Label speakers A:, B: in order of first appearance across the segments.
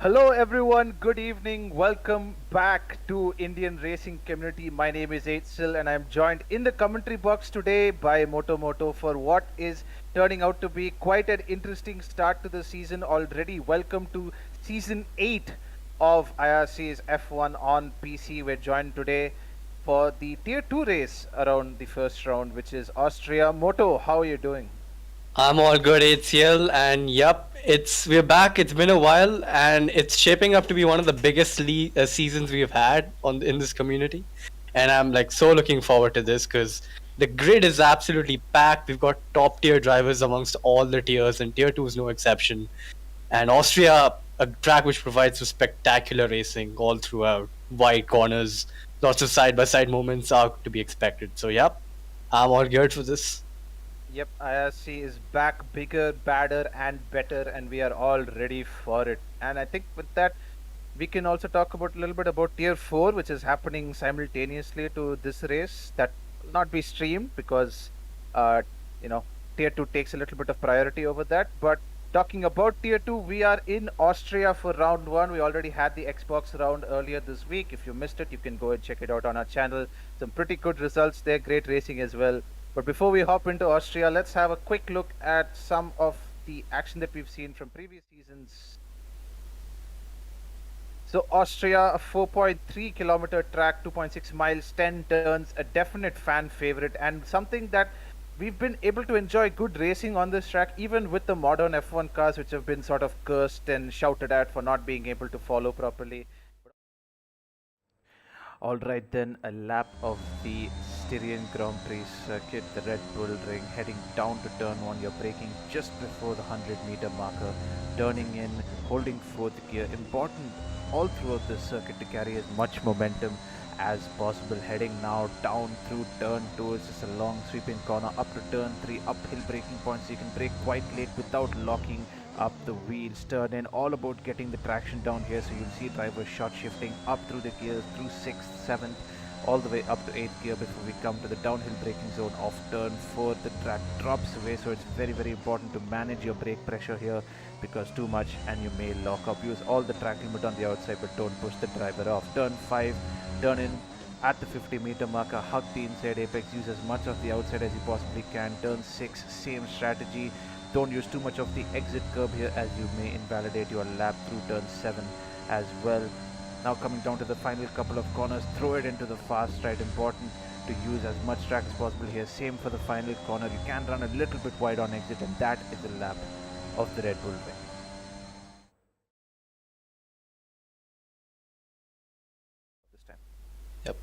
A: Hello everyone, good evening. Welcome back to Indian racing community. My name is Eitzel and I'm joined in the commentary box today by Moto Moto for what is turning out to be quite an interesting start to the season already. Welcome to season 8 of IRC's F1 on PC. We're joined today for the Tier 2 race around the first round, which is Austria. Moto, how are you doing?
B: I'm all good, HCL, and yep, we're back. It's been a while, and it's shaping up to be one of the biggest seasons we've had in this community. And I'm like so looking forward to this because the grid is absolutely packed. We've got top tier drivers amongst all the tiers, and tier 2 is no exception. And Austria, a track which provides for spectacular racing all throughout, wide corners, lots of side by side moments are to be expected. So yep, I'm all geared for this.
A: Yep, IRC is back bigger, badder, and better, and we are all ready for it. And I think with that, we can also talk about a little bit about Tier 4, which is happening simultaneously to this race. That will not be streamed because, uh, you know, Tier 2 takes a little bit of priority over that. But talking about Tier 2, we are in Austria for round 1. We already had the Xbox round earlier this week. If you missed it, you can go and check it out on our channel. Some pretty good results there, great racing as well. But before we hop into Austria, let's have a quick look at some of the action that we've seen from previous seasons. So Austria, a 4.3 kilometer track, 2.6 miles, 10 turns, a definite fan favorite, and something that we've been able to enjoy good racing on this track, even with the modern F1 cars, which have been sort of cursed and shouted at for not being able to follow properly. Alright then, a lap of the Styrian Grand Prix circuit, the Red Bull Ring, heading down to turn 1. You're braking just before the 100-meter marker, turning in, holding fourth gear. Important all throughout this circuit to carry as much momentum as possible. Heading now down through turn 2. It's just a long sweeping corner up to turn 3, uphill braking points, so you can brake quite late without locking up the wheels. Turn in, all about getting the traction down here, so you'll see drivers short shifting up through the gears, through 6th, 7th, all the way up to 8th gear before we come to the downhill braking zone of turn 4. The track drops away, so it's very important to manage your brake pressure here, because too much and you may lock up. Use all the track limit on the outside, but don't push the driver off. Turn 5, turn in at the 50-meter marker, hug the inside apex, use as much of the outside as you possibly can. Turn 6, same strategy. Don't use too much of the exit curb here, as you may invalidate your lap through turn 7 as well. Now coming down to the final couple of corners, throw it into the fast right. Important to use as much track as possible here. Same for the final corner. You can run a little bit wide on exit, and that is a lap of the Red Bull Ring. This time.
B: Yep.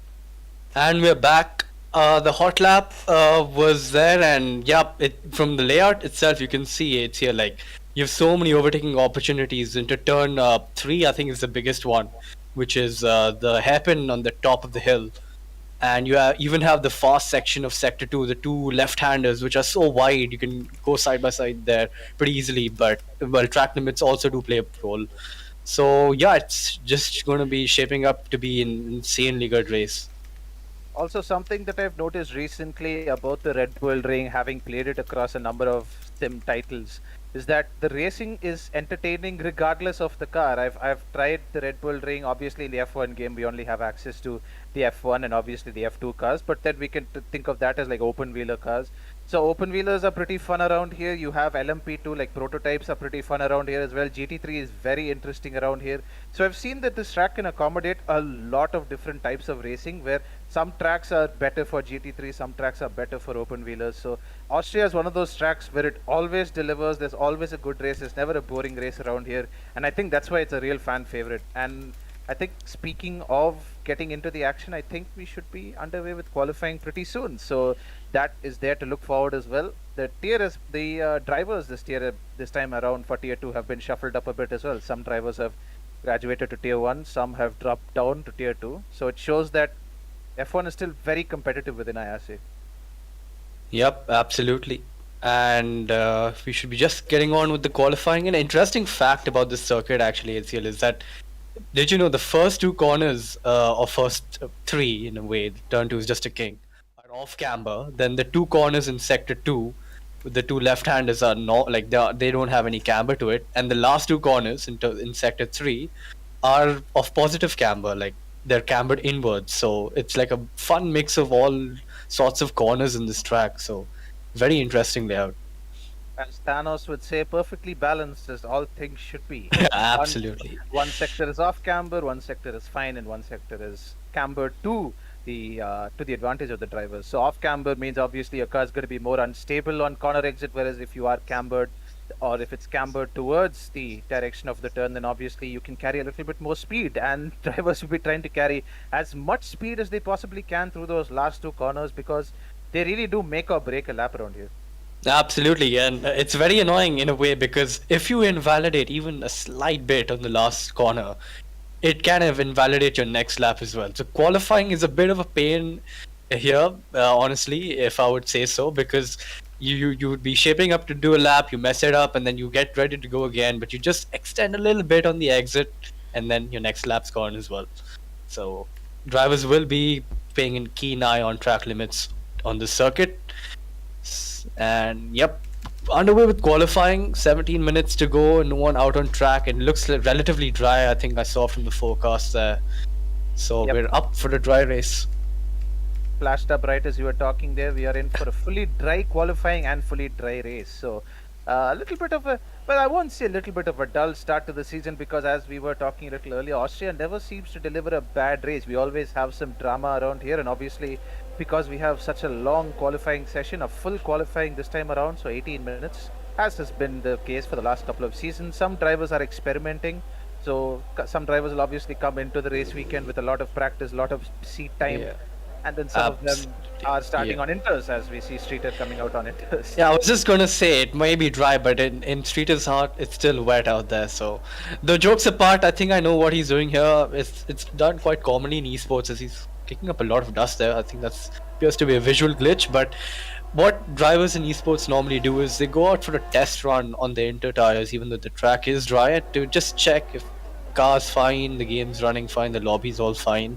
B: And we're back. The Hotlap was there, and yep, from the layout itself, you can see it's here. Like you have so many overtaking opportunities into turn 3. I think is the biggest one, which is the hairpin on the top of the hill, and you even have the fast section of sector 2, the two left-handers, which are so wide you can go side by side there pretty easily. But well, track limits also do play a role. So yeah, it's just going to be shaping up to be an insanely good race.
A: Also, something that I've noticed recently about the Red Bull Ring, having played it across a number of sim titles, is that the racing is entertaining regardless of the car. I've tried the Red Bull Ring. Obviously, in the F1 game, we only have access to the F1 and obviously the F2 cars, but then we can think of that as like open wheeler cars. So open wheelers are pretty fun around here. You have LMP2, like prototypes are pretty fun around here as well. GT3 is very interesting around here. So I've seen that this track can accommodate a lot of different types of racing, where some tracks are better for GT3, some tracks are better for open wheelers. So Austria is one of those tracks where it always delivers. There's always a good race. There's never a boring race around here, and I think that's why it's a real fan favorite. And I think, speaking of getting into the action, I think we should be underway with qualifying pretty soon. So that is there to look forward as well. The drivers this time around for Tier 2 have been shuffled up a bit as well. Some drivers have graduated to Tier 1, some have dropped down to Tier 2. So it shows that F1 is still very competitive within IRC.
B: Yep, absolutely. And we should be just getting on with the qualifying. An interesting fact about this circuit, actually, ACL, is that did you know the first 2 corners, or first 3 in a way, turn 2 is just a king, are off camber. Then the 2 corners in sector 2 the two left-handers are not like they don't have any camber to it, and the last two corners in sector 3 are of positive camber, like they're cambered inwards. So it's like a fun mix of all sorts of corners in this track. So very interesting layout.
A: As Thanos would say, perfectly balanced as all things should be. One,
B: Absolutely.
A: one sector is off camber, one sector is fine, and one sector is cambered to the advantage of the drivers. So off camber means obviously your car is going to be more unstable on corner exit, whereas if you are cambered or if it's cambered towards the direction of the turn, then obviously you can carry a little bit more speed, and drivers will be trying to carry as much speed as they possibly can through those last two corners because they really do make or break a lap around here.
B: Absolutely, and it's very annoying in a way because if you invalidate even a slight bit on the last corner, it can have invalidate your next lap as well. So qualifying is a bit of a pain here, honestly, if I would say so, because you would be shaping up to do a lap, you mess it up, and then you get ready to go again, but you just extend a little bit on the exit, and then your next lap's gone as well. So drivers will be paying a keen eye on track limits on the circuit. And yep, underway with qualifying, 17 minutes to go, no one out on track. It looks relatively dry, I think I saw from the forecast there. So
A: Yep.
B: we're up for the dry race.
A: Flashed up right as you were talking there. We are in for a fully dry qualifying and fully dry race. So a little bit of a, well, I won't say a little bit of a dull start to the season because as we were talking a little earlier, Austria never seems to deliver a bad race. We always have some drama around here, and obviously because we have such a long qualifying session, a full qualifying this time around, so 18 minutes, as has been the case for the last couple of seasons. Some drivers are experimenting. So some drivers will obviously come into the race weekend with a lot of practice, a lot of seat time.
B: Yeah.
A: And then some of them
B: Absolutely.
A: are starting
B: Yeah.
A: on inters, as we see Streeter coming out on inters.
B: Yeah, I was just gonna say it may be dry, but in Streeter's heart, it's still wet out there. So, the jokes apart, I think I know what he's doing here. It's done quite commonly in esports, as he's kicking up a lot of dust there. I think that's appears to be a visual glitch. But what drivers in esports normally do is they go out for a test run on the inter tires, even though the track is dry, to just check if car's fine, the game's running fine, the lobby's all fine,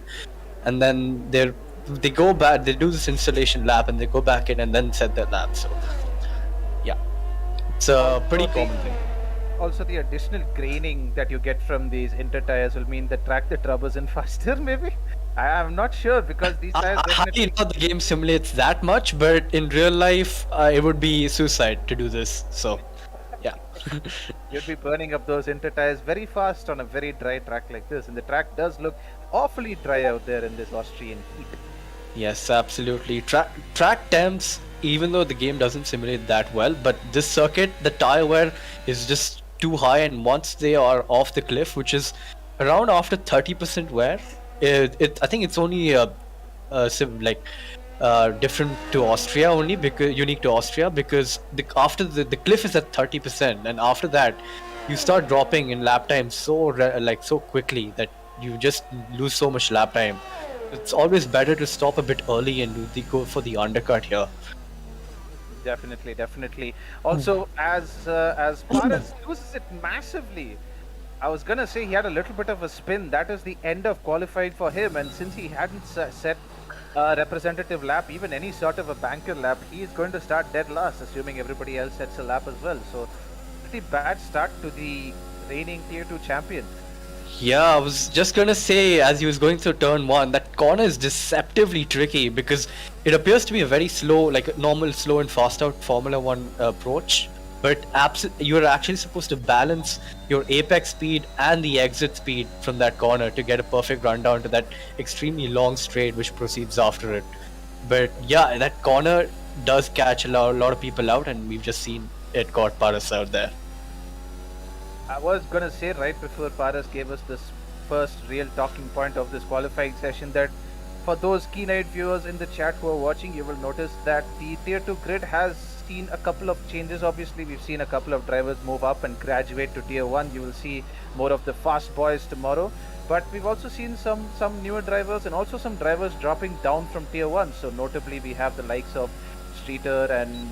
B: and then they go back, they do this installation lap, and they go back in and then set their lap. So yeah, it's a pretty
A: Also,
B: common thing.
A: Also, the additional graining that you get from these inter tires will mean the track that rubbers in faster, maybe? I'm not sure because these tires
B: I highly
A: definitely.
B: doubt the game simulates that much, but in real life, it would be suicide to do this. So yeah.
A: You'd be burning up those inter tires very fast on a very dry track like this, and the track does look awfully dry out there in this Austrian heat.
B: Yes, absolutely. Track temps, even though the game doesn't simulate that well, but this circuit, the tire wear is just too high, and once they are off the cliff, which is around after 30% wear, I think it's only different to Austria only, because unique to Austria, because after the cliff is at 30%, and after that you start dropping in lap time so quickly that you just lose so much lap time. It's always better to stop a bit early and go for the undercut here.
A: Definitely, definitely. Also, as Paras loses it massively, I was gonna say he had a little bit of a spin. That is the end of qualifying for him, and since he hadn't set a representative lap, even any sort of a banker lap, he is going to start dead last, assuming everybody else sets a lap as well. So, pretty bad start to the reigning Tier 2 champion.
B: Yeah, I was just gonna say, as he was going through turn one, that corner is deceptively tricky because it appears to be a very slow, like a normal slow and fast out Formula One approach. But you're actually supposed to balance your apex speed and the exit speed from that corner to get a perfect rundown to that extremely long straight which proceeds after it. But yeah, that corner does catch a lot of people out, and we've just seen it caught Paras out there.
A: I was gonna say right before Paras gave us this first real talking point of this qualifying session that for those keen-eyed viewers in the chat who are watching, you will notice that the Tier 2 grid has seen a couple of changes. Obviously, we've seen a couple of drivers move up and graduate to Tier 1. You will see more of the fast boys tomorrow. But we've also seen some newer drivers and also some drivers dropping down from Tier 1. So notably, we have the likes of Streeter and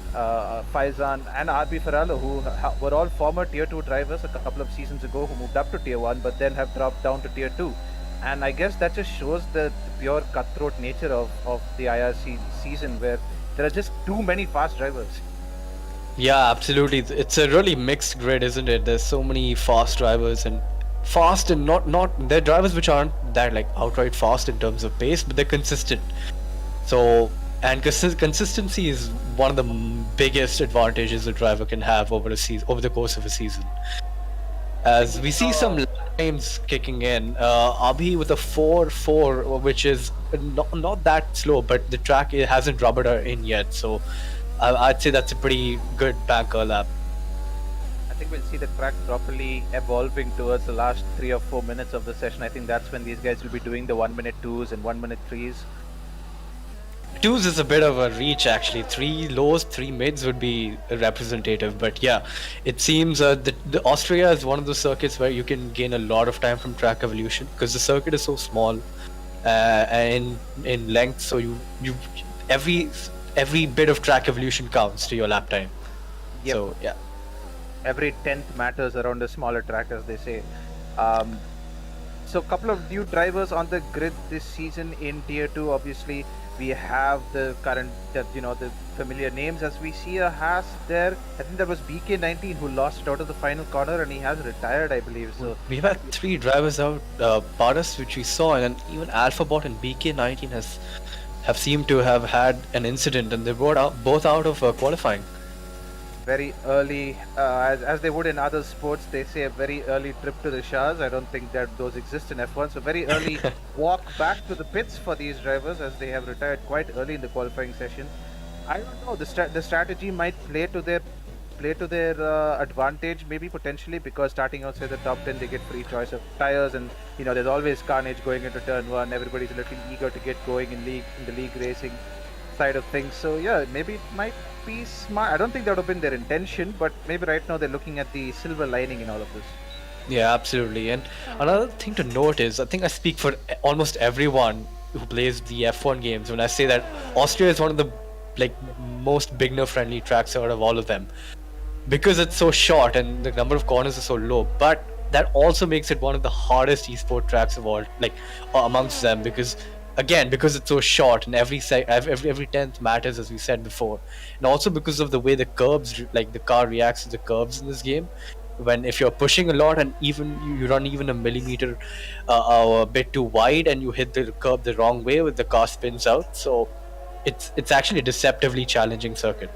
A: Faizan and RB Ferralo, who were all former Tier 2 drivers a couple of seasons ago who moved up to Tier 1 but then have dropped down to Tier 2. And I guess that just shows the pure cutthroat nature of the IRC season where there are just too many fast drivers.
B: Yeah, absolutely. It's a really mixed grid, isn't it? There's so many fast drivers and not they're drivers which aren't that like outright fast in terms of pace, but they're consistent. So and consistency is one of the biggest advantages a driver can have over a season, over the course of a season. As we see some times kicking in, Abhi with a 4-4, which is not that slow, but the track it hasn't rubbered her in yet. So I'd say that's a pretty good banker lap.
A: I think we'll see the track properly evolving towards the last 3 or 4 minutes of the session. I think that's when these guys will be doing the 1-minute 2s and 1-minute 3s.
B: 2s is a bit of a reach actually. 3 lows, 3 mids would be representative. But yeah, it seems the Austria is one of those circuits where you can gain a lot of time from track evolution because the circuit is so small in length. So you every bit of track evolution counts to your lap time.
A: Yep.
B: So yeah.
A: Every 10th matters around a smaller track, as they say. So a couple of new drivers on the grid this season in Tier 2. Obviously, we have the current, the familiar names as we see a Haas there. I think that was BK19 who lost it out of the final corner and he has retired, I believe. So
B: we've had 3 drivers out, Paras, which we saw, and even AlphaBot and BK19 have seemed to have had an incident, and they were both out of qualifying.
A: Very early, as they would in other sports, they say a very early trip to the showers. I don't think that those exist in F1. So very early walk back to the pits for these drivers as they have retired quite early in the qualifying session. I don't know. The strategy might play to their advantage, maybe potentially, because starting outside the top 10 they get free choice of tires, and there's always carnage going into turn 1. Everybody's a little eager to get going in the league racing side of things. So yeah, maybe it might be smart. I don't think that would have been their intention, but maybe right now they're looking at the silver lining in all of this.
B: Yeah, absolutely. And another thing to note is, I think I speak for almost everyone who plays the F1 games when I say that Austria is one of the most beginner friendly tracks out of all of them, because it's so short and the number of corners is so low. But that also makes it one of the hardest esport tracks of all, amongst them, because it's so short and every 10th matters, as we said before, and also because of the way the curbs, the car reacts to the curves in this game. If you're pushing a lot and even you run even a millimeter a bit too wide and you hit the curb the wrong way, with the car spins out. So it's actually a deceptively challenging circuit.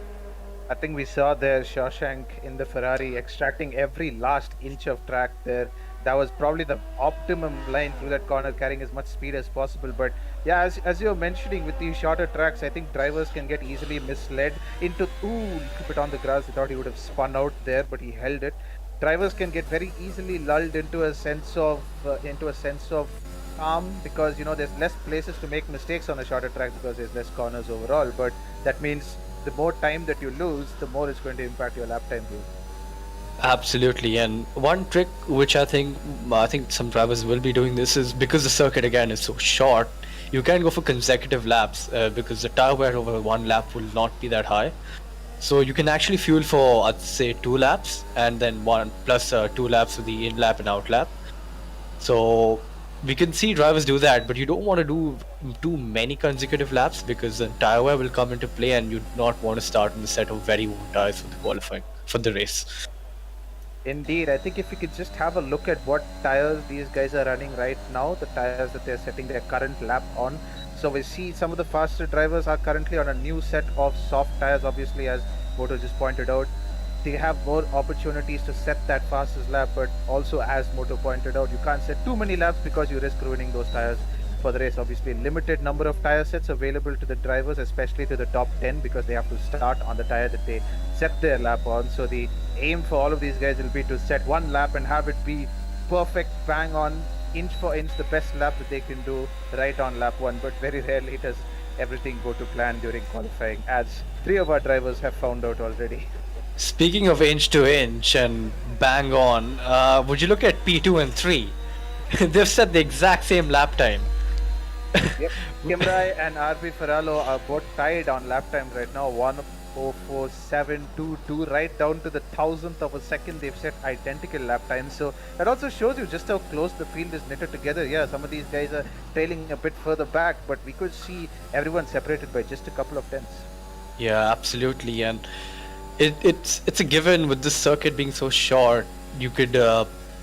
A: I think we saw there Shawshank in the Ferrari extracting every last inch of track there. That was probably the optimum line through that corner, carrying as much speed as possible. But yeah, as you're mentioning, with these shorter tracks, I think drivers can get easily misled into, keep it on the grass. I thought he would have spun out there, but he held it. Drivers can get very easily lulled into a sense of calm, because there's less places to make mistakes on a shorter track because there's less corners overall. But that means the more time that you lose, the more it's going to impact your lap time too.
B: Absolutely. And one trick which I think some drivers will be doing this is, because the circuit again is so short, you can go for consecutive laps because the tire wear over one lap will not be that high. So you can actually fuel for, I'd say, 2 laps and then 1 plus 2 laps for the in lap and out lap. So we can see drivers do that, but you don't want to do too many consecutive laps because the tire wear will come into play and you do not want to start on the set of very worn tires for the qualifying for the race.
A: Indeed, I think if you could just have a look at what tires these guys are running right now, the tires that they're setting their current lap on. So we see some of the faster drivers are currently on a new set of soft tires, obviously, as Moto just pointed out. They have more opportunities to set that fastest lap, but also, as Moto pointed out, you can't set too many laps because you risk ruining those tires for the race. Obviously, limited number of tire sets available to the drivers, especially to the top 10, because they have to start on the tire that they set their lap on. So the aim for all of these guys will be to set one lap and have it be perfect, bang on, inch for inch, the best lap that they can do right on lap 1. But very rarely does everything go to plan during qualifying, as 3 of our drivers have found out already.
B: Speaking of inch to inch and bang on, would you look at P2 and 3? They've set the exact same lap time.
A: Yep, Kimrai and RB Ferralo are both tied on lap time right now, 1:04.722, right down to the thousandth of a second. They've set identical lap times, so that also shows you just how close the field is knitted together. Yeah, some of these guys are trailing a bit further back, but we could see everyone separated by just a couple of tenths.
B: Yeah, absolutely. And It's a given with this circuit being so short. You could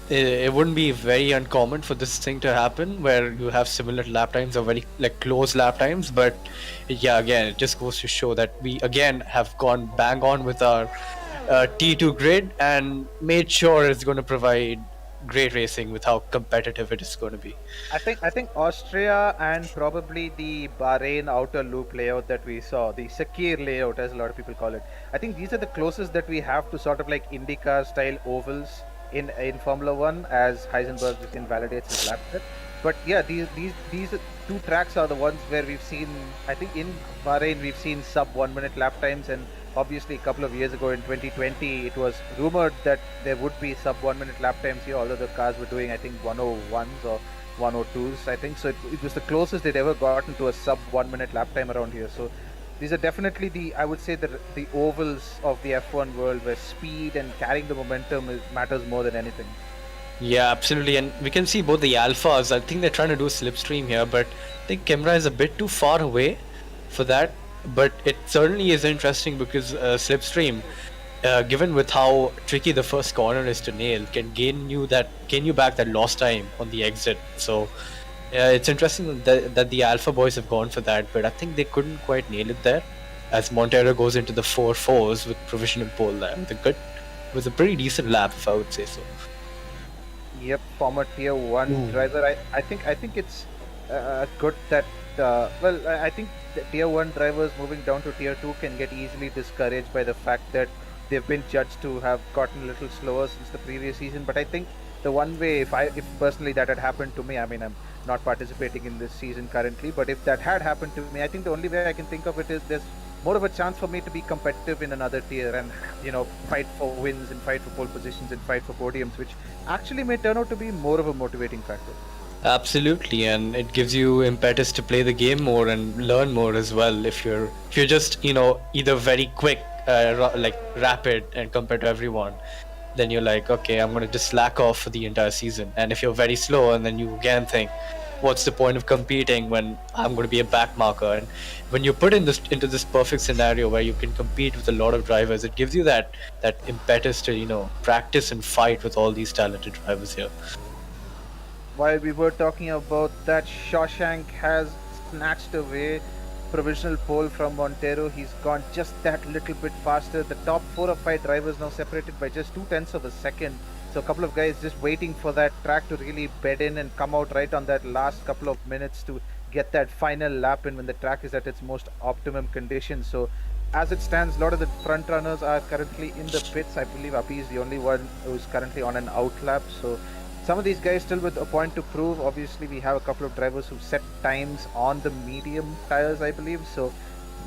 B: it wouldn't be very uncommon for this thing to happen where you have similar lap times or very like close lap times. But yeah, again, it just goes to show that we again have gone bang on with our T2 grid and made sure it's going to provide great racing with how competitive it is going to be.
A: I think Austria and probably the Bahrain outer loop layout that we saw, the Sakir layout as a lot of people call it. I think these are the closest that we have to sort of like IndyCar style ovals in Formula One, as Heisenberg just invalidates his lap set. But yeah, these two tracks are the ones where we've seen. I think in Bahrain we've seen sub 1 minute lap times, and obviously a couple of years ago in 2020 it was rumored that there would be sub 1 minute lap times here, although the cars were doing I think 101s or 102s, I think. So it was the closest they'd ever gotten to a sub 1 minute lap time around here. So these are definitely I would say the ovals of the F1 world where speed and carrying the momentum matters more than anything.
B: Yeah, absolutely. And we can see both the alphas. I think they're trying to do slipstream here, but I think Kimra is a bit too far away for that. But it certainly is interesting because slipstream, given with how tricky the first corner is to nail, can gain you back that lost time on the exit. So it's interesting that the alpha boys have gone for that, but I think they couldn't quite nail it there. As Montero goes into the 4-4s with provisional pole there, it was a pretty decent lap, if I would say so.
A: Yep, former Tier 1 driver. I think it's good that I think the Tier 1 drivers moving down to Tier 2 can get easily discouraged by the fact that they've been judged to have gotten a little slower since the previous season. But I think the one way, if personally that had happened to me, I mean, I'm not participating in this season currently, but if that had happened to me, I think the only way I can think of it is there's more of a chance for me to be competitive in another tier and fight for wins and fight for pole positions and fight for podiums, which actually may turn out to be more of a motivating factor.
B: Absolutely, and it gives you impetus to play the game more and learn more as well. If you're just either very quick, like rapid, and compared to everyone, then you're like, okay, I'm gonna just slack off for the entire season. And if you're very slow, and then you again think, what's the point of competing when I'm going to be a back marker? And when you put into this perfect scenario where you can compete with a lot of drivers, it gives you that impetus to practice and fight with all these talented drivers here.
A: While we were talking about that, Shawshank has snatched away provisional pole from Montero. He's gone just that little bit faster. The top 4 or 5 drivers now separated by just 0.2 of a second. So a couple of guys just waiting for that track to really bed in and come out right on that last couple of minutes to get that final lap in when the track is at its most optimum condition. So as it stands, a lot of the front runners are currently in the pits. I believe Api is the only one who's currently on an out lap. So some of these guys still with a point to prove. Obviously, we have a couple of drivers who set times on the medium tires, I believe. So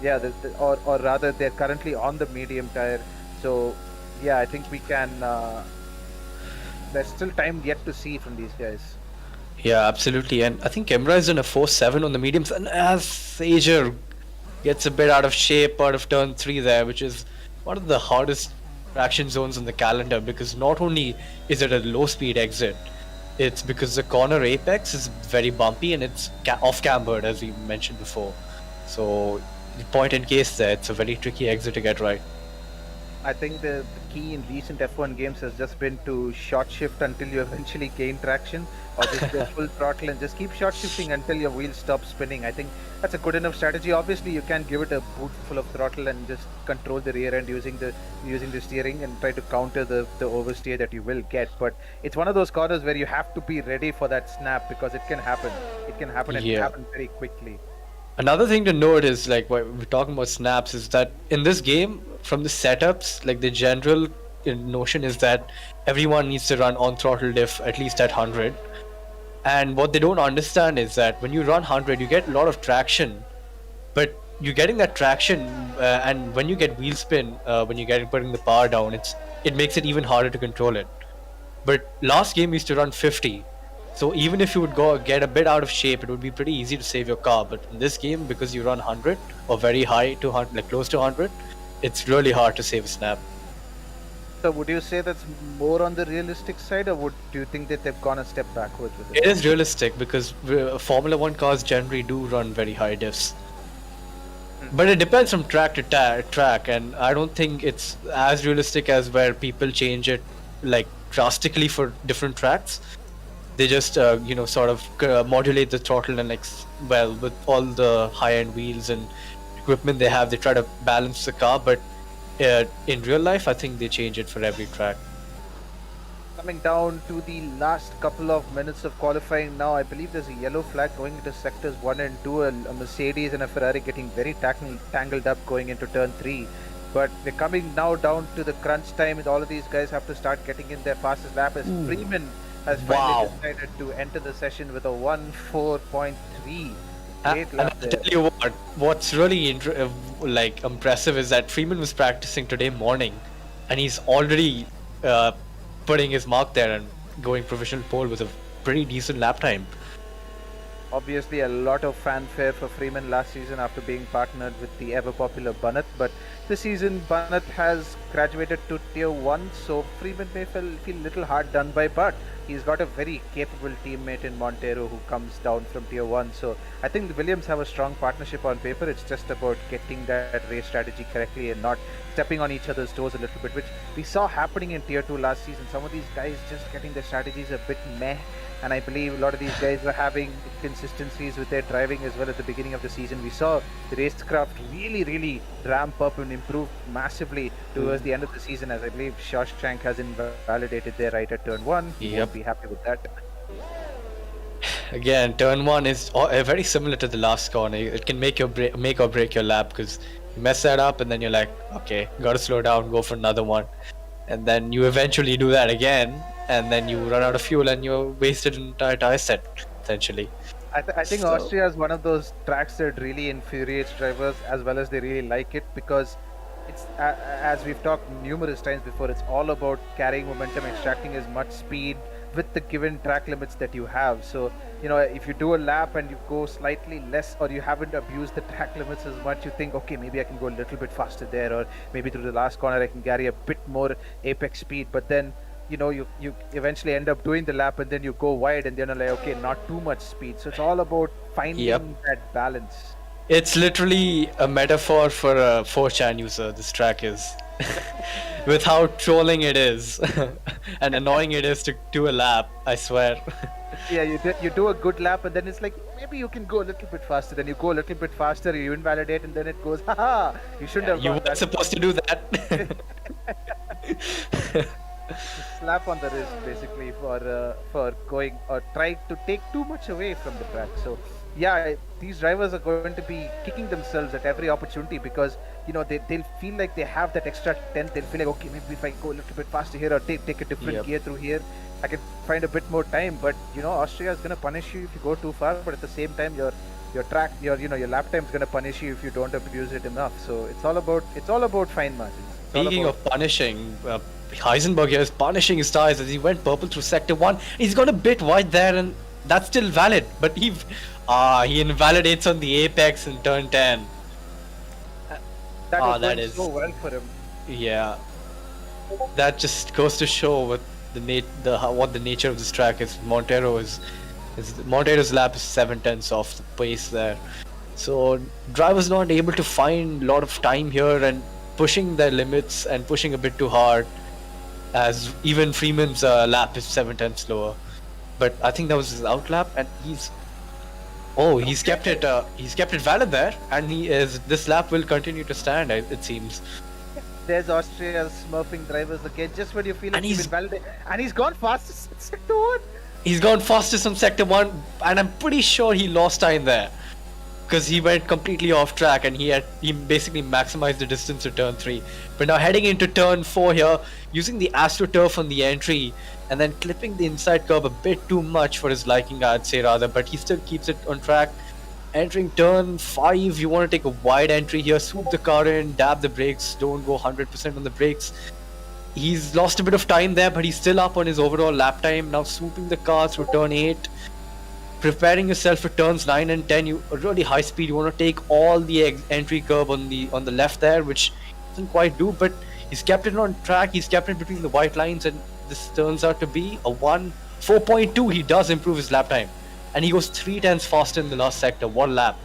A: yeah, or rather, they're currently on the medium tire. So yeah, I think we can. There's still time yet to see from these guys.
B: Yeah, absolutely. And I think Emra is in a 4.7 on the mediums. And as Sager gets a bit out of shape out of turn 3 there, which is one of the hardest traction zones on the calendar, because not only is it a low speed exit, it's because the corner apex is very bumpy and it's off cambered, as we mentioned before. So the point in case there, it's a very tricky exit to get right.
A: I think the key in recent F1 games has just been to short shift until you eventually gain traction, or just go full throttle and just keep short shifting until your wheels stop spinning. I think that's a good enough strategy. Obviously, you can give it a boot full of throttle and just control the rear end using the steering and try to counter the oversteer that you will get. But it's one of those corners where you have to be ready for that snap, because it can happen. It can happen and it can happen very quickly.
B: Another thing to note is, like, when we're talking about snaps, is that in this game, from the setups, like, the general notion is that everyone needs to run on throttle diff at least at 100. And what they don't understand is that when you run 100, you get a lot of traction, but you're getting that traction, and when you get wheel spin, when you're putting the power down, it makes it even harder to control it. But last game we used to run 50. So even if you would go get a bit out of shape, it would be pretty easy to save your car. But in this game, because you run 100 or very high to 100, like close to 100, it's really hard to save a snap.
A: So would you say that's more on the realistic side, or do you think that they've gone a step backwards with it?
B: It is realistic because Formula 1 cars generally do run very high diffs. But it depends from track to track, and I don't think it's as realistic as where people change it like drastically for different tracks. They just sort of modulate the throttle and well, with all the high-end wheels and equipment they have, they try to balance the car. But in real life, I think they change it for every track.
A: Coming down to the last couple of minutes of qualifying now, I believe there's a yellow flag going into sectors 1 and 2, a Mercedes and a Ferrari getting very tangled up going into turn 3. But we're coming now down to the crunch time, and all of these guys have to start getting in their fastest lap as Freeman has finally decided to enter the session with a 1:4.3.
B: And I'll tell you what's really impressive is that Freeman was practicing today morning, and he's already putting his mark there and going provisional pole with a pretty decent lap time.
A: Obviously, a lot of fanfare for Freeman last season after being partnered with the ever-popular Bannett, but this season Bannett has graduated to Tier 1, so Freeman may feel a little hard done by, but he's got a very capable teammate in Montero who comes down from Tier 1, so I think the Williams have a strong partnership on paper. It's just about getting that race strategy correctly and not stepping on each other's toes a little bit, which we saw happening in Tier 2 last season. Some of these guys just getting their strategies a bit meh, and I believe a lot of these guys were having inconsistencies with their driving as well at the beginning of the season. We saw the racecraft really ramp up and improve massively towards the end of the season, as I believe Shastry has invalidated their right at turn 1. He won't be happy with that.
B: Again, turn 1 is very similar to the last corner. It can make or break your lap, because you mess that up and then you're like, okay, gotta slow down, go for another one. And then you eventually do that again, and then you run out of fuel and you're wasted an entire tire set, essentially.
A: I think Austria is one of those tracks that really infuriates drivers as well as they really like it, because it's as we've talked numerous times before, it's all about carrying momentum, extracting as much speed with the given track limits that you have. So, if you do a lap and you go slightly less, or you haven't abused the track limits as much, you think, okay, maybe I can go a little bit faster there, or maybe through the last corner I can carry a bit more apex speed. But then, you eventually end up doing the lap and then you go wide and then you're like, okay, not too much speed. So it's all about finding that balance.
B: It's literally a metaphor for a 4chan user, this track is. With how trolling it is and annoying it is to do a lap, I swear.
A: Yeah, you do a good lap and then it's like, maybe you can go a little bit faster. Then you go a little bit faster, you invalidate, and then it goes, haha, you shouldn't have
B: you
A: gone
B: weren't supposed to do that.
A: Slap on the wrist, basically, for going or trying to take too much away from the track. So yeah, these drivers are going to be kicking themselves at every opportunity, because they'll feel like they have that extra 10th. They'll feel like, okay, maybe if I go a little bit faster here or take a different gear through here, I can find a bit more time. But Austria is going to punish you if you go too far, but at the same time your lap time is going to punish you if you don't abuse it enough. So it's all about fine margins.
B: Speaking of punishing, Heisenberg here is punishing his tires as he went purple through sector 1. He's got a bit wide there, and that's still valid, but he invalidates on the apex in turn 10.
A: That is so well for him.
B: Yeah, that just goes to show what the nature of this track is. Montero's lap is 7/10 off the pace there, so drivers not able to find a lot of time here and pushing their limits and pushing a bit too hard, as even Freeman's lap is 7/10 slower. But I think that was his out lap, and he's kept it valid there, and this lap will continue to stand, it seems.
A: There's Austria's smurfing drivers again, just when you feel like he's validated, and he's gone fastest in sector 1.
B: He's gone fastest on sector 1, and I'm pretty sure he lost time there, because he went completely off track and he basically maximized the distance to turn 3. But now heading into turn 4 here, using the AstroTurf on the entry, and then clipping the inside curb a bit too much for his liking, I'd say rather, but he still keeps it on track. Entering turn 5, you want to take a wide entry here, swoop the car in, dab the brakes, don't go 100% on the brakes. He's lost a bit of time there, but he's still up on his overall lap time. Now swooping the car through turn 8, preparing yourself for turns 9 and 10. You really high speed, you want to take all the entry curb on the left there, which doesn't quite do, but he's kept it on track, he's kept it between the white lines, and this turns out to be a 1:4.2. He does improve his lap time, and he goes 3/10 faster in the last sector. One lap.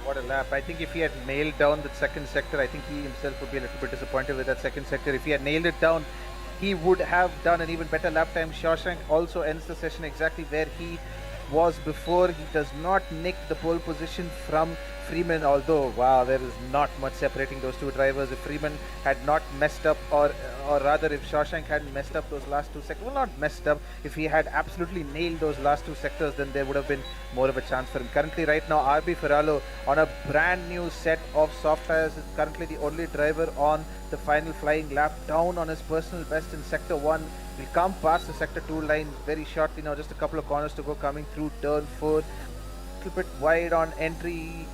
A: What a lap. I think if he had nailed down the second sector, I think he himself would be a little bit disappointed with that second sector. If he had nailed it down, he would have done an even better lap time. Shawshank also ends the session exactly where he was before. He does not nick the pole position from Freeman, although wow, there is not much separating those two drivers. If Freeman had not messed up, or rather if Shawshank hadn't messed up those last two sectors, well, not messed up, if he had absolutely nailed those last two sectors, then there would have been more of a chance for him. Currently right now, RB Ferraro on a brand new set of soft tires is currently the only driver on the final flying lap, down on his personal best in sector 1. We'll come past the sector 2 line very shortly now, just a couple of corners to go, coming through turn 4. A little bit wide on entry,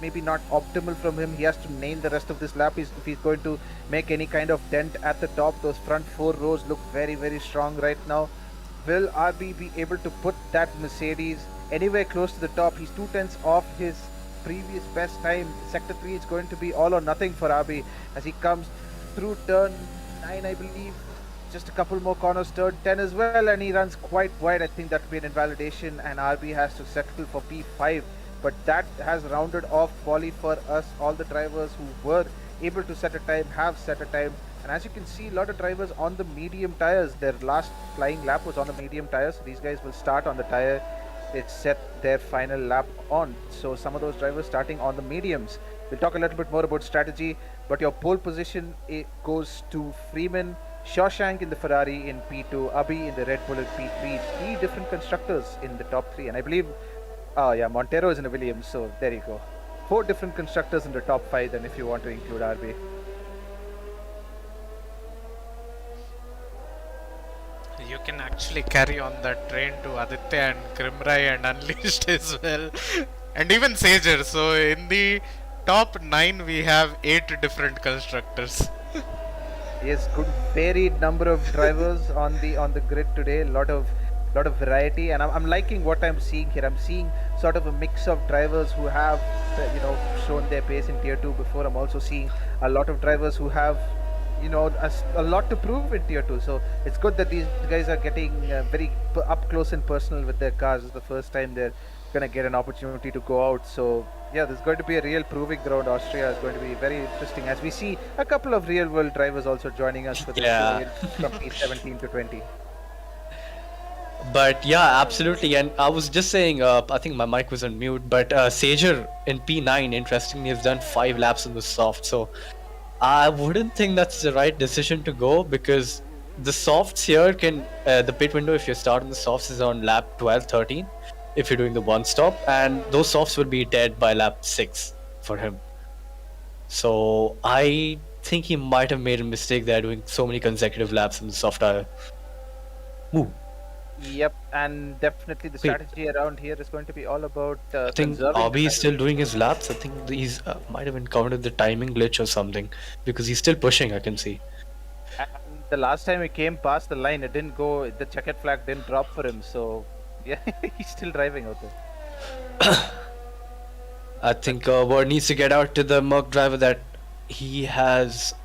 A: maybe not optimal from him. He has to nail the rest of this lap if he's going to make any kind of dent at the top. Those front 4 rows look very, very strong right now. Will RB be able to put that Mercedes anywhere close to the top? He's 2/10 off his previous best time. Sector 3 is going to be all or nothing for RB as he comes through turn 9, I believe. Just a couple more corners, turn 10 as well, and he runs quite wide. I think that would be an invalidation, and RB has to settle for P5. But that has rounded off quali for us. All the drivers who were able to set a time have set a time. And as you can see, a lot of drivers on the medium tires. Their last flying lap was on the medium tires. These guys will start on the tire they set their final lap on. So some of those drivers starting on the mediums. We'll talk a little bit more about strategy, but your pole position goes to Freeman, Shawshank in the Ferrari in P2, Abhi in the Red Bull in P3. 3 different constructors in the top 3, and I believe Montero is in a Williams, so there you go. 4 different constructors in the top 5 then if you want to include RB.
C: You can actually carry on that train to Aditya and Grimrai and Unleashed as well, and even Sager. So in the top 9 we have 8 different constructors.
A: Yes, good varied number of drivers on the grid today. Lot of variety, and I'm liking what I'm seeing here. I'm seeing sort of a mix of drivers who have shown their pace in tier 2 before. I'm also seeing a lot of drivers who have a lot to prove in tier 2. So it's good that these guys are getting very up close and personal with their cars. It's the first time they're gonna get an opportunity to go out. So yeah, there's going to be a real proving ground. Austria is going to be very interesting as we see a couple of real world drivers also joining us for this from P17 to 20.
B: But yeah, absolutely. And I was just saying, I think my mic was on mute, but Sager in P9, interestingly, has done 5 laps in the soft. So I wouldn't think that's the right decision to go, because the softs here can, the pit window, if you're starting the softs, is on lap 12, 13, if you're doing the one stop, and those softs will be dead by lap 6 for him. So I think he might have made a mistake there doing so many consecutive laps in the soft tire. Ooh.
A: Yep, and definitely the strategy around here is going to be all about
B: I think Abhi is still doing his laps. I think he's might have encountered the timing glitch or something, because he's still pushing, I can see.
A: And the last time he came past the line, it didn't go, the checkered flag didn't drop for him, so yeah, he's still driving out there.
B: I think word needs to get out to the Merc driver that he has.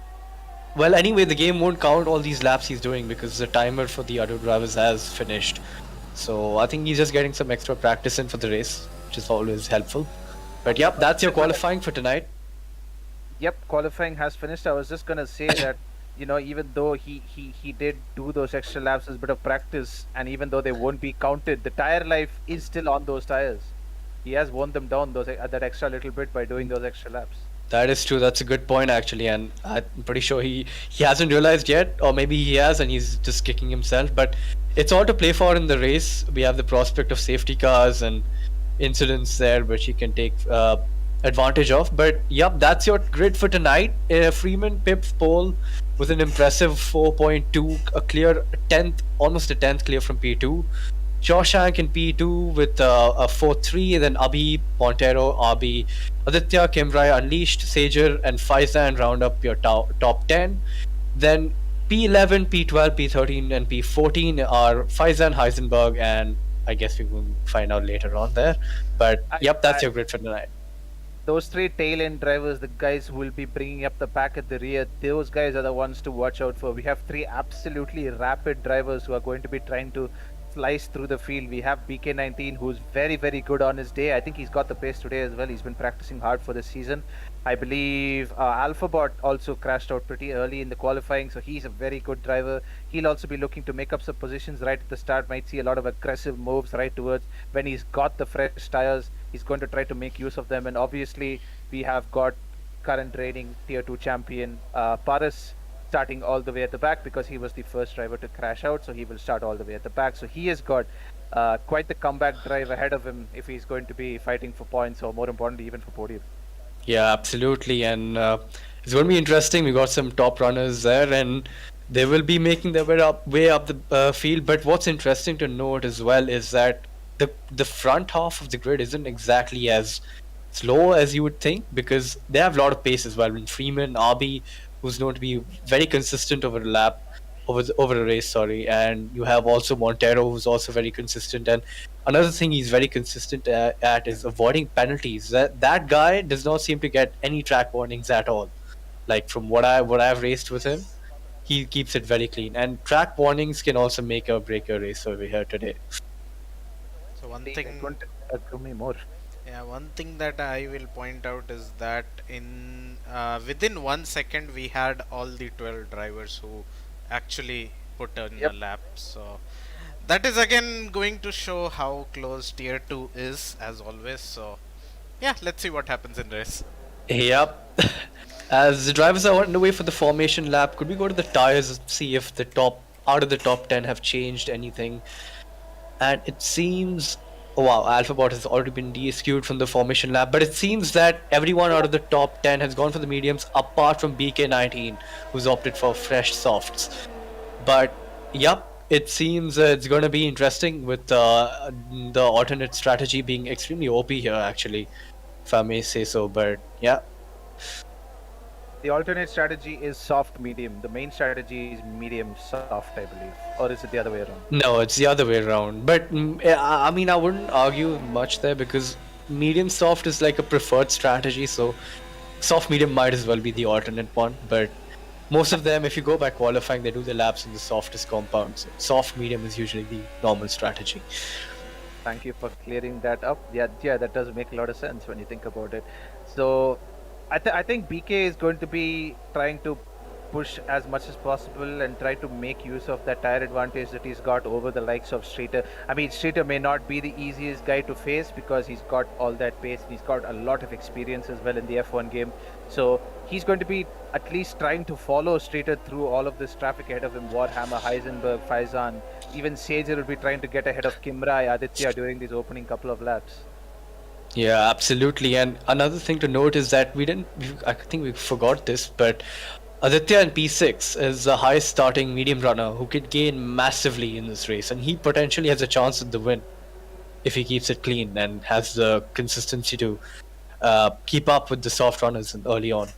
B: Well, anyway, the game won't count all these laps he's doing because the timer for the other drivers has finished. So I think he's just getting some extra practice in for the race, which is always helpful. But yep, that's your qualifying for tonight.
A: Yep, qualifying has finished. I was just gonna say that, even though he did do those extra laps as a bit of practice, and even though they won't be counted, the tire life is still on those tires. He has worn them down that extra little bit by doing those extra laps.
B: That is true. That's a good point, actually, and I'm pretty sure he hasn't realized yet, or maybe he has and he's just kicking himself. But it's all to play for in the race. We have the prospect of safety cars and incidents there which he can take advantage of. But yep, that's your grid for tonight. Freeman pips pole with an impressive 4.2, a clear 10th, almost a 10th clear from P2. Shawshank in P2 with a 4-3, then Abhi, Montero, Abhi, Aditya, Kimrai, Unleashed, Sager, and Faizan round up your top 10. Then P11, P12, P13, and P14 are Faizan, Heisenberg, and I guess we will find out later on there. But yep, that's your grid for tonight.
A: Those 3 tail-end drivers, the guys who will be bringing up the pack at the rear, those guys are the ones to watch out for. We have 3 absolutely rapid drivers who are going to be trying to slice through the field. We have BK19, who's very, very good on his day. I think he's got the pace today as well. He's been practicing hard for the season. I believe Alphabot also crashed out pretty early in the qualifying, so he's a very good driver. He'll also be looking to make up some positions right at the start. Might see a lot of aggressive moves right towards when he's got the fresh tires. He's going to try to make use of them. And obviously, we have got current reigning Tier 2 champion Paris starting all the way at the back because he was the first driver to crash out, so he will start all the way at the back. So he has got quite the comeback drive ahead of him if he's going to be fighting for points, or more importantly, even for podium.
B: Yeah, absolutely. And it's going to be interesting. We got some top runners there, and they will be making their way up the field. But what's interesting to note as well is that the front half of the grid isn't exactly as slow as you would think, because they have a lot of pace as well. And Freeman, Arby, who's known to be very consistent over a lap, over a race, sorry, and you have also Montero, who's also very consistent. And another thing he's very consistent at is avoiding penalties. That guy does not seem to get any track warnings at all. Like from what I've raced with him, he keeps it very clean. And track warnings can also make or break a race over here today.
C: So one
A: They
C: thing,
A: couldn't agree me more.
C: yeah, one thing that I will point out is that in within 1 second we had all the 12 drivers who actually put in
A: Yep.
C: a lap. So that is again going to show how close Tier 2 is, as always. So yeah, let's see what happens in race.
B: Yep. As the drivers are on the way for the formation lap, could we go to the tires and see if the out of the top 10 have changed anything? And it seems, oh wow, Alphabot has already been de-skewed from the formation lap, but it seems that everyone out of the top 10 has gone for the mediums apart from BK19, who's opted for fresh softs. But yep, it seems it's going to be interesting with the alternate strategy being extremely OP here, actually, if I may say so. But yeah.
A: The alternate strategy is soft medium. The main strategy is medium soft, I believe. Or is it the other way around?
B: No, it's the other way around. But I mean, I wouldn't argue much there, because medium soft is like a preferred strategy. So soft medium might as well be the alternate one. But most of them, if you go by qualifying, they do the laps in the softest compounds. Soft medium is usually the normal strategy.
A: Thank you for clearing that up. Yeah, that does make a lot of sense when you think about it. So I think BK is going to be trying to push as much as possible and try to make use of that tire advantage that he's got over the likes of Streeter. I mean, Streeter may not be the easiest guy to face because he's got all that pace and he's got a lot of experience as well in the F1 game. So he's going to be at least trying to follow Streeter through all of this traffic ahead of him. Warhammer, Heisenberg, Faizan, even Sager will be trying to get ahead of Kimrai, Aditya during these opening couple of laps.
B: Yeah, absolutely. And another thing to note is that I think we forgot this, but Aditya in P6 is the highest starting medium runner who could gain massively in this race, and he potentially has a chance at the win if he keeps it clean and has the consistency to keep up with the soft runners early on.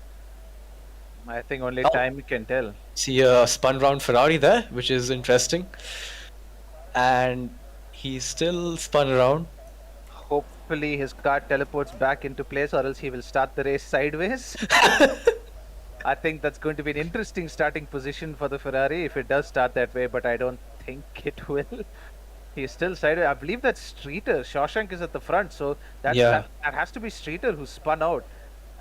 A: I think only time can tell.
B: See a spun round Ferrari there, which is interesting. And he's still spun around.
A: Hopefully his car teleports back into place, or else he will start the race sideways. I think that's going to be an interesting starting position for the Ferrari if it does start that way, but I don't think it will. He's still sideways. I believe that's Streeter. Shawshank is at the front, so that has to be Streeter who spun out.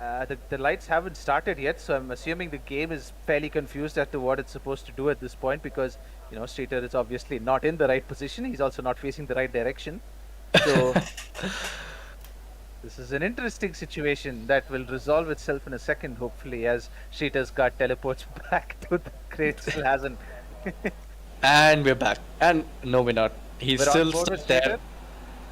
A: The lights haven't started yet, so I'm assuming the game is fairly confused as to what it's supposed to do at this point, because Streeter is obviously not in the right position. He's also not facing the right direction. So this is an interesting situation that will resolve itself in a second, hopefully, as Streeter's car teleports back to the crate. Still hasn't.
B: And we're back. And no, we're not. He's
A: We're
B: still
A: on board with
B: there.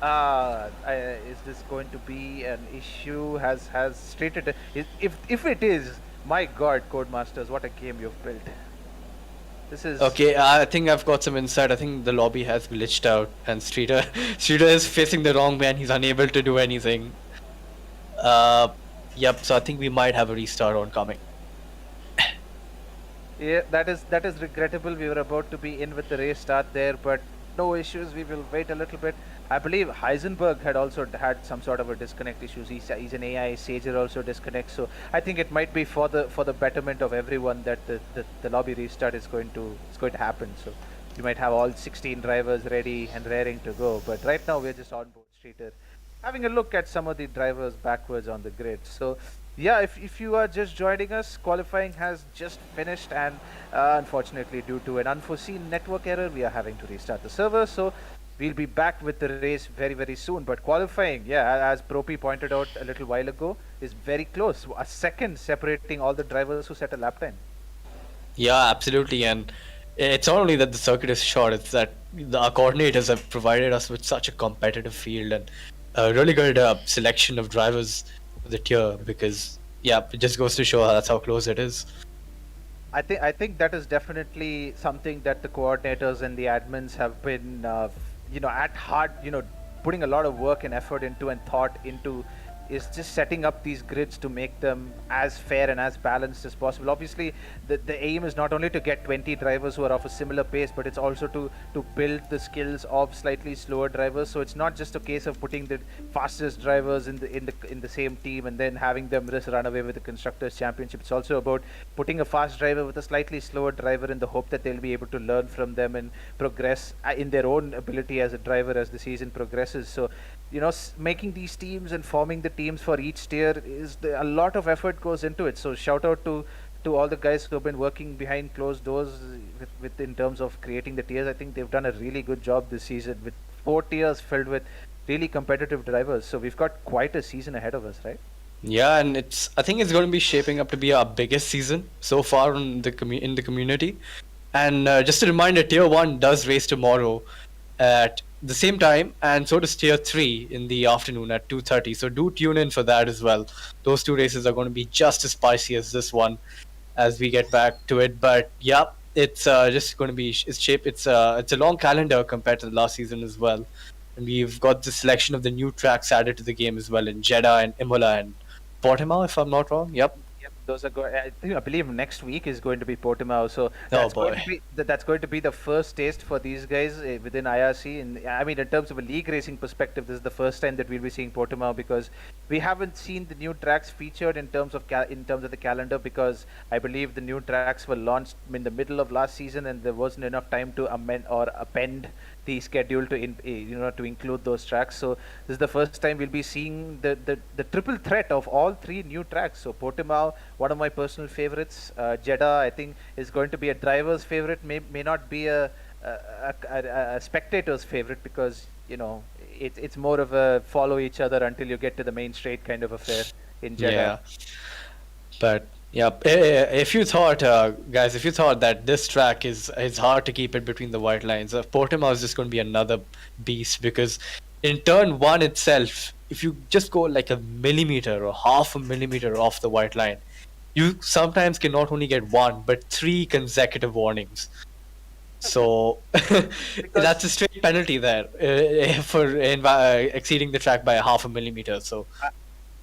A: Streeter. Is this going to be an issue? Has Streeter? If it is, my God, Codemasters, what a game you've built. This is
B: Okay, I think I've got some insight. I think the lobby has glitched out, and Streeter is facing the wrong way, and he's unable to do anything. Yep. So I think we might have a restart on coming.
A: Yeah, that is regrettable. We were about to be in with the race start there, but no issues. We will wait a little bit. I believe Heisenberg had also had some sort of a disconnect issues. He's an AI. Sager also disconnects. So I think it might be for the betterment of everyone that the lobby restart is going to happen. So you might have all 16 drivers ready and raring to go. But right now we're just on board streeter, having a look at some of the drivers backwards on the grid. So yeah, if you are just joining us, qualifying has just finished, and unfortunately due to an unforeseen network error, we are having to restart the server. So we'll be back with the race very, very soon. But qualifying, yeah, as Propi pointed out a little while ago, is very close. A second separating all the drivers who set a lap time.
B: Yeah, absolutely. And it's not only that the circuit is short, it's that our coordinators have provided us with such a competitive field and a really good selection of drivers for the tier, because, yeah, it just goes to show that's how close it is.
A: I think that is definitely something that the coordinators and the admins have been, at heart, putting a lot of work and effort into and thought into, is just setting up these grids to make them as fair and as balanced as possible. Obviously, the aim is not only to get 20 drivers who are of a similar pace, but it's also to build the skills of slightly slower drivers. So it's not just a case of putting the fastest drivers in the same team and then having them just run away with the constructors championship. It's also about putting a fast driver with a slightly slower driver in the hope that they'll be able to learn from them and progress in their own ability as a driver as the season progresses. So making these teams and forming the teams for each tier a lot of effort goes into it. So shout out to all the guys who have been working behind closed doors with in terms of creating the tiers. I think they've done a really good job this season with 4 tiers filled with really competitive drivers. So we've got quite a season ahead of us, right?
B: Yeah, and I think it's going to be shaping up to be our biggest season so far in the community. And just a reminder, Tier 1 does race tomorrow at the same time, and so does Tier 3 in the afternoon at 2:30. So do tune in for that as well. Those two races are going to be just as spicy as this one as we get back to it. But yeah, it's just going to be it's a long calendar compared to the last season as well. And we've got the selection of the new tracks added to the game as well in Jeddah and Imola and Portimao, if I'm not wrong. Yep.
A: Yep, those are I believe next week is going to be Portimao, so
B: Oh
A: that's going to be the first taste for these guys within IRC. And I mean, in terms of a league racing perspective, this is the first time that we'll be seeing Portimao, because we haven't seen the new tracks featured in terms of the calendar, because I believe the new tracks were launched in the middle of last season and there wasn't enough time to amend or append the schedule to include those tracks. So this is the first time we'll be seeing the triple threat of all three new tracks. So Portimao, one of my personal favorites. Jeddah, I think, is going to be a driver's favorite, may not be a spectator's favorite, because it's more of a follow each other until you get to the main straight kind of affair in Jeddah.
B: Yeah. But yeah, if you thought, guys, that this track is hard to keep it between the white lines, Portimao is just going to be another beast, because in turn one itself, if you just go like a millimeter or half a millimeter off the white line, you sometimes can not only get one but 3 consecutive warnings. So that's a straight penalty there for exceeding the track by a half a millimeter. So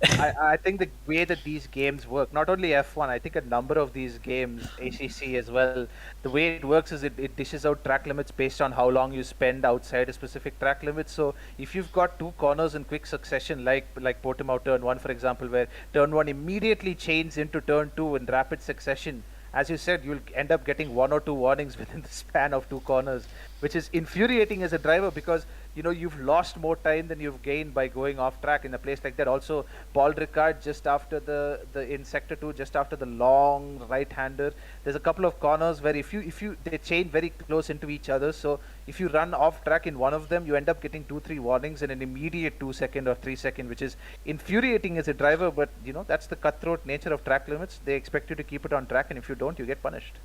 A: I think the way that these games work, not only F1, I think a number of these games, ACC as well, the way it works is it dishes out track limits based on how long you spend outside a specific track limit. So if you've got 2 corners in quick succession, like Portimao turn 1, for example, where turn 1 immediately changes into turn 2 in rapid succession, as you said, you'll end up getting 1 or 2 warnings within the span of 2 corners, which is infuriating as a driver, because you've lost more time than you've gained by going off track in a place like that. Also, Paul Ricard just after the in sector 2, just after the long right-hander, there's a couple of corners where if you they chain very close into each other. So if you run off track in one of them, you end up getting 2-3 warnings in an immediate 2-second or 3-second, which is infuriating as a driver. But that's the cutthroat nature of track limits. They expect you to keep it on track, and if you don't, you get punished.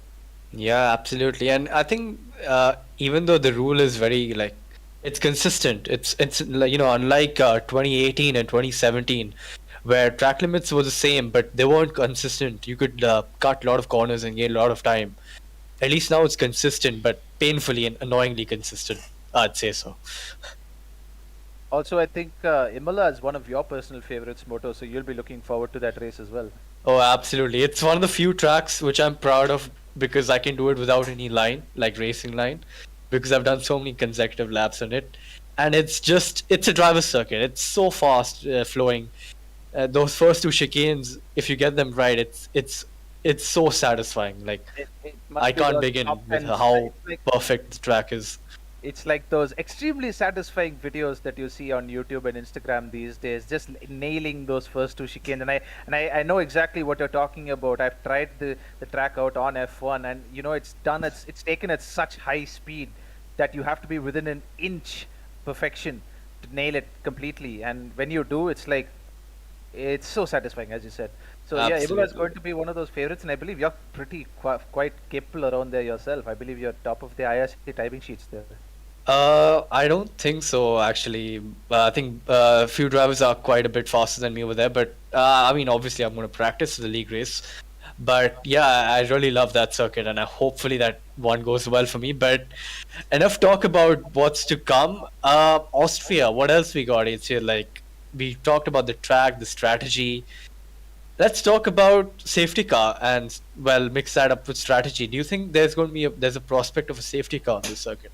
B: yeah, absolutely. And I think even though the rule is very it's consistent, it's unlike 2018 and 2017, where track limits were the same but they weren't consistent. You could cut a lot of corners and gain a lot of time. At least now it's consistent, but painfully and annoyingly consistent, I'd say so.
A: Also, I think Imola is one of your personal favorites, Moto, so you'll be looking forward to that race as well.
B: Oh, absolutely. It's one of the few tracks which I'm proud of, because I can do it without any line, like racing line, because I've done so many consecutive laps on it. And it's a driver's circuit. It's so fast flowing. Those first 2 chicanes, if you get them right, it's it's so satisfying. Like
A: It
B: I
A: must be
B: can't
A: those
B: begin
A: top
B: with
A: ends.
B: how perfect the track is.
A: It's like those extremely satisfying videos that you see on YouTube and Instagram these days, just nailing those first two chicanes. And I know exactly what you're talking about. I've tried the track out on F1, and it's taken at such high speed that you have to be within an inch perfection to nail it completely. And when you do, it's so satisfying, as you said. So yeah, Ebola is
B: Absolutely.
A: going to be one of those favorites, and I believe you're quite capable around there yourself. I believe you're top of the IRC typing sheets there.
B: I don't think so, actually. I think a few drivers are quite a bit faster than me over there, but I mean, obviously, I'm going to practice the league race. But yeah, I really love that circuit, and hopefully that one goes well for me. But enough talk about what's to come. Austria, what else we got? It's here, like we talked about the track, the strategy. Let's talk about safety car and well, mix that up with strategy. Do you think there's going to be there's a prospect of a safety car on this circuit?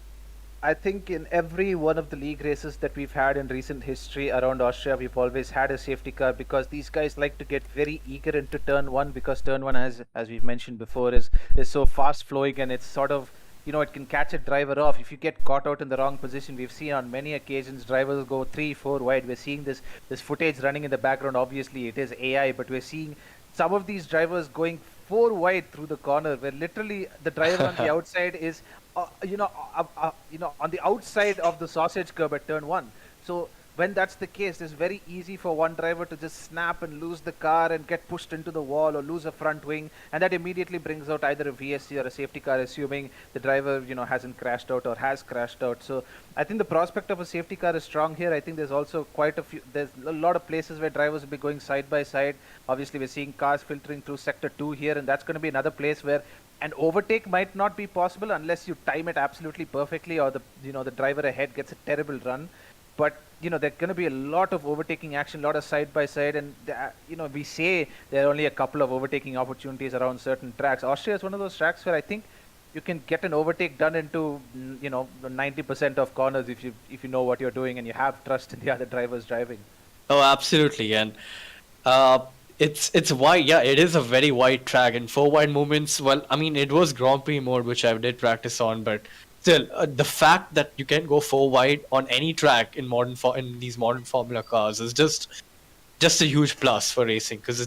A: I think in every one of the league races that we've had in recent history around Austria, we've always had a safety car because these guys like to get very eager into turn one because turn one, as we've mentioned before, is so fast flowing and it's sort of it can catch a driver off if you get caught out in the wrong position. We've seen on many occasions drivers go 3-4 wide. We're seeing this footage running in the background. Obviously, it is AI, but we're seeing some of these drivers going 4 wide through the corner, where literally the driver on the outside is on the outside of the sausage curb at turn one. So when that's the case, it's very easy for one driver to just snap and lose the car and get pushed into the wall or lose a front wing, and that immediately brings out either a VSC or a safety car, assuming the driver hasn't crashed out or has crashed out. So I think the prospect of a safety car is strong here. I think there's also there's a lot of places where drivers will be going side by side. Obviously, we're seeing cars filtering through sector 2 here, and that's going to be another place where an overtake might not be possible unless you time it absolutely perfectly or the driver ahead gets a terrible run. But there's going to be a lot of overtaking action, a lot of side by side, and we say there are only a couple of overtaking opportunities around certain tracks. Austria is one of those tracks where I think you can get an overtake done into 90% of corners if you know what you're doing and you have trust in the other drivers driving.
B: Oh, absolutely, and uh, it's wide. Yeah, it is a very wide track, and 4 wide movements. Well, I mean, it was Grand Prix mode, which I did practice on, but still, the fact that you can go 4 wide on any track in in these modern Formula cars is just a huge plus for racing because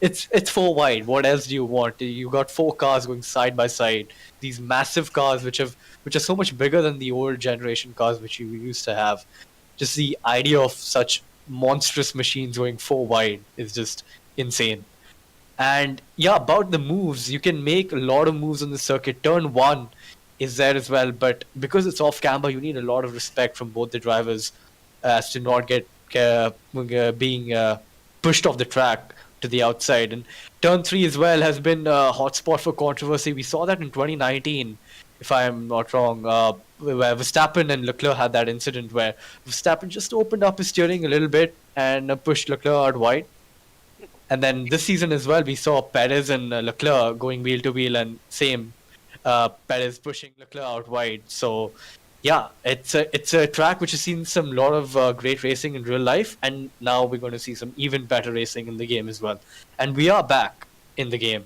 B: it's 4 wide. What else do you want? You got 4 cars going side by side. These massive cars, which are so much bigger than the old generation cars which you used to have. Just the idea of such monstrous machines going 4 wide is just insane. And yeah, about the moves, you can make a lot of moves on the circuit. Turn one is there as well, but because it's off camber, you need a lot of respect from both the drivers as to not get being pushed off the track to the outside. And turn three as well has been a hotspot for controversy. We saw that in 2019, if I am not wrong, where Verstappen and Leclerc had that incident where Verstappen just opened up his steering a little bit and pushed Leclerc out wide. And then this season as well, we saw Perez and Leclerc going wheel to wheel, and same Perez pushing Leclerc out wide. So yeah, it's a track which has seen some lot of great racing in real life, and now we're going to see some even better racing in the game as well. And we are back in the game.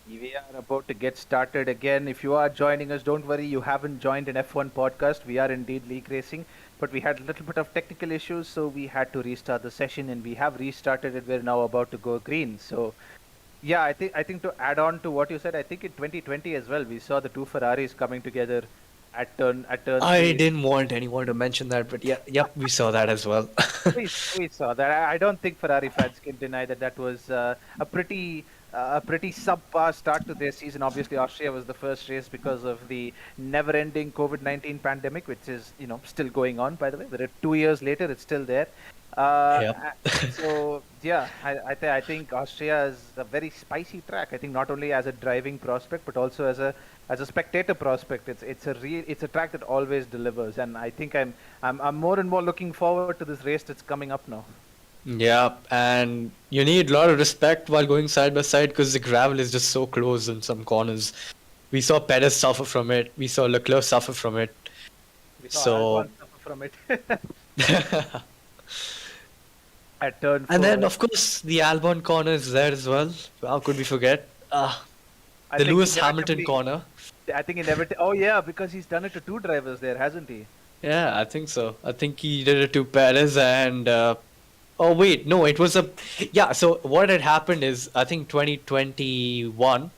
A: We are about to get started again. If you are joining us, don't worry, you haven't joined an F1 podcast. We are indeed league racing, but we had a little bit of technical issues, so we had to restart the session, and we have restarted it. We're now about to go green. So, yeah, I think to add on to what you said, I think in 2020 as well, we saw the two Ferraris coming together at turn
B: I
A: three.
B: didn't want anyone to mention that, but yeah, yep, we saw that as well.
A: We saw that. I don't think Ferrari fans can deny that was a pretty subpar start to their season. Obviously, Austria was the first race because of the never-ending COVID-19 pandemic, which is still going on. By the way, we're 2 years later; it's still there.
B: Yep.
A: So yeah, I think Austria is a very spicy track. I think not only as a driving prospect, but also as a spectator prospect. It's a track that always delivers, and I think I'm more and more looking forward to this race that's coming up now.
B: Yeah, and you need a lot of respect while going side by side because the gravel is just so close in some corners. We saw Perez suffer from it. We saw Leclerc suffer from it.
A: We saw
B: So,
A: Albon suffer from it at turn
B: and then
A: four.
B: of course the Albon corner is there as well. How could we forget?
A: I
B: The
A: think
B: Lewis Hamilton
A: inevitably-
B: corner.
A: I think inevitably. Oh yeah, because he's done it to two drivers there, hasn't he?
B: Yeah, I think so. I think he did it to Perez and oh wait, no, it was a yeah. So what had happened is I think 2021.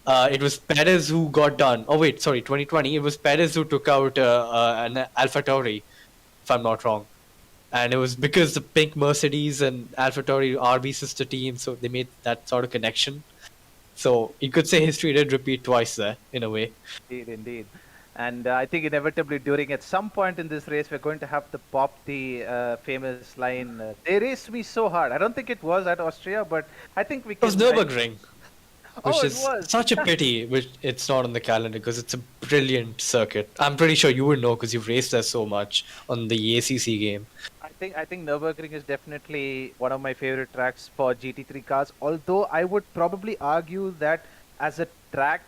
B: It was Perez who got done. Oh wait, sorry, 2020. It was Perez who took out an AlphaTauri, if I'm not wrong. And it was because the pink Mercedes and AlphaTauri RB sister team, so they made that sort of connection. So you could say history did repeat twice there, in a way.
A: Indeed. And I think inevitably during at some point in this race, we're going to have to pop the famous line, they raced me so hard. I don't think it was at Austria, but I think we
B: It
A: can.
B: was Nürburgring, which
A: Oh, it
B: is
A: was.
B: such a pity which it's not on the calendar because it's a brilliant circuit. I'm pretty sure you would know because you've raced there so much on the ACC game.
A: I think Nürburgring is definitely one of my favorite tracks for GT3 cars. Although I would probably argue that as a track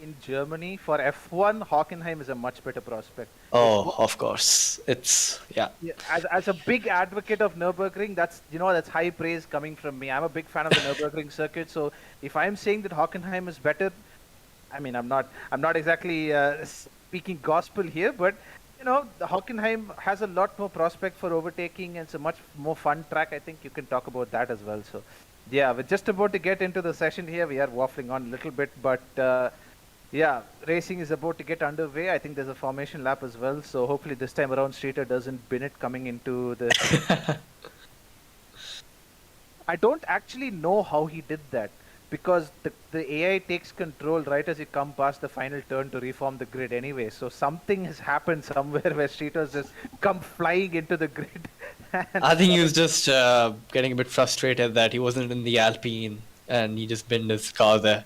A: in Germany for F1, Hockenheim is a much better prospect.
B: Oh, of course. It's, yeah.
A: Yeah, as a big advocate of Nürburgring, that's high praise coming from me. I'm a big fan of the Nürburgring circuit, so if I'm saying that Hockenheim is better, I mean I'm not exactly speaking gospel here, but the Hockenheim has a lot more prospect for overtaking and it's a much more fun track. I think you can talk about that as well. So yeah, we're just about to get into the session here. We are waffling on a little bit, but yeah, racing is about to get underway. I think there's a formation lap as well. So hopefully this time around Streeter doesn't bin it coming into the... I don't actually know how he did that because the AI takes control right as you come past the final turn to reform the grid anyway. So something has happened somewhere where Streeter's just come flying into the grid.
B: I think he was just getting a bit frustrated that he wasn't in the Alpine and he just binned his car there.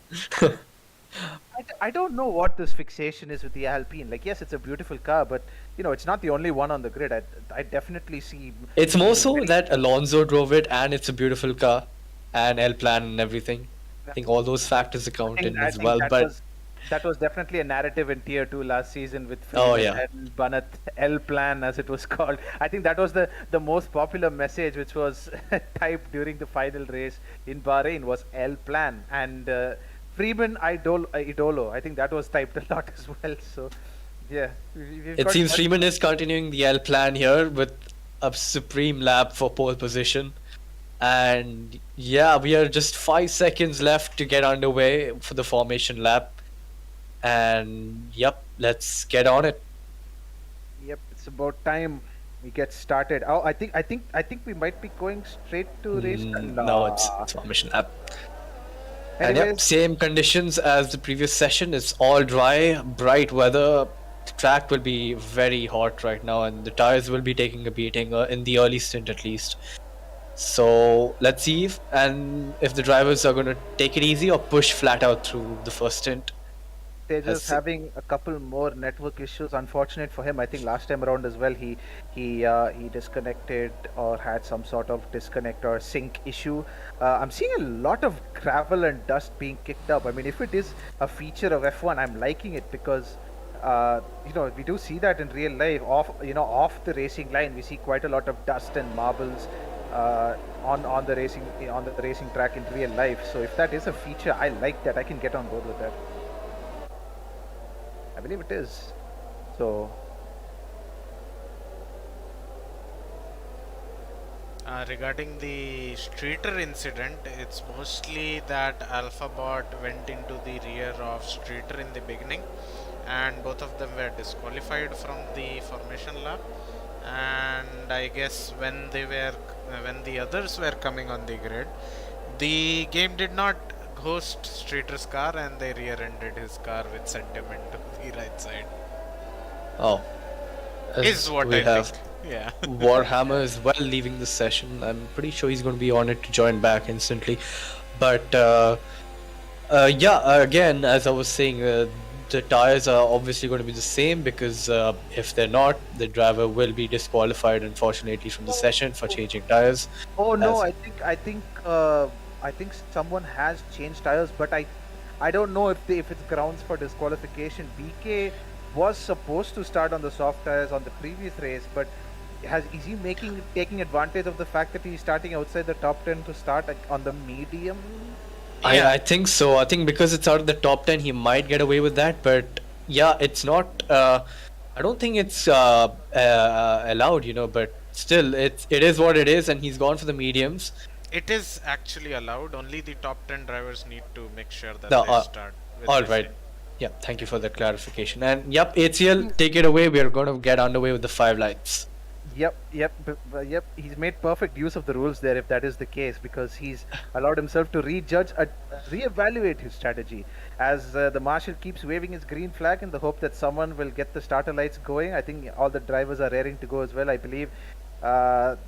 A: I don't know what this fixation is with the Alpine. Like, yes, it's a beautiful car, but it's not the only one on the grid. I definitely see.
B: It's more so that Alonso drove it and it's a beautiful car and L plan and everything. I think all those factors account in as well. But
A: that was definitely a narrative in Tier 2 last season with
B: Oh, yeah.
A: and Banat L plan as it was called. I think that was the most popular message which was typed during the final race in Bahrain was L plan and Freeman Idolo. I think that was typed a lot as well. So yeah,
B: it seems Freeman is continuing the L plan here with a supreme lap for pole position. And yeah, we are just 5 seconds left to get underway for the formation lap. And yep, let's get on it.
A: Yep, it's about time we get started. Oh, I think we might be going straight to race.
B: No, it's formation lap. And
A: Anyways,
B: yep, same conditions as the previous session. It's all dry, bright weather. The track will be very hot right now, and the tires will be taking a beating in the early stint at least. So let's see if the drivers are going to take it easy or push flat out through the first stint.
A: they're just having a couple more network issues. Unfortunate for him. I think last time around as well, he disconnected or had some sort of disconnect or sync issue. I'm seeing a lot of gravel and dust being kicked up. I mean, if it is a feature of F1, I'm liking it because we do see that in real life. Off the racing line, we see quite a lot of dust and marbles on the racing track in real life. So if that is a feature, I like that. I can get on board with that. I believe it is. So
C: regarding the Streeter incident, it's mostly that AlphaBot went into the rear of Streeter in the beginning, and both of them were disqualified from the formation lap. And I guess when the others were coming on the grid, the game did not ghost Streeter's car and they rear-ended his car with sentiment to the right side.
B: Oh,
C: Is what
B: we
C: I
B: have
C: think. Yeah.
B: Warhammer as well leaving the session. I'm pretty sure he's going to be on it to join back instantly. But again, as I was saying, the tires are obviously going to be the same because if they're not, the driver will be disqualified, unfortunately, from the session for changing tires.
A: oh no, I think someone has changed tires, but I don't know if it's grounds for disqualification. BK was supposed to start on the soft tires on the previous race, but is he taking advantage of the fact that he's starting outside the top 10 to start on the medium
B: I think so. I think because it's out of the top 10, he might get away with that. But yeah, it's not. I don't think it's allowed, But still, it is what it is, and he's gone for the mediums.
C: It is actually allowed. Only the top 10 drivers need to make sure that
B: No,
C: they start with
B: all
C: the
B: right.
C: same.
B: Yeah, thank you for the clarification. And yep, ACL, take it away. We are going to get underway with the 5 lights.
A: Yep. He's made perfect use of the rules there, if that is the case, because he's allowed himself to reevaluate his strategy. As the marshal keeps waving his green flag in the hope that someone will get the starter lights going. I think all the drivers are raring to go as well. I believe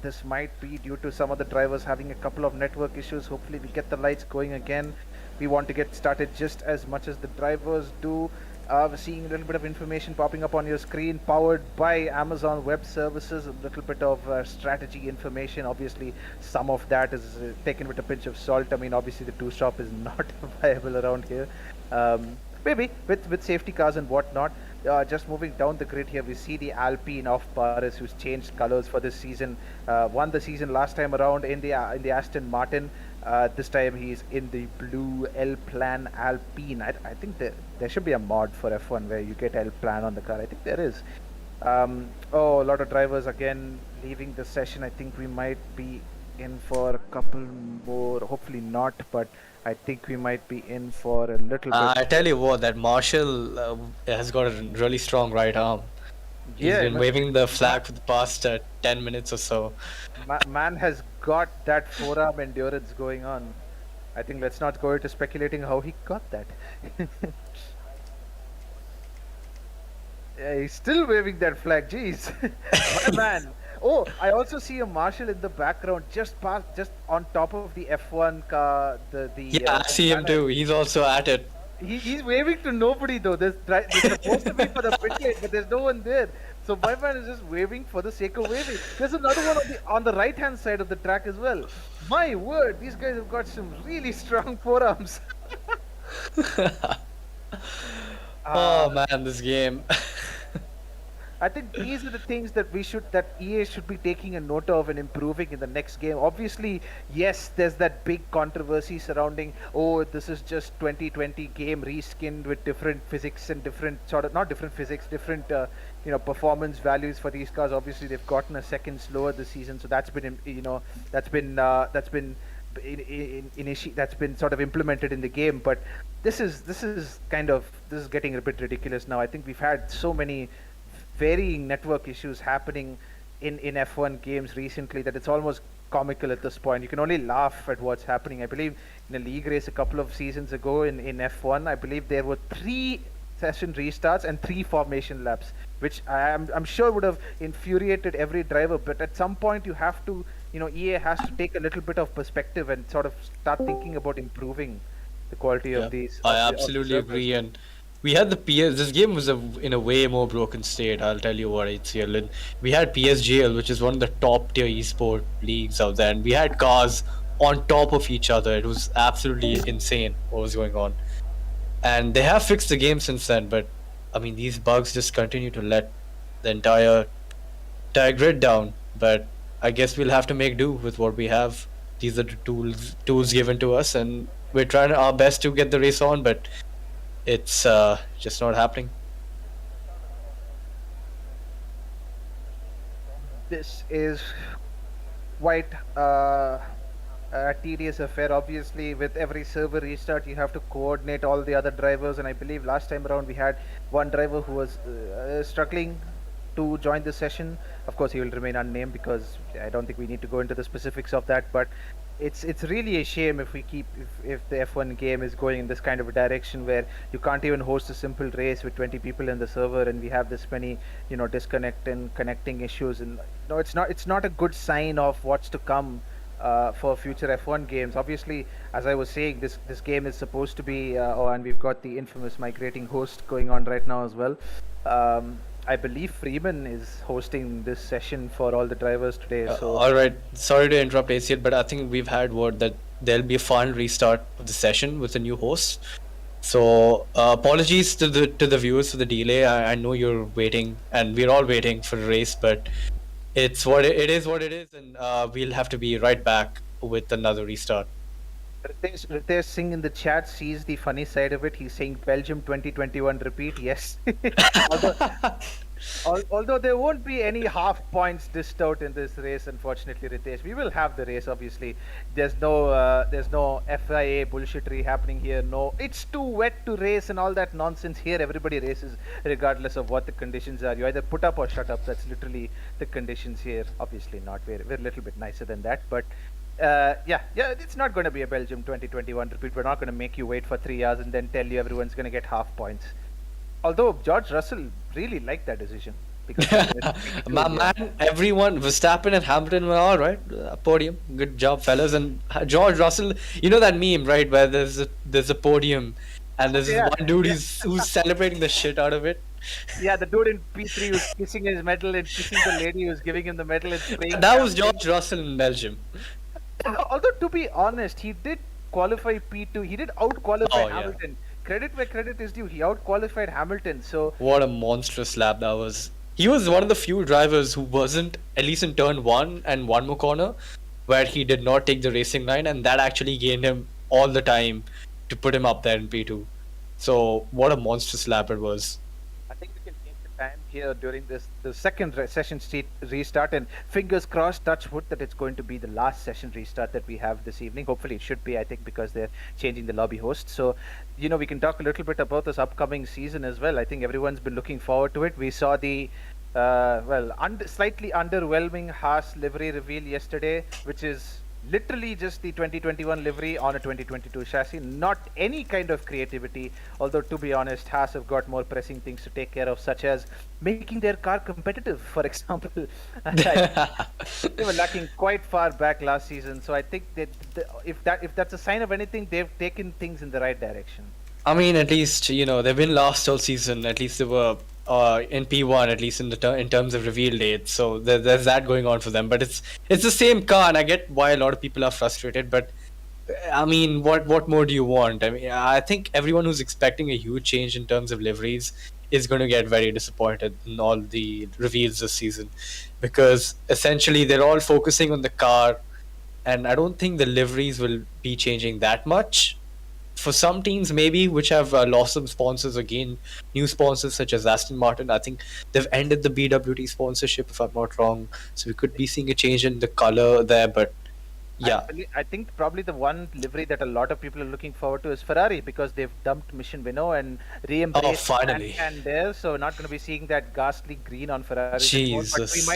A: this might be due to some of the drivers having a couple of network issues. Hopefully, we get the lights going again. We want to get started just as much as the drivers do. We're seeing a little bit of information popping up on your screen, powered by Amazon Web Services. A little bit of strategy information. Obviously, some of that is taken with a pinch of salt. I mean, obviously, the two-stop is not viable around here. Maybe with safety cars and whatnot. Just moving down the grid here, we see the Alpine of Paris, who's changed colors for this season. Won the season last time around in the Aston Martin. This time he's in the blue L Plan Alpine. I think there should be a mod for F1 where you get L Plan on the car. I think there is. A lot of drivers again leaving the session. I think we might be in for a couple more. Hopefully not, but I think we might be in for a little bit.
B: I tell you what, that Marshall has got a really strong right arm. He's been waving the flag for the past 10 minutes or so.
A: Man has got that forearm endurance going on. I think let's not go into speculating how he got that. Yeah, he's still waving that flag. Jeez, what a man! Oh, I also see a marshal in the background, just on top of the F1 car.
B: Yeah, I see him too. He's also at it.
A: He's waving to nobody though. There's supposed to be for the pit lane, but there's no one there. So my man is just waving for the sake of waving. There's another one on the right hand side of the track as well. My word, these guys have got some really strong forearms.
B: Oh man, this game.
A: I think these are the things that EA should be taking a note of and improving in the next game. Obviously, yes, there's that big controversy surrounding, this is just 2020 game reskinned with different physics and different different performance values for these cars. Obviously, they've gotten a second slower this season, so that's been sort of implemented in the game. But this is getting a bit ridiculous now. I think we've had so many varying network issues happening in F1 games recently that it's almost comical at this point. You can only laugh at what's happening. I believe in a league race a couple of seasons ago in F1, I believe there were 3 session restarts and 3 formation laps, which I'm sure would have infuriated every driver. But at some point you have to, EA has to take a little bit of perspective and sort of start thinking about improving the quality of these.
B: I absolutely agree. And we had the PS. This game was in a way more broken state. I'll tell you what, HCL. We had PSGL, which is one of the top tier esport leagues out there, and we had cars on top of each other. It was absolutely insane what was going on. And they have fixed the game since then, but I mean, these bugs just continue to let the entire grid down. But I guess we'll have to make do with what we have. These are the tools given to us, and we're trying our best to get the race on, but it's just not happening.
A: This is quite a tedious affair. Obviously, with every server restart, you have to coordinate all the other drivers, and I believe last time around we had one driver who was struggling to join the session. Of course, he will remain unnamed because I don't think we need to go into the specifics of that, but it's really a shame if if the F1 game is going in this kind of a direction where you can't even host a simple race with 20 people in the server, and we have this many disconnect and connecting issues. And it's not a good sign of what's to come for future F1 games. Obviously, as I was saying, this game is supposed to be and we've got the infamous migrating host going on right now as well. I believe Freeman is hosting this session for all the drivers today. So
B: all right, sorry to interrupt, ACL, but I think we've had word that there'll be a final restart of the session with a new host. So apologies to the viewers for the delay. I know you're waiting, and we're all waiting for a race, but it's what it is, and we'll have to be right back with another restart.
A: Ritesh Singh in the chat sees the funny side of it. He's saying Belgium 2021 repeat. Yes. although, although there won't be any half points dished out in this race, unfortunately, Ritesh. We will have the race, obviously. There's no FIA bullshittery happening here. No, it's too wet to race and all that nonsense here. Everybody races regardless of what the conditions are. You either put up or shut up. That's literally the conditions here. Obviously not. We're a little bit nicer than that, but yeah, it's not going to be a Belgium 2021 repeat. We're not going to make you wait for 3 hours and then tell you everyone's going to get half points. Although George Russell really liked that decision because
B: My man, everyone, Verstappen and Hamilton were all right. Podium, good job, fellas. And George Russell, you know that meme, right? Where there's a podium, and there's
A: Yeah,
B: one dude
A: yeah.
B: who's celebrating the shit out of it.
A: Yeah, the dude in P3 was kissing his medal and kissing the lady who was giving him the medal and spraying
B: That was
A: champagne.
B: George Russell in Belgium.
A: Although to be honest, he did qualify P2. He did out-qualify
B: Oh yeah,
A: Hamilton. Credit where credit is due. He out-qualified Hamilton. So
B: what a monstrous lap that was. He was one of the few drivers who wasn't, at least in turn one and one more corner, where he did not take the racing line, and that actually gained him all the time to put him up there in P2. So what a monstrous lap it was.
A: I think we can take the time here during the second session restart, and fingers crossed, touch wood, that it's going to be the last session restart that we have this evening. Hopefully, it should be. I think because they're changing the lobby host, so we can talk a little bit about this upcoming season as well. I think everyone's been looking forward to it. We saw the slightly underwhelming Haas livery reveal yesterday, which is literally just the 2021 livery on a 2022 chassis. Not any kind of creativity. Although, to be honest, Haas have got more pressing things to take care of, such as making their car competitive, for example. They were lacking quite far back last season, so I think that if that's a sign of anything, they've taken things in the right direction.
B: I mean, at least they've been last all season. At least they were in P1, at least in terms of reveal dates. So there's that going on for them. But it's the same car, and I get why a lot of people are frustrated. But I mean, what more do you want? I mean, I think everyone who's expecting a huge change in terms of liveries is going to get very disappointed in all the reveals this season, because essentially they're all focusing on the car, and I don't think the liveries will be changing that much. For some teams, maybe, which have lost some sponsors or gained new sponsors, such as Aston Martin, I think they've ended the BWT sponsorship, if I'm not wrong. So we could be seeing a change in the color there, but yeah.
A: I think probably the one livery that a lot of people are looking forward to is Ferrari, because they've dumped Mission Vino and re-embraced
B: Finally.
A: and there, so not going to be seeing that ghastly green on Ferrari anymore. But
B: Jesus.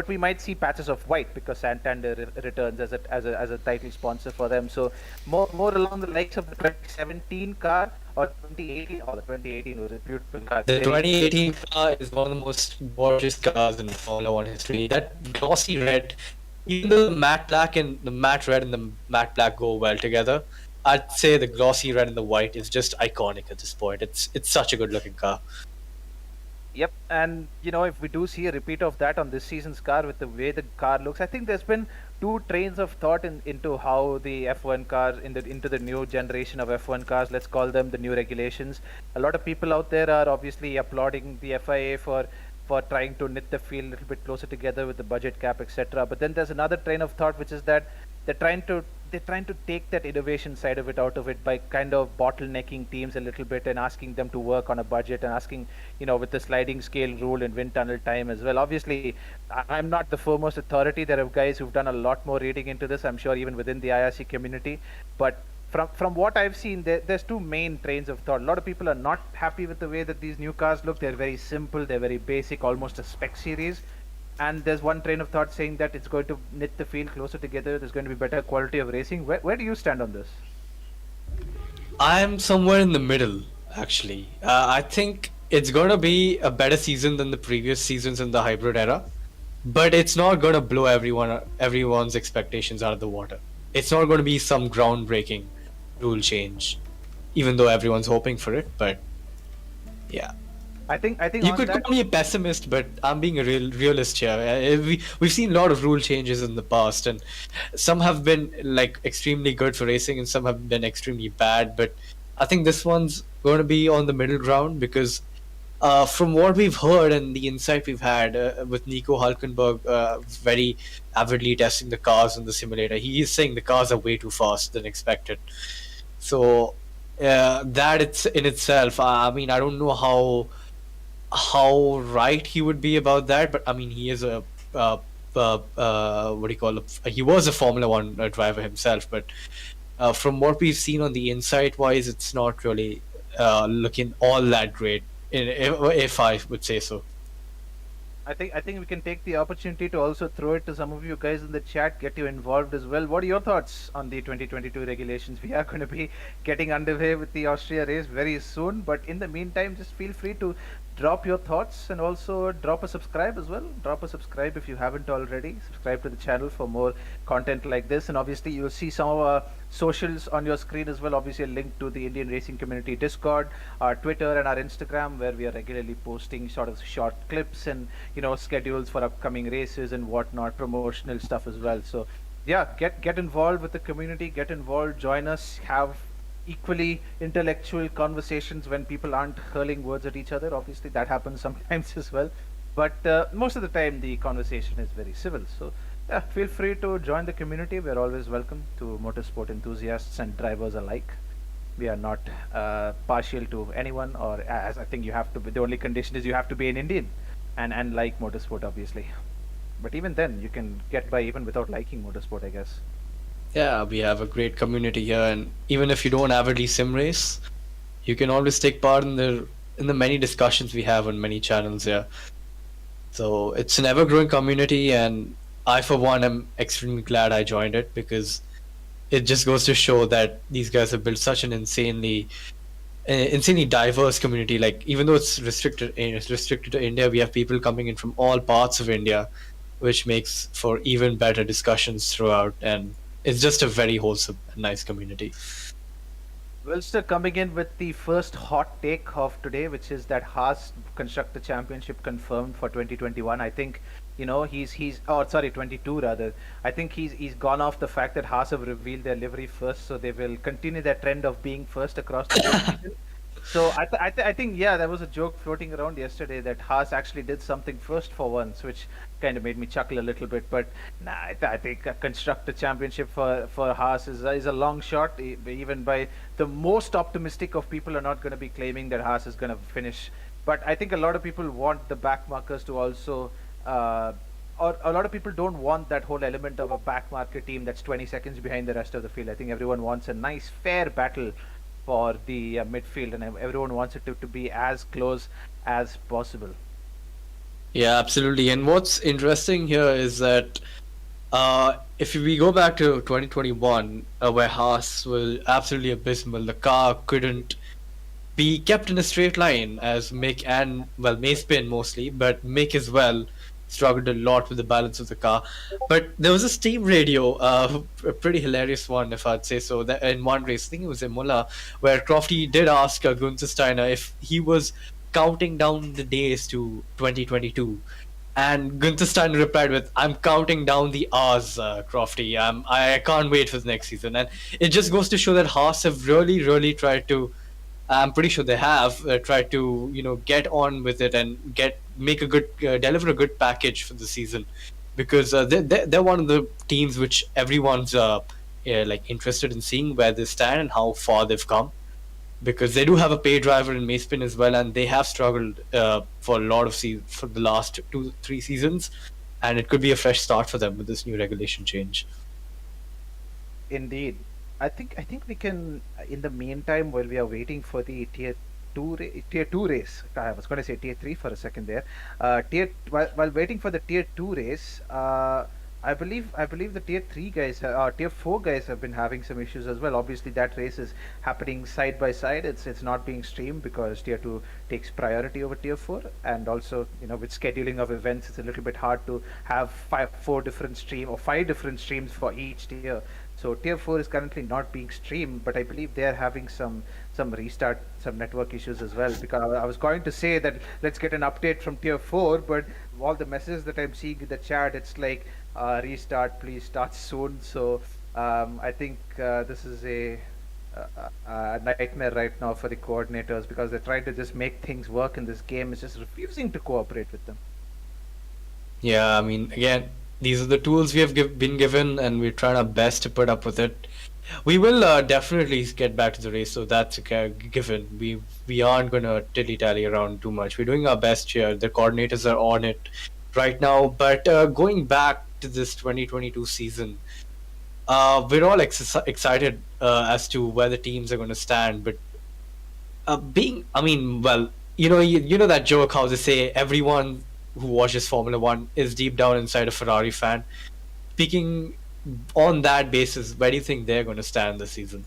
A: we might see patches of white because Santander returns as a title sponsor for them. So more along the likes of the 2017 car or 2018. Oh, the 2018 was a beautiful car.
B: The 2018 car is one of the most gorgeous cars in Formula One history. That glossy red, even though the matte black and the matte red and the matte black go well together, I'd say the glossy red and the white is just iconic at this point. It's such a good looking car.
A: Yep, and if we do see a repeat of that on this season's car with the way the car looks, I think there's been two trains of thought into how the F1 car into the new generation of F1 cars. Let's call them the new regulations. A lot of people out there are obviously applauding the FIA for trying to knit the field a little bit closer together with the budget cap, etc. But then there's another train of thought, which is that they're trying to take that innovation side of it out of it by kind of bottlenecking teams a little bit and asking them to work on a budget and asking, with the sliding scale rule and wind tunnel time as well. Obviously, I'm not the foremost authority. There are guys who've done a lot more reading into this, I'm sure, even within the IRC community. But from what I've seen, there's two main trains of thought. A lot of people are not happy with the way that these new cars look. They're very simple, they're very basic, almost a spec series. And there's one train of thought saying that it's going to knit the field closer together. There's going to be better quality of racing. Where do you stand on this?
B: I'm somewhere in the middle, actually. I think it's going to be a better season than the previous seasons in the hybrid era, but it's not going to blow everyone's expectations out of the water. It's not going to be some groundbreaking rule change, even though everyone's hoping for it. But yeah.
A: I think
B: You
A: on
B: could
A: that,
B: call me a pessimist, but I'm being a realist here. We've seen a lot of rule changes in the past, and some have been like extremely good for racing, and some have been extremely bad. But I think this one's going to be on the middle ground, because from what we've heard and the insight we've had with Nico Hulkenberg very avidly testing the cars in the simulator, he is saying the cars are way too fast than expected. So that it's in itself, I mean, I don't know how right he would be about that, but I mean, he is a what do you call it? He was a Formula One driver himself, but from what we've seen on the insight wise, it's not really looking all that great. If I would say so.
A: I think we can take the opportunity to also throw it to some of you guys in the chat, get you involved as well. What are your thoughts on the 2022 regulations? We are going to be getting underway with the Austria race very soon, but in the meantime, just feel free to drop your thoughts and also drop a subscribe as well. Drop a subscribe if you haven't already. Subscribe to the channel for more content like this, and obviously you'll see some of our socials on your screen as well. Obviously a link to the Indian Racing Community Discord, our Twitter and our Instagram, where we are regularly posting sort of short clips and schedules for upcoming races and whatnot, promotional stuff as well. So yeah, get involved with the community, get involved, join us, have equally intellectual conversations when people aren't hurling words at each other. Obviously that happens sometimes as well, but most of the time the conversation is very civil. So yeah, feel free to join the community. We're always welcome to motorsport enthusiasts and drivers alike. We are not partial to anyone, or as I think you have to be, the only condition is you have to be an Indian and like motorsport, obviously. But even then, you can get by even without liking motorsport, I guess.
B: Yeah, we have a great community here, and even if you don't avidly sim race, you can always take part in the many discussions we have on many channels here. So it's an ever-growing community, and I, for one, am extremely glad I joined it, because it just goes to show that these guys have built such an insanely diverse community. Like, even though it's restricted to India, we have people coming in from all parts of India, which makes for even better discussions throughout, and it's just a very wholesome and nice community.
A: Wilster coming in with the first hot take of today, which is that Haas Constructor Championship confirmed for 2021. I think, he's 22 rather. I think he's gone off the fact that Haas have revealed their livery first, so they will continue their trend of being first across the whole season. So I think there was a joke floating around yesterday that Haas actually did something first for once, which kind of made me chuckle a little bit. But I think a constructor championship for Haas is a long shot. Even by the most optimistic of people are not going to be claiming that Haas is going to finish. But I think a lot of people want the back markers to also. Or a lot of people don't want that whole element of a back marker team that's 20 seconds behind the rest of the field. I think everyone wants a nice, fair battle for the midfield, and everyone wants it to be as close as possible.
B: Yeah, absolutely. And what's interesting here is that if we go back to 2021, where Haas was absolutely abysmal, the car couldn't be kept in a straight line, as Mick and, well, Mazepin mostly, but Mick as well struggled a lot with the balance of the car. But there was a team radio, a pretty hilarious one, if I'd say so, that in one race, I think it was Imola, where Crofty did ask Gunther Steiner if he was counting down the days to 2022. And Gunther Steiner replied with, "I'm counting down the hours, Crofty. I can't wait for the next season." And it just goes to show that Haas have really, really tried to, I'm pretty sure they have tried to, get on with it and deliver a good package for the season, because they're one of the teams which everyone's like interested in seeing where they stand and how far they've come, because they do have a pay driver in Mazepin as well, and they have struggled for a lot of for the last 2-3 seasons, and it could be a fresh start for them with this new regulation change.
A: Indeed. I think we can, in the meantime, while we are waiting for the tier two race. I was going to say tier 3 for a second there. While waiting for the tier 2 race, I believe the tier 3 guys, tier 4 guys have been having some issues as well. Obviously, that race is happening side by side. It's not being streamed because tier 2 takes priority over tier 4, and also with scheduling of events, it's a little bit hard to have 5 different streams for each tier. So tier 4 is currently not being streamed, but I believe they are having some network issues as well. Because I was going to say that let's get an update from tier 4, but all the messages that I'm seeing in the chat, it's like restart, please start soon. So I think this is a nightmare right now for the coordinators because they're trying to just make things work in this game. It's just refusing to cooperate with them.
B: Yeah, I mean, again, these are the tools we have been given, and we're trying our best to put up with it. We will definitely get back to the race, so that's a given. We aren't gonna tilly tally around too much. We're doing our best here. The coordinators are on it right now. But going back to this 2022 season, we're all excited as to where the teams are going to stand. But well, you know that joke how they say everyone who watches Formula One is deep down inside a Ferrari fan. Speaking on that basis, where do you think they're going to stand this season?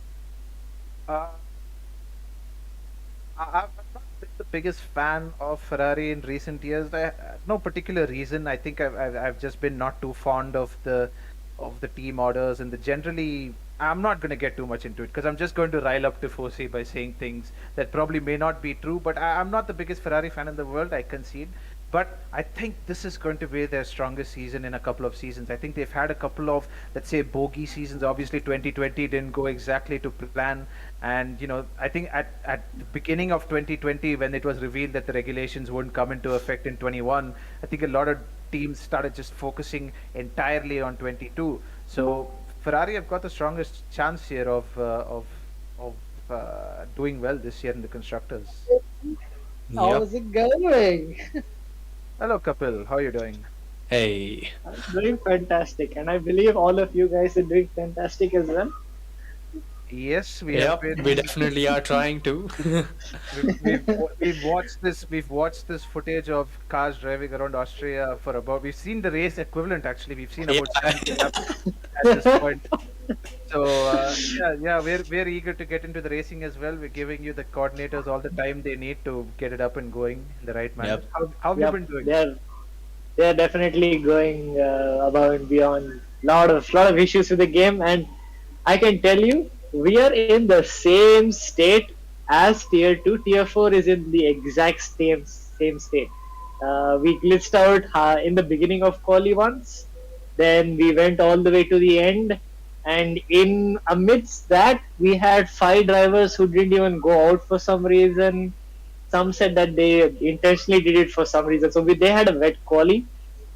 A: Uh, I've not been the biggest fan of Ferrari in recent years. No particular reason. I think I've just been not too fond of the team orders and the generally. I'm not going to get too much into it because I'm just going to rile up Tifosi by saying things that probably may not be true. But I'm not the biggest Ferrari fan in the world. I concede. But I think this is going to be their strongest season in a couple of seasons. I think they've had a couple of, let's say, bogey seasons. Obviously, 2020 didn't go exactly to plan. And, I think at the beginning of 2020, when it was revealed that the regulations wouldn't come into effect in 21, I think a lot of teams started just focusing entirely on 22. So Ferrari have got the strongest chance here of doing well this year in the constructors.
D: How's it going?
A: Hello, Kapil. How are you doing?
B: Hey,
D: I'm doing fantastic, and I believe all of you guys are doing fantastic as well.
A: Yes, we
B: yep,
A: have been.
B: we definitely are trying to.
A: We've watched this. We've watched this footage of cars driving around Austria for about. We've seen the race equivalent. Actually, we've seen about 70 laps at this point. So yeah, we're eager to get into the racing as well. We're giving you the coordinators all the time they need to get it up and going in the right manner.
B: Yep.
A: How have you been doing?
D: They're definitely going above and beyond. Lot of issues with the game, and I can tell you, we are in the same state as Tier 2. Tier 4 is in the exact same state. We glitched out in the beginning of quali once, then we went all the way to the end, and in amidst that we had 5 drivers who didn't even go out for some reason. Some said that they intentionally did it for some reason. So they had a wet quali,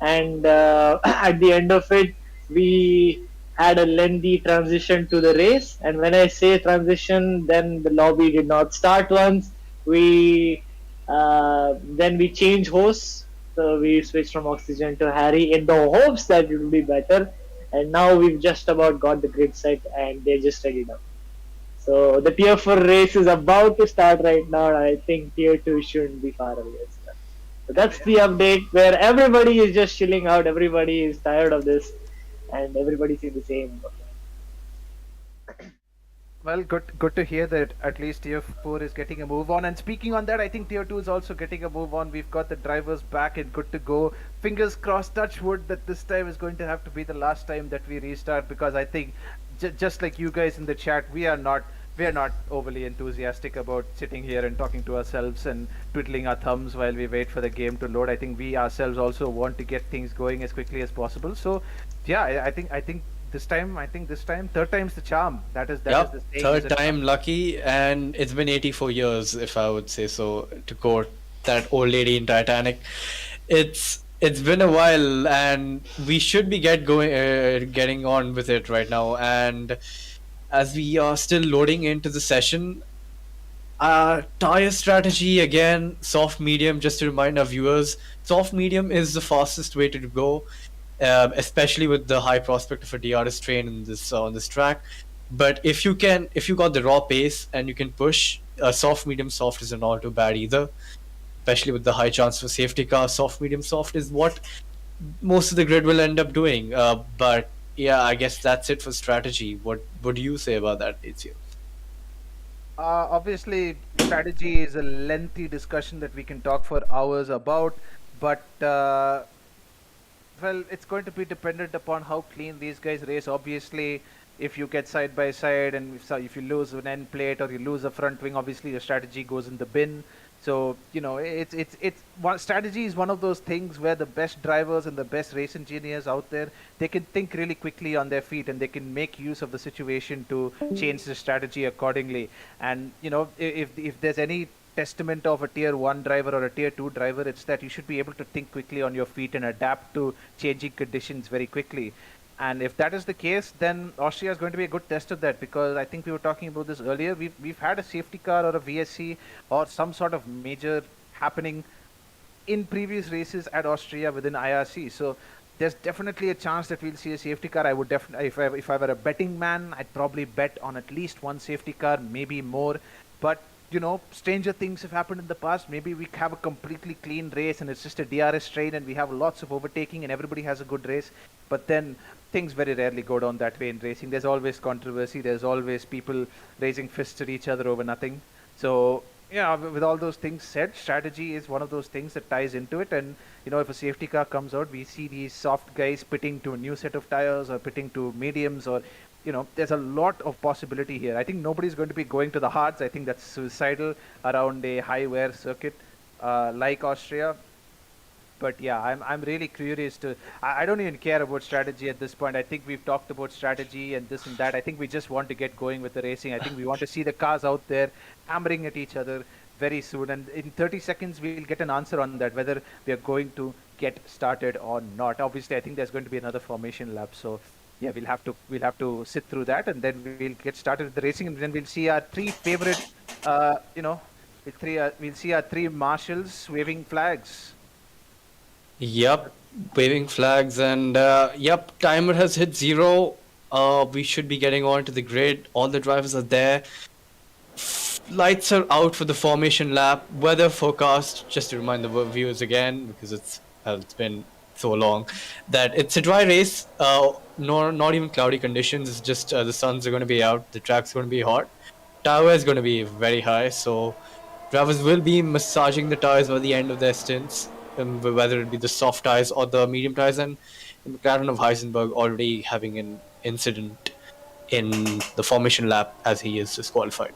D: and at the end of it, we had a lengthy transition to the race. And when I say transition, then the lobby did not start once. Then we changed hosts. So we switched from Oxygen to Harry in the hopes that it will be better. And now we've just about got the grid set and they're just ready now. So the Tier 4 race is about to start right now. I think Tier 2 shouldn't be far away as well. So that's the update where everybody is just chilling out. Everybody is tired of this and everybody's in the same.
A: Well, good to hear that at least Tier 4 is getting a move on. And speaking on that, I think Tier 2 is also getting a move on. We've got the drivers back and good to go. Fingers crossed, touch wood, that this time is going to have to be the last time that we restart, because I think just like you guys in the chat, we are not overly enthusiastic about sitting here and talking to ourselves and twiddling our thumbs while we wait for the game to load. I think we ourselves also want to get things going as quickly as possible. So yeah, I think this time, third time's the charm. That is
B: yep,
A: the saying,
B: third time lucky, and it's been 84 years, if I would say so, to quote that old lady in Titanic. It's been a while, and we should be getting on with it right now. And as we are still loading into the session, tire strategy again, soft medium. Just to remind our viewers, soft medium is the fastest way to go. Especially with the high prospect of a DRS train in this on this track. But if you got the raw pace and you can push, soft, medium, soft is not too bad either. Especially with the high chance for safety car, soft, medium, soft is what most of the grid will end up doing. But yeah, I guess that's it for strategy. What do you say about that, Ezio?
A: Obviously, strategy is a lengthy discussion that we can talk for hours about, but well, it's going to be dependent upon how clean these guys race. Obviously, if you get side by side and if you lose an end plate or you lose a front wing, obviously your strategy goes in the bin. So it's one strategy is one of those things where the best drivers and the best race engineers out there, they can think really quickly on their feet and they can make use of the situation to change the strategy accordingly. And if there's any testament of a tier 1 driver or a tier 2 driver, it's that you should be able to think quickly on your feet and adapt to changing conditions very quickly. And if that is the case, then Austria is going to be a good test of that, because I think we were talking about this earlier. We've had a safety car or a VSC or some sort of major happening in previous races at Austria within IRC. So there's definitely a chance that we'll see a safety car. I would definitely, if I were a betting man, I'd probably bet on at least one safety car, maybe more. But stranger things have happened in the past. Maybe we have a completely clean race and it's just a DRS train and we have lots of overtaking and everybody has a good race. But then things very rarely go down that way in racing. There's always controversy. There's always people raising fists at each other over nothing. So, with all those things said, strategy is one of those things that ties into it. And, if a safety car comes out, we see these soft guys pitting to a new set of tires or pitting to mediums, or there's a lot of possibility here. I think nobody's going to be going to the hards. I think that's suicidal around a high wear circuit like Austria. But yeah, I'm really curious to. I don't even care about strategy at this point. I think we've talked about strategy and this and that. I think we just want to get going with the racing. I think we want to see the cars out there hammering at each other very soon. And in 30 seconds, we'll get an answer on that, whether we are going to get started or not. Obviously, I think there's going to be another formation lap. So yeah, we'll have to sit through that, and then we'll get started with the racing, and then we'll see our three favorite, we'll see our three marshals waving flags.
B: Yep, waving flags, and yep, timer has hit 0. We should be getting on to the grid. All the drivers are there. Lights are out for the formation lap. Weather forecast, just to remind the viewers again, because it's been so long, that it's a dry race. Not even cloudy conditions. It's just the suns are going to be out. The track's going to be hot. Tire is going to be very high, so drivers will be massaging the tires by the end of their stints. Whether it be the soft tires or the medium tires, and McLaren of Heisenberg already having an incident in the formation lap as he is disqualified.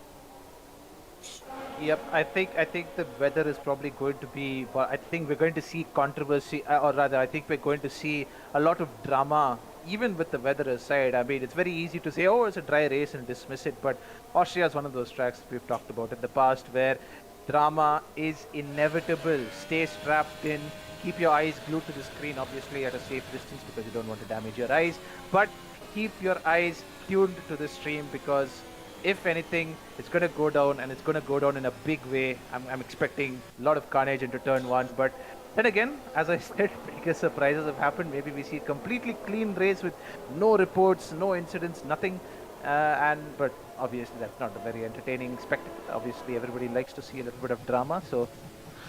A: Yep, I think the weather is probably going to be. Well, I think we're going to see controversy, or rather, I think we're going to see a lot of drama, even with the weather aside. I mean, it's very easy to say, "Oh, it's a dry race," and dismiss it. But Austria is one of those tracks we've talked about in the past where drama is inevitable. Stay strapped in. Keep your eyes glued to the screen, obviously at a safe distance because you don't want to damage your eyes. But keep your eyes tuned to the stream, because if anything, it's going to go down, and it's going to go down in a big way. I'm expecting a lot of carnage into turn 1. But then again, as I said, biggest surprises have happened. Maybe we see a completely clean race with no reports, no incidents, nothing. But obviously that's not a very entertaining spectacle. Obviously everybody likes to see a little bit of drama. So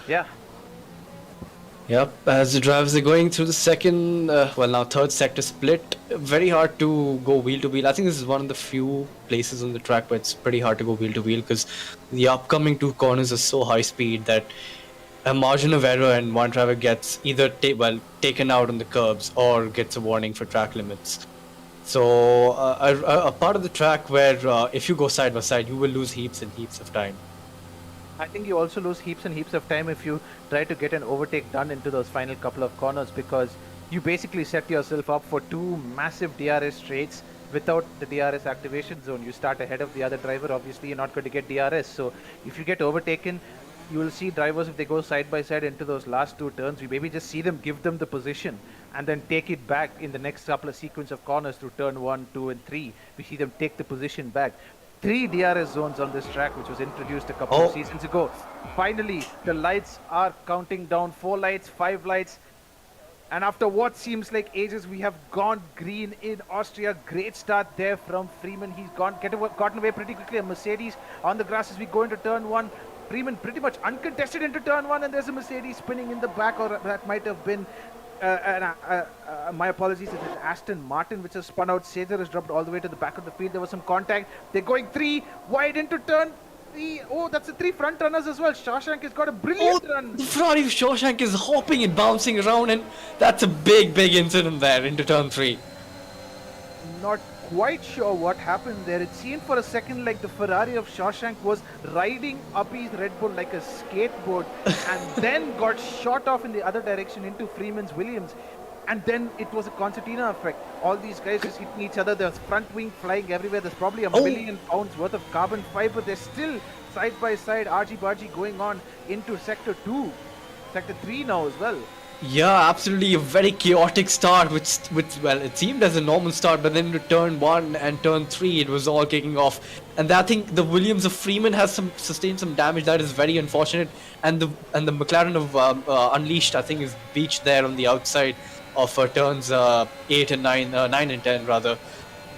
A: yeah.
B: Yep, as the drivers are going through the second, now third sector split, very hard to go wheel to wheel. I think this is one of the few places on the track where it's pretty hard to go wheel to wheel, because the upcoming 2 corners are so high speed that a margin of error and one driver gets either taken out on the curbs or gets a warning for track limits. So a part of the track where if you go side by side, you will lose heaps and heaps of time.
A: I think you also lose heaps and heaps of time if you try to get an overtake done into those final couple of corners, because you basically set yourself up for 2 massive DRS straights without the DRS activation zone. You start ahead of the other driver, obviously you're not going to get DRS. So if you get overtaken, you will see drivers, if they go side by side into those last 2 turns, we maybe just see them give them the position and then take it back in the next couple of sequence of corners through turn 1, 2 and 3. We see them take the position back. 3 DRS zones on this track, which was introduced a couple of seasons ago. Finally, the lights are counting down. 4 lights, 5 lights. And after what seems like ages, we have gone green in Austria. Great start there from Freeman. He's gotten away pretty quickly. A Mercedes on the grass as we go into turn 1. Freeman pretty much uncontested into turn 1, and there's a Mercedes spinning in the back, or that might have been my apologies, it is Aston Martin which has spun out. Sager has dropped all the way to the back of the field. There was some contact. They're going 3 wide into turn 3. Oh, that's the 3 front runners as well. Shawshank has got a brilliant run.
B: The Ferrari of Shawshank is hopping and bouncing around, and that's a big incident there into turn 3.
A: Not quite sure what happened there. It seemed for a second like the Ferrari of Shawshank was riding Abhi's Red Bull like a skateboard and then got shot off in the other direction into Freeman's Williams. And then it was a concertina effect. All these guys just hitting each other. There's front wing flying everywhere. There's probably a million pounds worth of carbon fiber. They're still side by side, argy-bargy going on into Sector 2. Sector 3 now as well.
B: Yeah, absolutely a very chaotic start, which well, it seemed as a normal start, but then to turn 1 and turn 3, it was all kicking off. And I think the Williams of Freeman has sustained some damage that is very unfortunate, and the McLaren of Unleashed, I think, is beached there on the outside of turns 8 and 9, 9 and 10 rather.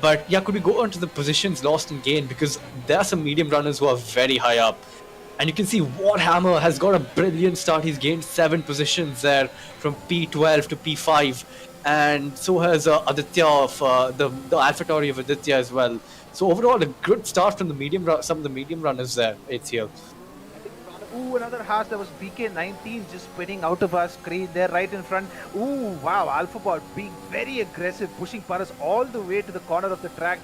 B: But yeah, could we go on to the positions lost and gained, because there are some medium runners who are very high up. And you can see Warhammer has got a brilliant start. He's gained 7 positions there from P12 to P5. And so has Aditya of the AlphaTauri of Aditya as well. So overall, a good start from the some of the medium runners there, ACL.
A: Ooh, another Haas. That was BK19 just spinning out of our screen there right in front. Ooh, wow, AlphaBot being very aggressive, pushing Paras all the way to the corner of the track.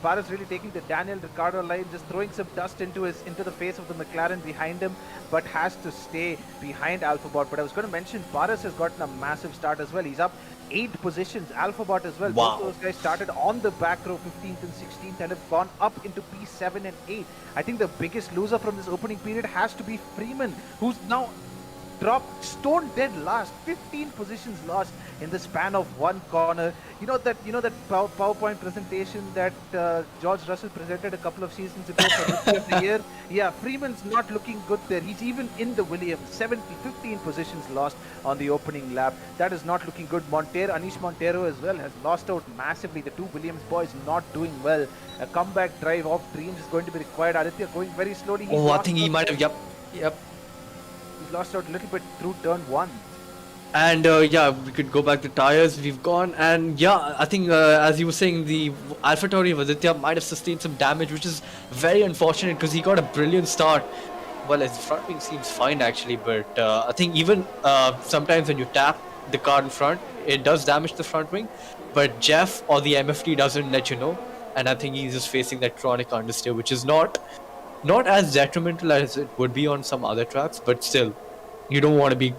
A: Paras really taking the Daniel Ricciardo line, just throwing some dust into the face of the McLaren behind him, but has to stay behind AlphaBot. But I was going to mention Paras has gotten a massive start as well. He's up 8 positions. AlphaBot as well.
B: Wow.
A: Both those guys started on the back row, 15th and 16th, and have gone up into P7 and 8. I think the biggest loser from this opening period has to be Freeman, who's now dropped stone dead last. 15 positions lost in the span of one corner. You know that PowerPoint presentation that George Russell presented a couple of seasons ago for Rookie of the Year. Yeah, Freeman's not looking good there. He's even in the Williams. 15 positions lost on the opening lap. That is not looking good. Anish Montero as well has lost out massively. The 2 Williams boys not doing well. A comeback drive off dreams is going to be required. Aditya going very slowly.
B: I think he might have. Yep.
A: He's lost out a little bit through turn 1.
B: And yeah, we could go back to tires. We've gone, and yeah, I think as you were saying, the AlphaTauri of Aditya might have sustained some damage, which is very unfortunate because he got a brilliant start. Well, his front wing seems fine actually, but I think even sometimes when you tap the car in front, it does damage the front wing. But Jeff or the MFT doesn't let you know, and I think he's just facing that chronic understeer, which is not as detrimental as it would be on some other tracks, but still. You don't want to be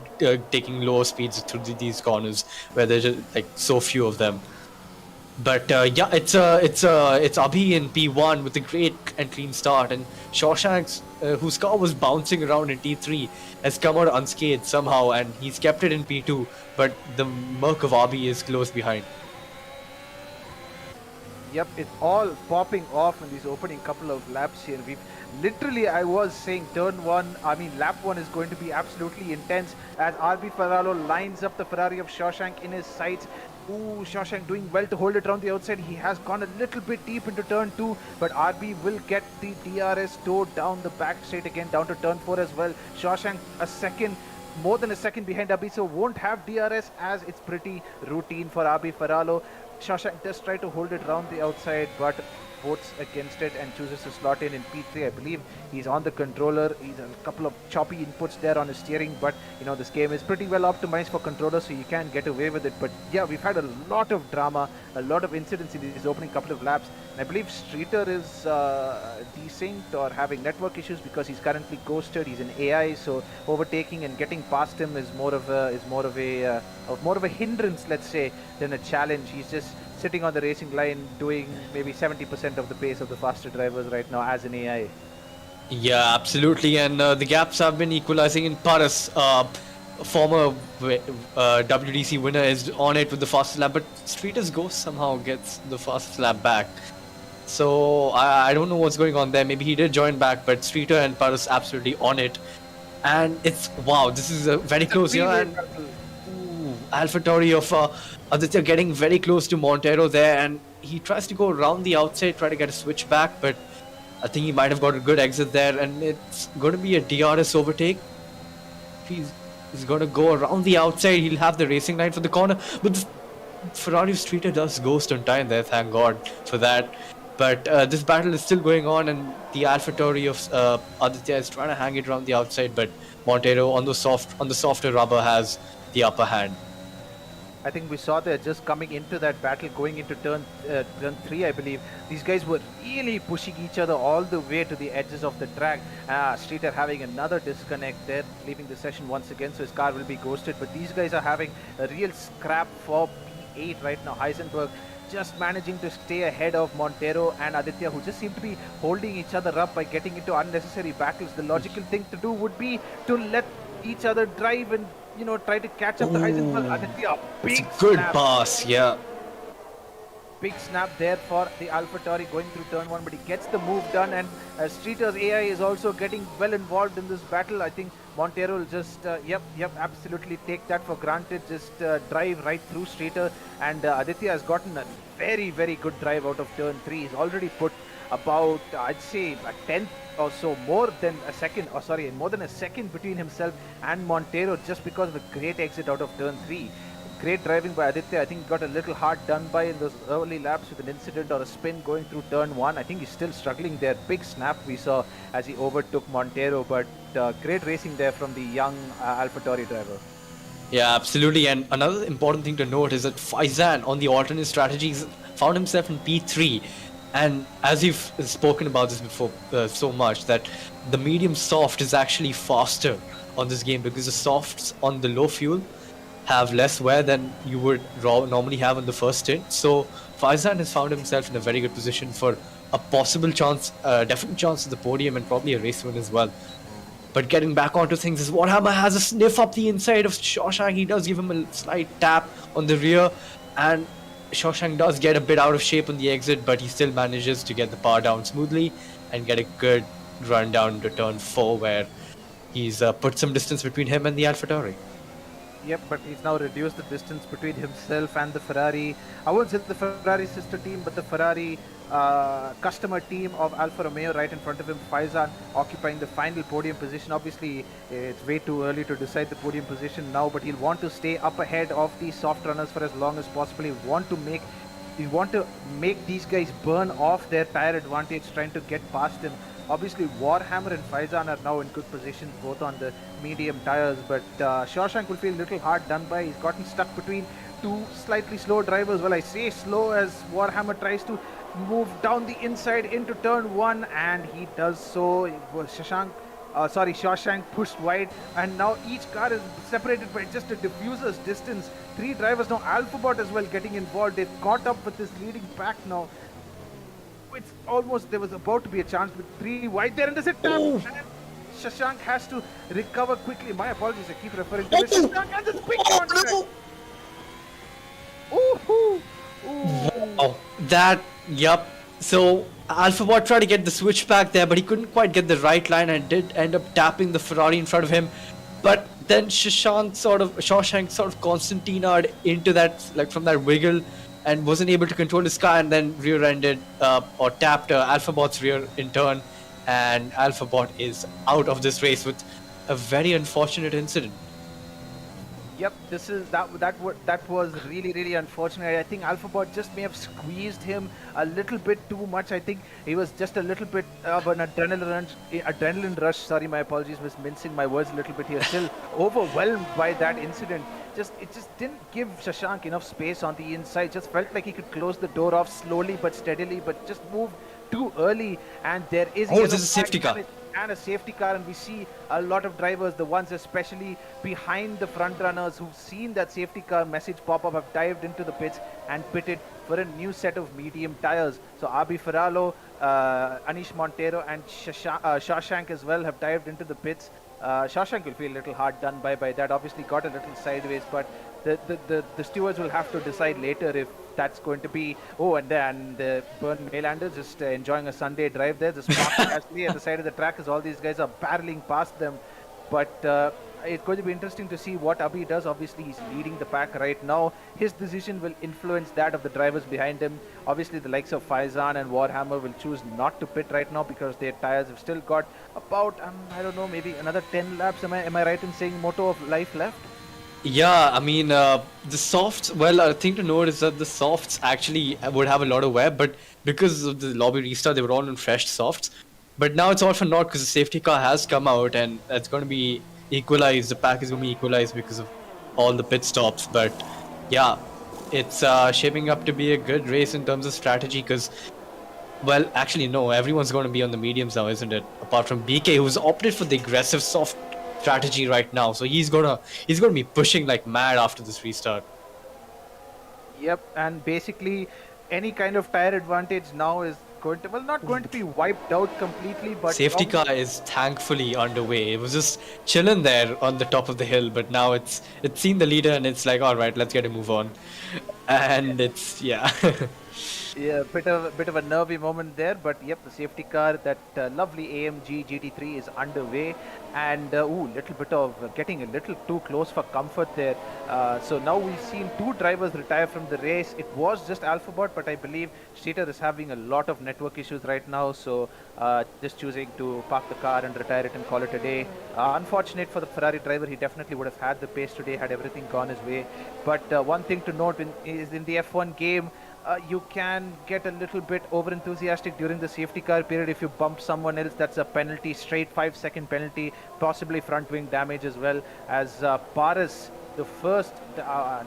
B: taking lower speeds through these corners where there's just, like so few of them. But yeah, it's Abhi in P1 with a great and clean start, and Shawshank's whose car was bouncing around in T3 has come out unscathed somehow, and he's kept it in P2. But the Merc of Abhi is close behind.
A: Yep, it's all popping off in these opening couple of laps here. Literally, I was saying lap 1 is going to be absolutely intense as RB Ferraro lines up the Ferrari of Shawshank in his sights. Ooh, Shawshank doing well to hold it around the outside. He has gone a little bit deep into turn 2, but RB will get the DRS towed down the back straight again, down to turn 4 as well. Shawshank more than a second behind RB, so won't have DRS as it's pretty routine for RB Ferraro. Shawshank does try to hold it around the outside, but votes against it and chooses to slot in P3. I believe he's on the controller. He's a couple of choppy inputs there on his steering, but you know, this game is pretty well optimized for controllers, so you can get away with it. But yeah, we've had a lot of drama, a lot of incidents in these opening couple of laps. And I believe Streeter is desynced or having network issues because he's currently ghosted. He's an AI, so overtaking and getting past him is more of a hindrance, let's say, than a challenge. He's just sitting on the racing line doing maybe 70% of the pace of the faster drivers right now as an AI.
B: Yeah, absolutely, and the gaps have been equalizing in Paras. Former WDC winner is on it with the fastest lap, but Streeter's ghost somehow gets the fastest lap back. So I don't know what's going on there. Maybe he did join back, but Streeter and Paras absolutely on it. And it's, wow, this is very close here. And AlphaTauri of Aditya getting very close to Montero there, and he tries to go around the outside, try to get a switch back, but I think he might have got a good exit there, and it's going to be a DRS overtake. He's going to go around the outside, he'll have the racing line for the corner, but the Ferrari of Streeter does ghost on time there, thank God for that. But this battle is still going on, and the AlphaTauri of Aditya is trying to hang it around the outside, but Montero on the softer rubber has the upper hand.
A: I think we saw there just coming into that battle, going into turn 3, I believe. These guys were really pushing each other all the way to the edges of the track. Streeter having another disconnect there, leaving the session once again, so his car will be ghosted. But these guys are having a real scrap for P8 right now. Heisenberg just managing to stay ahead of Montero and Aditya, who just seem to be holding each other up by getting into unnecessary battles. The logical thing to do would be to let each other drive and, you know, try to catch up the Heisenberg. Aditya, big
B: Good
A: snap.
B: pass, yeah.
A: Big snap there for the AlphaTauri going through turn 1, but he gets the move done, and Streeter's AI is also getting well involved in this battle. I think Montero will just, absolutely take that for granted, just drive right through Streeter, and Aditya has gotten a very, very good drive out of turn 3. He's already put about, I'd say, a tenth or so, more than a second between himself and Montero, just because of a great exit out of turn 3. Great driving by Aditya. I think he got a little hard done by in those early laps with an incident or a spin going through turn 1. I think he's still struggling there. Big snap we saw as he overtook Montero, but great racing there from the young AlphaTauri driver.
B: Yeah, absolutely. And another important thing to note is that Faizan on the alternate strategies found himself in P3. And as you've spoken about this before so much, that the medium soft is actually faster on this game, because the softs on the low fuel have less wear than you would normally have on the first stint. So Faizan has found himself in a very good position for a possible chance, definite chance at the podium, and probably a race win as well. But getting back onto things is Warhammer has a sniff up the inside of Shawshank. He does give him a slight tap on the rear, and Shawshank does get a bit out of shape on the exit, but he still manages to get the power down smoothly and get a good run down to turn 4, where he's put some distance between him and the AlphaTauri.
A: Yep, but he's now reduced the distance between himself and the Ferrari. I won't say the Ferrari sister team, but the Ferrari customer team of Alfa Romeo right in front of him. Faizan occupying the final podium position. Obviously, it's way too early to decide the podium position now, but he'll want to stay up ahead of the soft runners for as long as possible. He want to make these guys burn off their tire advantage, trying to get past him. Obviously, Warhammer and Faizan are now in good positions, both on the medium tires, but Shawshank will feel a little hard done by. He's gotten stuck between two slightly slow drivers. Well, I say slow as Warhammer tries to move down the inside into turn 1, and he does so. Shawshank pushed wide, and now each car is separated by just a diffuser's distance. 3 drivers now, Alphabot as well getting involved. They've caught up with this leading pack now. It's almost, there was about to be a chance with 3 wide there, and there's a tap. And Shashank has to recover quickly. My apologies, I keep referring to it. Shashank has this big contact. Ooh.
B: Oh, that, yup. So Alphabot tried to get the switch back there, but he couldn't quite get the right line and did end up tapping the Ferrari in front of him. But then Shawshank sort of Constantino'd into that, like from that wiggle, and wasn't able to control his car, and then rear-ended or tapped Alphabot's rear in turn, and Alphabot is out of this race with a very unfortunate incident.
A: Yep, that was really unfortunate. I think Alphabot just may have squeezed him a little bit too much. I think he was just a little bit of an adrenaline rush. Sorry, my apologies, was mincing my words a little bit here. Still overwhelmed by that incident. It just didn't give Shashank enough space on the inside. Just felt like he could close the door off slowly but steadily, but just moved too early. And there is
B: there's a safety car.
A: And a safety car, and we see a lot of drivers, the ones especially behind the front runners who've seen that safety car message pop up, have dived into the pits and pitted for a new set of medium tires. So Abi Ferralo, Anish Montero and Shashank as well have dived into the pits. Shashank will feel a little hard done by that. Obviously got a little sideways, but the stewards will have to decide later if that's going to be. And the Bern Maylander just enjoying a Sunday drive there. The Spark Gasly at the side of the track as all these guys are barreling past them. But it's going to be interesting to see what Abhi does. Obviously, he's leading the pack right now. His decision will influence that of the drivers behind him. Obviously, the likes of Faizan and Warhammer will choose not to pit right now because their tires have still got about, I don't know, maybe another 10 laps. Am I right in saying Moto of life left?
B: Yeah, I mean, the softs, well, a thing to note is that the softs actually would have a lot of wear, but because of the lobby restart, they were all on fresh softs. But now it's all for naught because the safety car has come out, and it's going to be equalized. The pack is going to be equalized because of all the pit stops. But Yeah, it's shaping up to be a good race in terms of strategy because, well, actually, no, everyone's going to be on the mediums now, isn't it? Apart from BK, who's opted for the aggressive soft strategy right now. So he's gonna be pushing like mad after this restart.
A: Yep, and basically any kind of tire advantage now is going to, well, not going to be wiped out completely, but
B: Safety car is thankfully underway. It was just chilling there on the top of the hill, but now it's seen the leader and it's like, all right, let's get a move on. And it's yeah.
A: yeah, bit of a nervy moment there, but yep, the safety car, that lovely AMG GT3 is underway, and little bit of getting a little too close for comfort there. So now we've seen two drivers retire from the race. It was just Alphabot, but I believe Streeter is having a lot of network issues right now, so just choosing to park the car and retire it and call it a day. Unfortunate for the Ferrari driver, he definitely would have had the pace today had everything gone his way. But one thing to note is in the F1 game, you can get a little bit over enthusiastic during the safety car period. If you bump someone else, that's a penalty, straight 5-second penalty, possibly front wing damage as well. As Paris, the first, I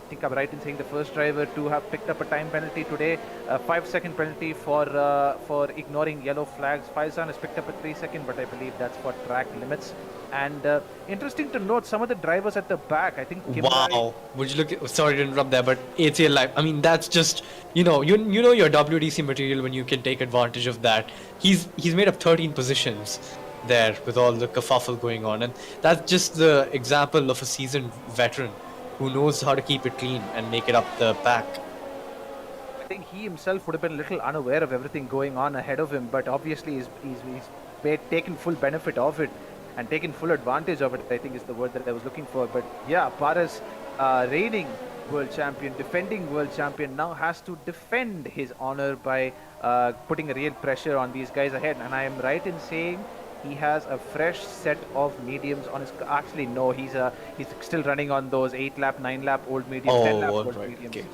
A: think I'm right in saying the first driver to have picked up a time penalty today, a 5-second penalty for ignoring yellow flags. Faizan has picked up a 3-second, but I believe that's for track limits. And interesting to note, some of the drivers at the back, I think
B: Wow, would you look at, sorry to interrupt there, but ATL Live, I mean, that's just, you know your WDC material when you can take advantage of that. He's made up 13 positions there with all the kerfuffle going on, and that's just the example of a seasoned veteran who knows how to keep it clean and make it up the pack.
A: I think he himself would have been a little unaware of everything going on ahead of him, but obviously he's taken full benefit of it and taken full advantage of it, I think is the word that I was looking for. But yeah, Paris, reigning world champion, defending world champion, now has to defend his honor by putting a real pressure on these guys ahead. And I am right in saying he has a fresh set of mediums on his. Actually, no, he's still running on those 8-lap, 9-lap old mediums, 10-lap old
B: right.
A: mediums.
B: Okay.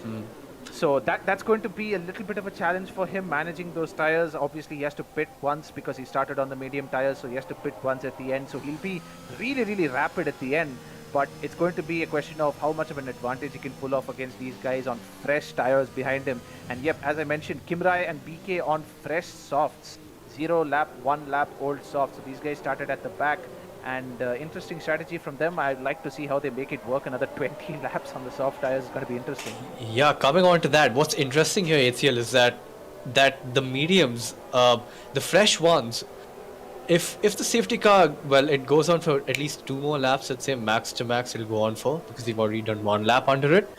A: So that's going to be a little bit of a challenge for him managing those tires. Obviously, he has to pit once because he started on the medium tires, so he has to pit once at the end. So he'll be really, really rapid at the end. But it's going to be a question of how much of an advantage he can pull off against these guys on fresh tires behind him. And yep, as I mentioned, Kimrai and BK on fresh softs. 0-lap, 1-lap old softs. So these guys started at the back. And interesting strategy from them. I'd like to see how they make it work. Another 20 laps on the soft tires is going to be interesting.
B: Yeah, coming on to that, what's interesting here, ACL, is that the mediums, the fresh ones, if the safety car, well, it goes on for at least 2 more laps, let's say max to max it'll go on for, because they've already done 1 lap under it.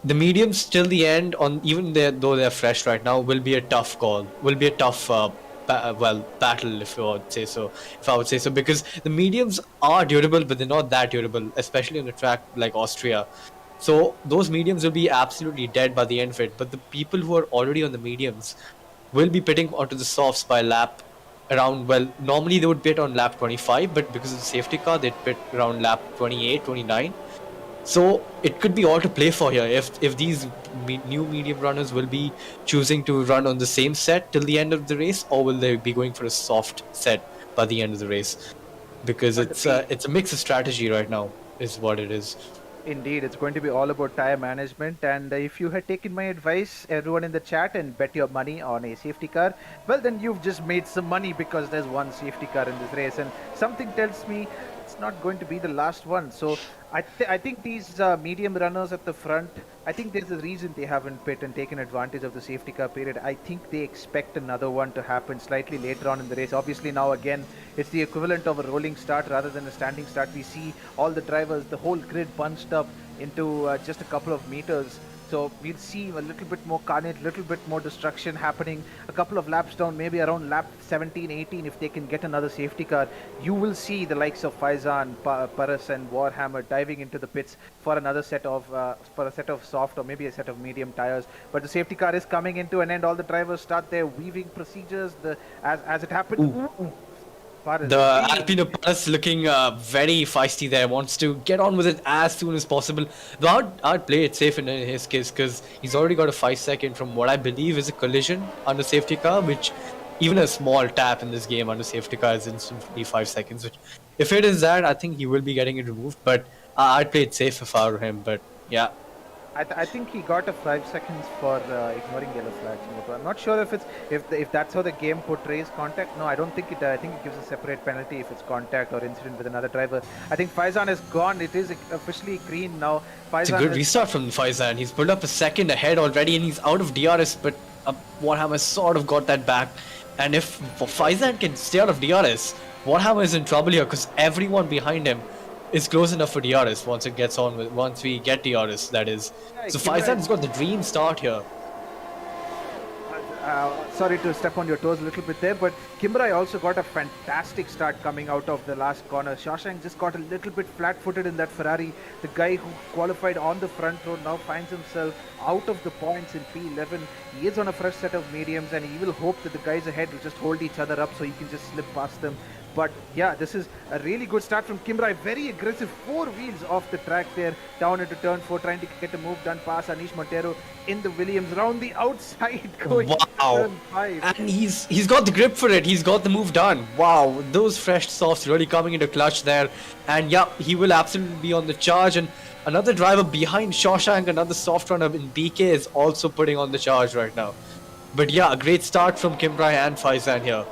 B: The mediums till the end, on even though they're fresh right now, will be a tough call, will be a tough battle, if I would say so, because the mediums are durable, but they're not that durable, especially on a track like Austria. So those mediums will be absolutely dead by the end of it. But the people who are already on the mediums will be pitting onto the softs by lap around, well, normally they would pit on lap 25, but because of the safety car, they'd pit around lap 28, 29. So it could be all to play for here if these new medium runners will be choosing to run on the same set till the end of the race, or will they be going for a soft set by the end of the race? Because it's a mix of strategy right now, is what it is.
A: Indeed, it's going to be all about tire management. And if you had taken my advice, everyone in the chat, and bet your money on a safety car, well, then you've just made some money, because there's one safety car in this race, and something tells me it's not going to be the last one. So I think these medium runners at the front, I think there's a reason they haven't pit and taken advantage of the safety car period. I think they expect another one to happen slightly later on in the race. Obviously now again, it's the equivalent of a rolling start rather than a standing start. We see all the drivers, the whole grid bunched up into just a couple of meters. So we'll see a little bit more carnage, a little bit more destruction happening. A couple of laps down, maybe around lap 17, 18, if they can get another safety car, you will see the likes of Faizan, Paras and Warhammer diving into the pits for another set of soft or maybe a set of medium tires. But the safety car is coming into an end. All the drivers start their weaving procedures. As it happened.
B: The Alpino Paras looking very feisty there, wants to get on with it as soon as possible. Though I'd play it safe in his case, because he's already got a 5-second from what I believe is a collision under safety car, which even a small tap in this game under safety car is instantly 5 seconds. Which, if it is that, I think he will be getting it removed, but I'd play it safe if I were him. But yeah.
A: I think he got a 5 seconds for ignoring yellow flags. Moto. I'm not sure if that's how the game portrays contact. No, I don't think it. I think it gives a separate penalty if it's contact or incident with another driver. I think Faizan is gone. It is officially green now. Faizan
B: It's a good restart from Faizan. He's pulled up a second ahead already and he's out of DRS, but Warhammer sort of got that back. And if Faizan can stay out of DRS, Warhammer is in trouble here because everyone behind him is close enough for DRS once it gets on with once we get DRS, that is.
A: Yeah,
B: So Faizan's got the dream start here.
A: Sorry to step on your toes a little bit there, but Kimrai also got a fantastic start coming out of the last corner. Shashank just got a little bit flat-footed in that Ferrari. The guy who qualified on the front row now finds himself out of the points in P11. He is on a fresh set of mediums, and he will hope that the guys ahead will just hold each other up so he can just slip past them. But yeah, this is a really good start from Kimrai. Very aggressive, 4 wheels off the track there, down into turn 4, trying to get a move done past Anish Montero in the Williams, round the outside, going into turn 5.
B: And he's got the grip for it. He's got the move done. Wow, those fresh softs really coming into clutch there. And yeah, he will absolutely be on the charge. And another driver behind Shawshank, another soft runner in BK, is also putting on the charge right now. But yeah, a great start from Kimrai and Faizan here.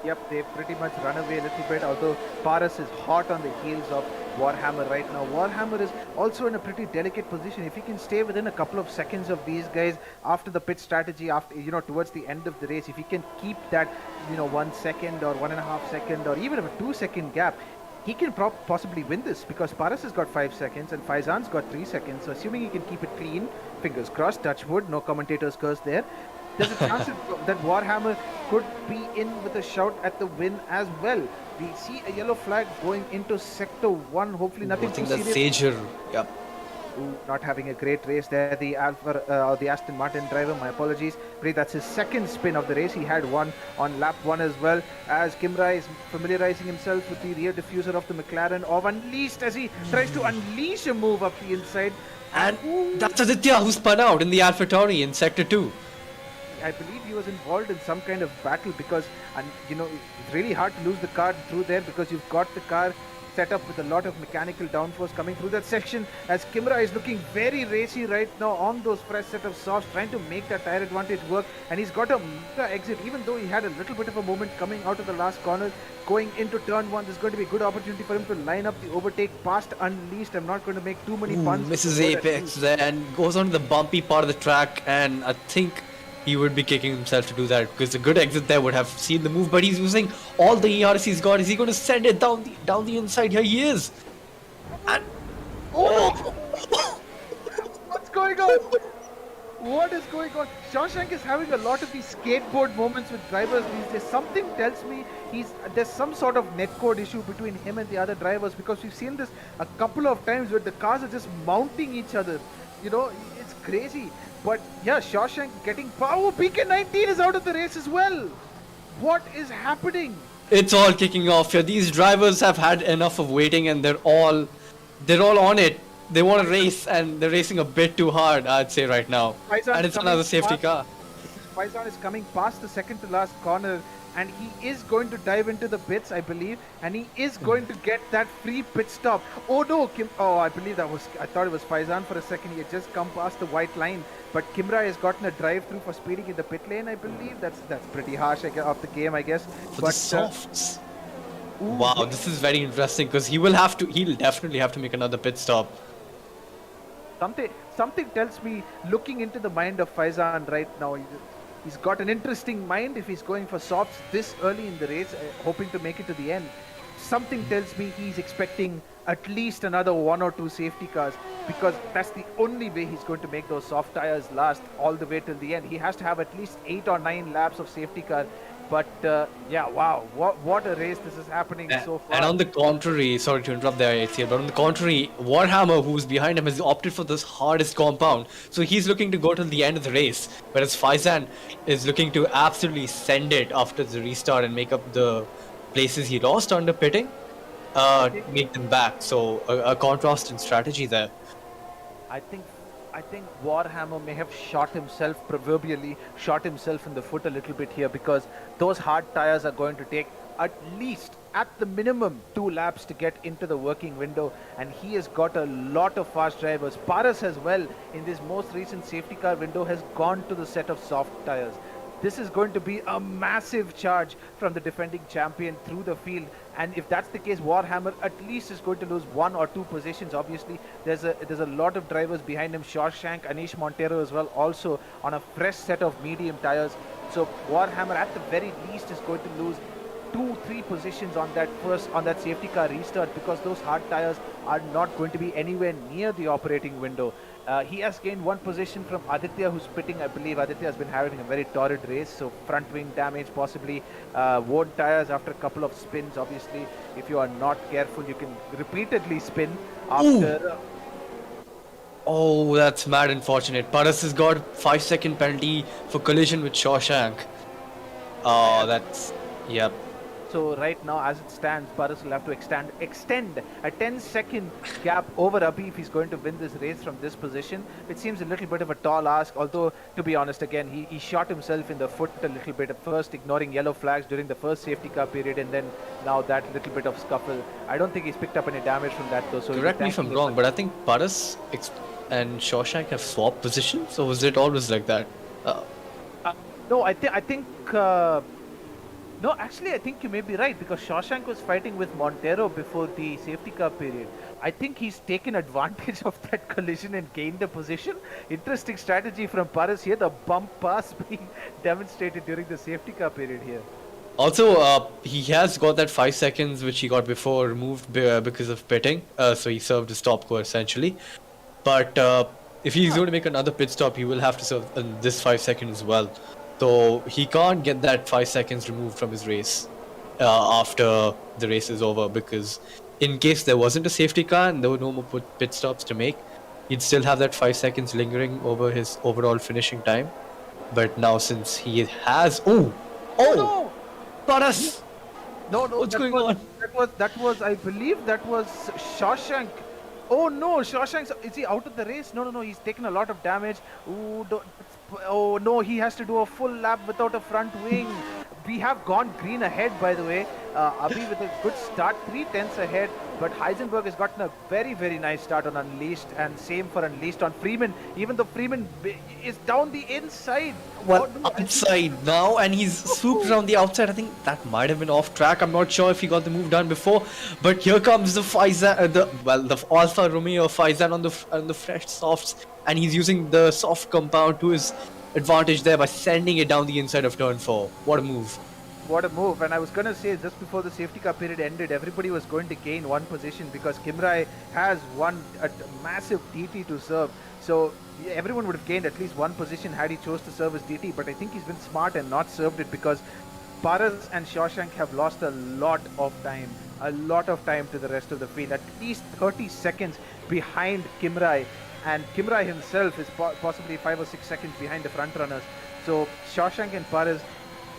A: Yep, they've pretty much run away a little bit, although Paras is hot on the heels of Warhammer right now. Warhammer is also in a pretty delicate position. If he can stay within a couple of seconds of these guys after the pit strategy, after towards the end of the race, if he can keep that 1 second or 1.5 second or even a 2 second gap, he can possibly win this, because Paras has got 5 seconds and Faizan's got 3 seconds. So assuming he can keep it clean, fingers crossed, touch wood, no commentator's curse there. There's a chance that Warhammer could be in with a shout at the win as well. We see a yellow flag going into Sector 1. Hopefully nothing
B: I think
A: too
B: that's
A: serious.
B: Sager. Yep.
A: Ooh, not having a great race there. The the Aston Martin driver, my apologies. But that's his second spin of the race. He had one on lap 1 as well, as Kimrai is familiarizing himself with the rear diffuser of the McLaren of Unleashed as he tries to unleash a move up the inside.
B: And that's Aditya who spun out in the AlphaTauri in Sector 2.
A: I believe he was involved in some kind of battle, because it's really hard to lose the car through there, because you've got the car set up with a lot of mechanical downforce coming through that section, as Kimura is looking very racy right now on those fresh set of softs, trying to make that tire advantage work, and he's got a mega exit, even though he had a little bit of a moment coming out of the last corner. Going into turn 1, there's going to be a good opportunity for him to line up the overtake past Unleashed. I'm not going to make too many puns.
B: Misses Apex there and goes on to the bumpy part of the track, and I think he would be kicking himself to do that, because a good exit there would have seen the move, but he's using all the ERC he's got. Is he going to send it down the inside? Here he is. And
A: what's going on? What is going on? Shawshank is having a lot of these skateboard moments with drivers these days. Something tells me there's some sort of netcode issue between him and the other drivers, because we've seen this a couple of times where the cars are just mounting each other. It's crazy. But yeah, Shawshank getting power. PK19 is out of the race as well. What is happening?
B: it's all kicking off here. These drivers have had enough of waiting, and they're all on it. They want to race, and they're racing a bit too hard, I'd say, right now. And it's another safety car.
A: Faizan is coming past the second to last corner, and he is going to dive into the pits, I believe, and he is going to get that free pit stop. Oh no, I believe I thought it was Faizan for a second. He had just come past the white line, but Kimra has gotten a drive through for speeding in the pit lane, I believe. That's pretty harsh of the game, I guess.
B: For the softs. Wow, this is very interesting, because he'll definitely have to make another pit stop.
A: Something tells me, looking into the mind of Faizan right now, he's got an interesting mind if he's going for softs this early in the race, hoping to make it to the end. Something tells me he's expecting at least another 1 or 2 safety cars, because that's the only way he's going to make those soft tires last all the way till the end. He has to have at least 8 or 9 laps of safety car. But yeah, wow, what a race this is happening so far.
B: And on the contrary, sorry to interrupt there, ACL, but on the contrary, Warhammer, who's behind him, has opted for this hardest compound. So he's looking to go till the end of the race, whereas Faizan is looking to absolutely send it after the restart and make up the places he lost under pitting, make them back. So a contrast in strategy there.
A: I think I think Warhammer may have shot himself, proverbially shot himself in the foot a little bit here, because those hard tires are going to take at least, at the minimum, 2 laps to get into the working window, and he has got a lot of fast drivers. Paras as well, in this most recent safety car window, has gone to the set of soft tires. This is going to be a massive charge from the defending champion through the field, and if that's the case, Warhammer at least is going to lose 1 or 2 positions. Obviously, there's a lot of drivers behind him. Shawshank, Anish Montero as well, also on a fresh set of medium tires. So Warhammer at the very least is going to lose 2-3 positions on that safety car restart, because those hard tires are not going to be anywhere near the operating window. He has gained 1 position from Aditya, who's pitting. I believe Aditya has been having a very torrid race, so front wing damage, possibly worn tires after a couple of spins. Obviously, if you are not careful, you can repeatedly spin after.
B: Oh, that's mad unfortunate. Paras has got 5-second penalty for collision with Shawshank. That's... Yep.
A: So right now, as it stands, Paras will have to extend a 10-second gap over Abhi if he's going to win this race from this position. It seems a little bit of a tall ask, although, to be honest, again, he shot himself in the foot a little bit at first, ignoring yellow flags during the first safety car period, and then now that little bit of scuffle. I don't think he's picked up any damage from that, though. So
B: correct me if I'm wrong, but I think Paras and Shawshank have swapped positions, so was it always like that?
A: No, I think... No, actually, I think you may be right, because Shawshank was fighting with Montero before the safety car period. I think he's taken advantage of that collision and gained a position. Interesting strategy from Paras here, the bump pass being demonstrated during the safety car period here.
B: Also, he has got that 5 seconds which he got before removed because of pitting, so he served his stop go essentially. But if he's going to make another pit stop, he will have to serve this 5 seconds as well. So he can't get that 5 seconds removed from his race after the race is over, because in case there wasn't a safety car and there were no more pit stops to make, he'd still have that 5 seconds lingering over his overall finishing time. But now since he has... Oh!
A: No!
B: Paras!
A: No,
B: what's going on?
A: That was, I believe that was Shawshank. Oh no, Shawshank, is he out of the race? No, he's taken a lot of damage. Oh no, he has to do a full lap without a front wing. We have gone green ahead, by the way. Abhi with a good start, 3/10 ahead. But Heisenberg has gotten a very, very nice start on Unleashed, and same for Unleashed on Freeman. Even though Freeman is down the inside.
B: Well, outside now, and he's swooped around the outside. I think that might have been off track. I'm not sure if he got the move done before. But here comes the Faizan, the Alfa Romeo Faizan on the fresh softs, and he's using the soft compound to his advantage there by sending it down the inside of turn 4. What a move.
A: What a move. And I was going to say, just before the safety car period ended, everybody was going to gain 1 position, because Kimrai has a massive DT to serve. So everyone would have gained at least 1 position had he chose to serve his DT. But I think he's been smart and not served it, because Paras and Shawshank have lost a lot of time to the rest of the field. At least 30 seconds behind Kimrai. And Kimrai himself is possibly 5 or 6 seconds behind the front runners. So Shawshank and Paras,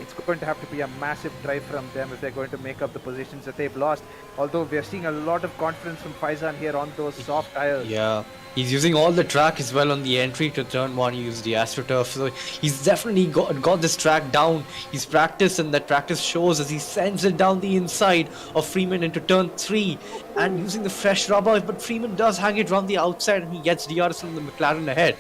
A: it's going to have to be a massive drive from them if they're going to make up the positions that they've lost. Although we're seeing a lot of confidence from Faizan here on those soft tires.
B: Yeah, he's using all the track as well on the entry to turn 1. He used the AstroTurf, so he's definitely got this track down. He's practiced, and that practice shows as he sends it down the inside of Freeman into turn 3 and using the fresh rubber. But Freeman does hang it around the outside, and he gets DRS on the McLaren ahead.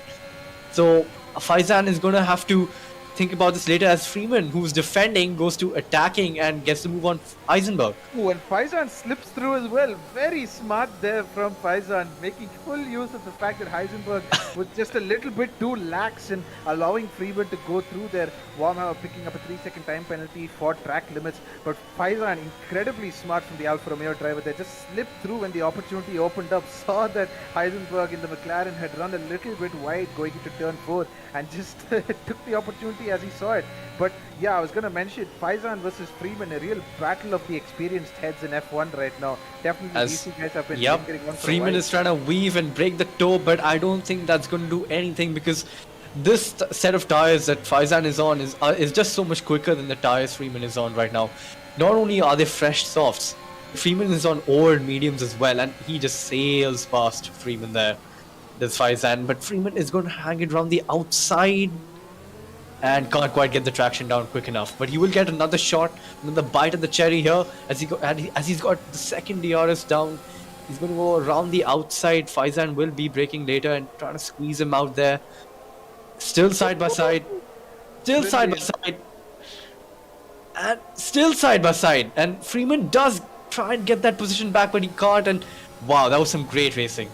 B: So Faizan is going to have to think about this later, as Freeman, who's defending, goes to attacking and gets the move on Heisenberg.
A: Ooh, and Faizan slips through as well. Very smart there from Faizan, making full use of the fact that Heisenberg was just a little bit too lax in allowing Freeman to go through their warm-up, picking up a 3-second time penalty for track limits. But Faizan, incredibly smart from the Alfa Romeo driver, they just slipped through when the opportunity opened up, saw that Heisenberg in the McLaren had run a little bit wide going into turn 4, and just took the opportunity as he saw it. But yeah, I was going to mention Faizan versus Freeman, a real battle of the experienced heads in F1 right now. Definitely these two guys have been lingering on for a
B: Freeman
A: while.
B: is trying to weave and break the toe, but I don't think that's going to do anything, because this set of tires that Faizan is on is just so much quicker than the tires Freeman is on right now. Not only are they fresh softs, Freeman is on old mediums as well, and he just sails past Freeman there. There's Faizan, but Freeman is going to hang it around the outside and can't quite get the traction down quick enough. But he will get another shot, another bite of the cherry here as he's got the second DRS down. He's going to go around the outside. Faizan will be braking later and trying to squeeze him out there. Still side by side. Still side by side. And still side by side. And Freeman does try and get that position back, but he can't. And wow, that was some great racing.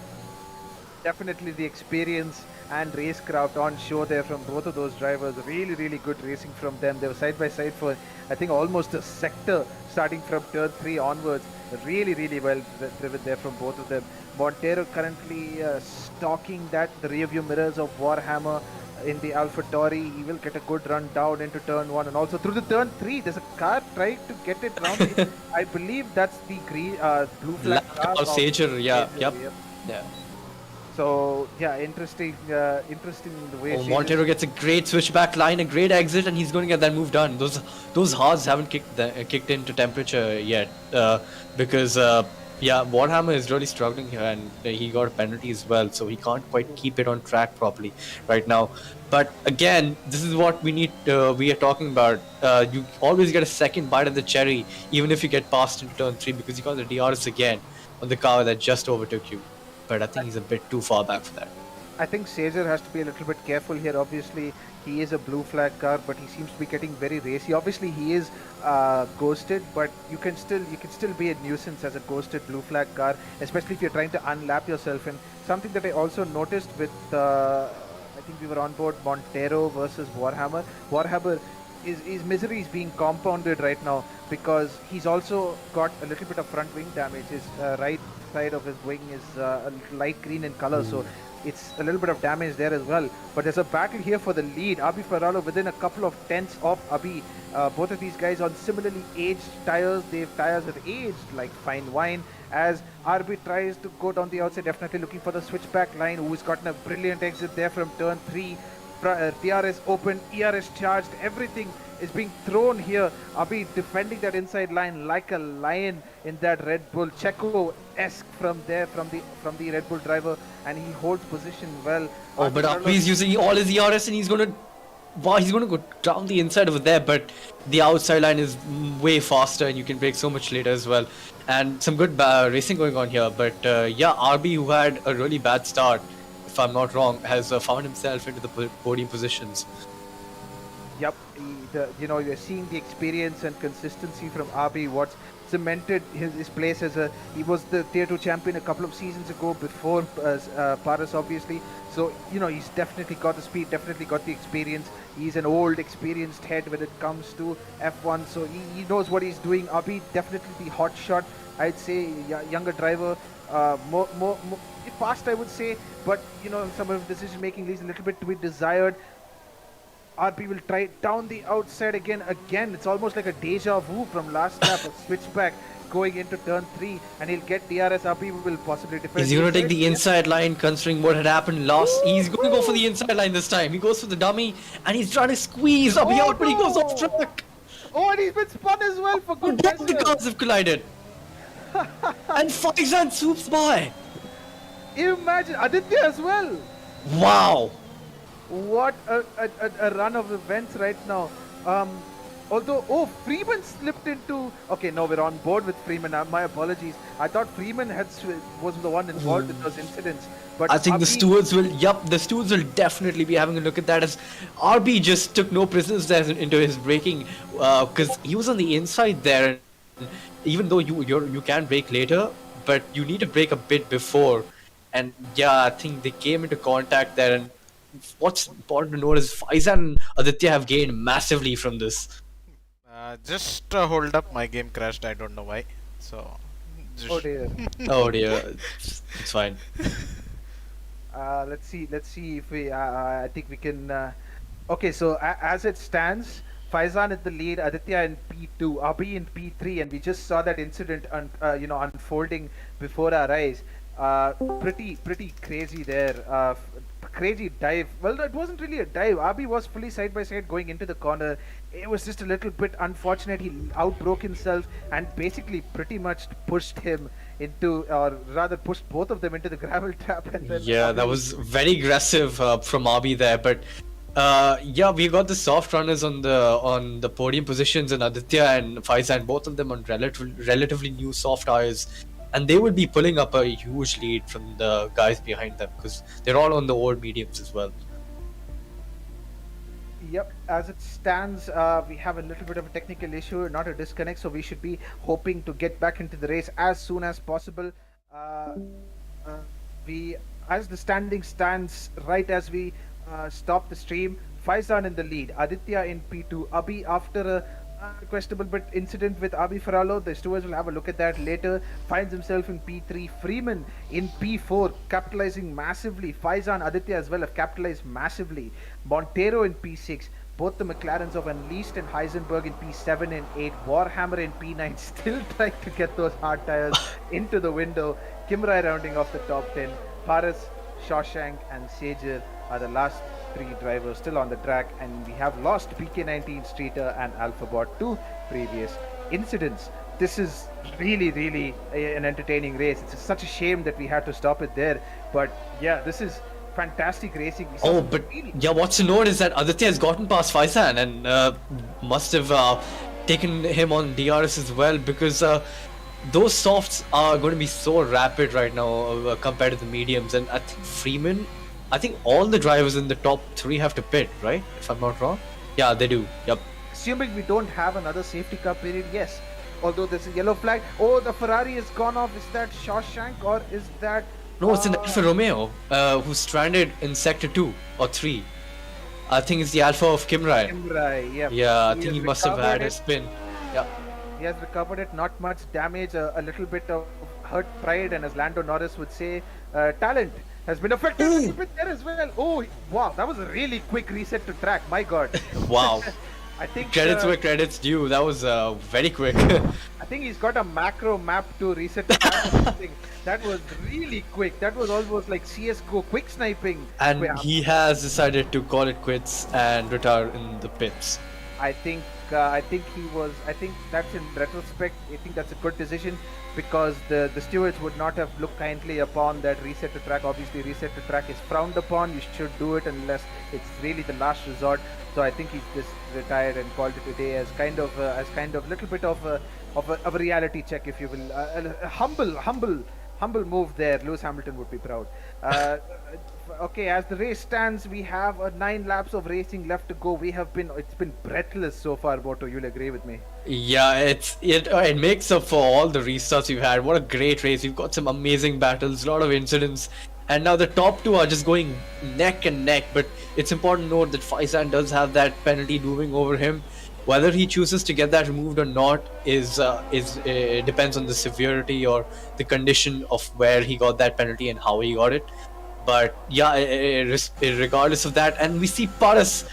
A: Definitely the experience and racecraft on show there from both of those drivers. Really, really good racing from them. They were side by side for, I think, almost a sector starting from turn 3 onwards. Really, really well driven there from both of them. Montero currently stalking the rear view mirrors of Warhammer in the AlphaTauri. He will get a good run down into turn 1 and also through the turn 3. There's a car trying to get it round. I believe that's the green, blue flag car
B: of Sager, yeah,
A: Sager,
B: yeah.
A: So yeah, interesting the way.
B: Montero gets a great switchback line, a great exit, and he's going to get that move done. Those hards haven't kicked into temperature yet because Warhammer is really struggling here, and he got a penalty as well, so he can't quite keep it on track properly right now. But again, this is what we need. We are talking about. You always get a second bite of the cherry, even if you get past into turn 3, because you got the DRS again on the car that just overtook you. But I think he's a bit too far back for that.
A: I think Sager has to be a little bit careful here. Obviously, he is a blue flag car, but he seems to be getting very racy. Obviously, he is ghosted, but you can still be a nuisance as a ghosted blue flag car, especially if you're trying to unlap yourself. And something that I also noticed with, I think we were on board Montero versus Warhammer. Warhammer, his misery is being compounded right now because he's also got a little bit of front wing damage. His right side of his wing is a light green in color, so it's a little bit of damage there as well. But there's a battle here for the lead. Abi Ferraro within a couple of tenths of Abi. Both of these guys on similarly aged tires. Tires have aged like fine wine. As RB tries to go down the outside, definitely looking for the switchback line, who's gotten a brilliant exit there from turn 3. DRS open, ERS charged, everything is being thrown here. Abi defending that inside line like a lion in that Red Bull. Checo-esque from the Red Bull driver, and he holds position well.
B: Oh, but Abi's using all his ERS and he's going to go down the inside over there, but the outside line is way faster and you can brake so much later as well. And some good racing going on here, but RB, who had a really bad start, if I'm not wrong, has found himself into the podium positions.
A: Yep, you're seeing the experience and consistency from RB. What's cemented his place as he was the Tier 2 champion a couple of seasons ago before Paris, obviously. So he's definitely got the speed, definitely got the experience. He's an old, experienced head when it comes to F1, so he knows what he's doing. RB definitely the hot shot, I'd say, younger driver. More fast, I would say, but some of his decision making leaves a little bit to be desired. RB will try down the outside again. It's almost like a deja vu from last lap, a switchback going into turn 3, and he'll get DRS. RB will possibly defend.
B: Is he going to take the inside line, considering what had happened last? He's going to go for the inside line this time. He goes for the dummy, and he's trying to squeeze RB out, but he goes off track.
A: Oh, and he's been spun as well, for good measure.
B: The cars have collided. And Faizan swoops by.
A: Imagine, Aditya as well.
B: Wow.
A: What a run of events right now. Although, Freeman slipped into... Okay, no, we're on board with Freeman. My apologies. I thought Freeman was the one involved in those incidents. But
B: I think the stewards will definitely be having a look at that, as RB just took no prisoners there into his braking, because he was on the inside there. And even though you can brake later, but you need to brake a bit before. And I think they came into contact there, and what's important to note is Faizan and Aditya have gained massively from this.
C: Just hold up, my game crashed, I don't know why. So.
A: Oh dear.
B: Oh dear, it's fine.
A: Let's see if we. I think we can. Okay, so as it stands, Faizan is the lead, Aditya in P2, Abi in P3, and we just saw that incident unfolding before our eyes. Pretty crazy there. Crazy dive. Well, it wasn't really a dive. Abi was fully side by side going into the corner. It was just a little bit unfortunate. He outbroke himself and basically pretty much pushed him into, or rather pushed both of them into the gravel trap. And then
B: Yeah, that was very aggressive from Abi there, but yeah, we got the soft runners on the podium positions, and Aditya and Faizan, both of them on relatively new soft tires, and they would be pulling up a huge lead from the guys behind them because they're all on the old mediums as well.
A: Yep, as it stands, we have a little bit of a technical issue, not a disconnect, so we should be hoping to get back into the race as soon as possible. As the standing stands, right as we stop the stream, Faizan in the lead, Aditya in P2, Abi after a questionable bit incident with Abi Faralo, the stewards will have a look at that later, finds himself in P3, Freeman in P4, capitalizing massively, Faizan, Aditya as well have capitalized massively, Montero in P6, both the McLarens of Unleashed and Heisenberg in P7 and 8, Warhammer in P9, still trying to get those hard tires into the window, Kimrai rounding off the top 10, Paras, Shawshank and Sager are the last three drivers still on the track, and we have lost PK19, Streeter and Alphabot to previous incidents. This is really an entertaining race. It's such a shame that we had to stop it there, but yeah, this is fantastic racing.
B: Oh, but yeah, what's to note is that Aditya has gotten past Faizan and must have taken him on DRS as well, because those softs are going to be so rapid right now compared to the mediums, and I think Freeman, I think all the drivers in the top 3 have to pit, right? If I'm not wrong. Yeah, they do. Yep.
A: Assuming we don't have another safety car period, yes. Although there's a yellow flag. Oh, the Ferrari has gone off. Is that Shawshank or is that...
B: No, it's an Alfa Romeo who's stranded in sector 2 or 3. I think it's the Alpha of Kimrai.
A: Kimrai, yeah.
B: Yeah, I think he must have had a spin. Yeah.
A: He has recovered it, not much damage, a little bit of hurt pride, and as Lando Norris would say, talent has been affected a little bit there as well. Oh, wow, that was a really quick reset to track, my god.
B: Wow.
A: I think
B: credits where credits due, that was very quick.
A: I think he's got a macro map to reset the track or something. That was really quick. That was almost like CSGO quick sniping.
B: And he has decided to call it quits and retire in the pits.
A: I think that's in retrospect. I think that's a good decision, because the stewards would not have looked kindly upon that reset to track. Obviously, reset to track is frowned upon. You should do it unless it's really the last resort. So I think he's just retired and called it a day as kind of little bit of a reality check, if you will. A humble move there. Lewis Hamilton would be proud. Okay, as the race stands, we have 9 laps of racing left to go. It's been breathless so far, Moto. You'll agree with me.
B: Yeah, it makes up for all the restarts we've had. What a great race. We've got some amazing battles, a lot of incidents, and now the top 2 are just going neck and neck. But it's important to note that Faizan does have that penalty looming over him. Whether he chooses to get that removed or not depends on the severity or the condition of where he got that penalty and how he got it. But yeah, regardless of that, and we see Paras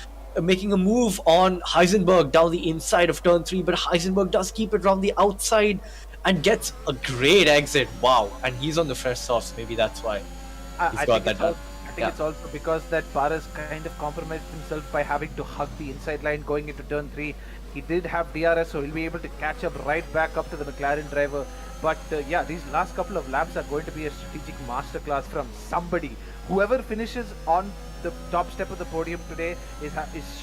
B: making a move on Heisenberg down the inside of turn 3, but Heisenberg does keep it around the outside and gets a great exit. Wow, and he's on the fresh softs, maybe that's why he's got that done.
A: I think it's also because that Paras kind of compromised himself by having to hug the inside line going into turn 3. He did have DRS, so he'll be able to catch up right back up to the McLaren driver. But yeah, these last couple of laps are going to be a strategic masterclass from whoever finishes on the top step of the podium today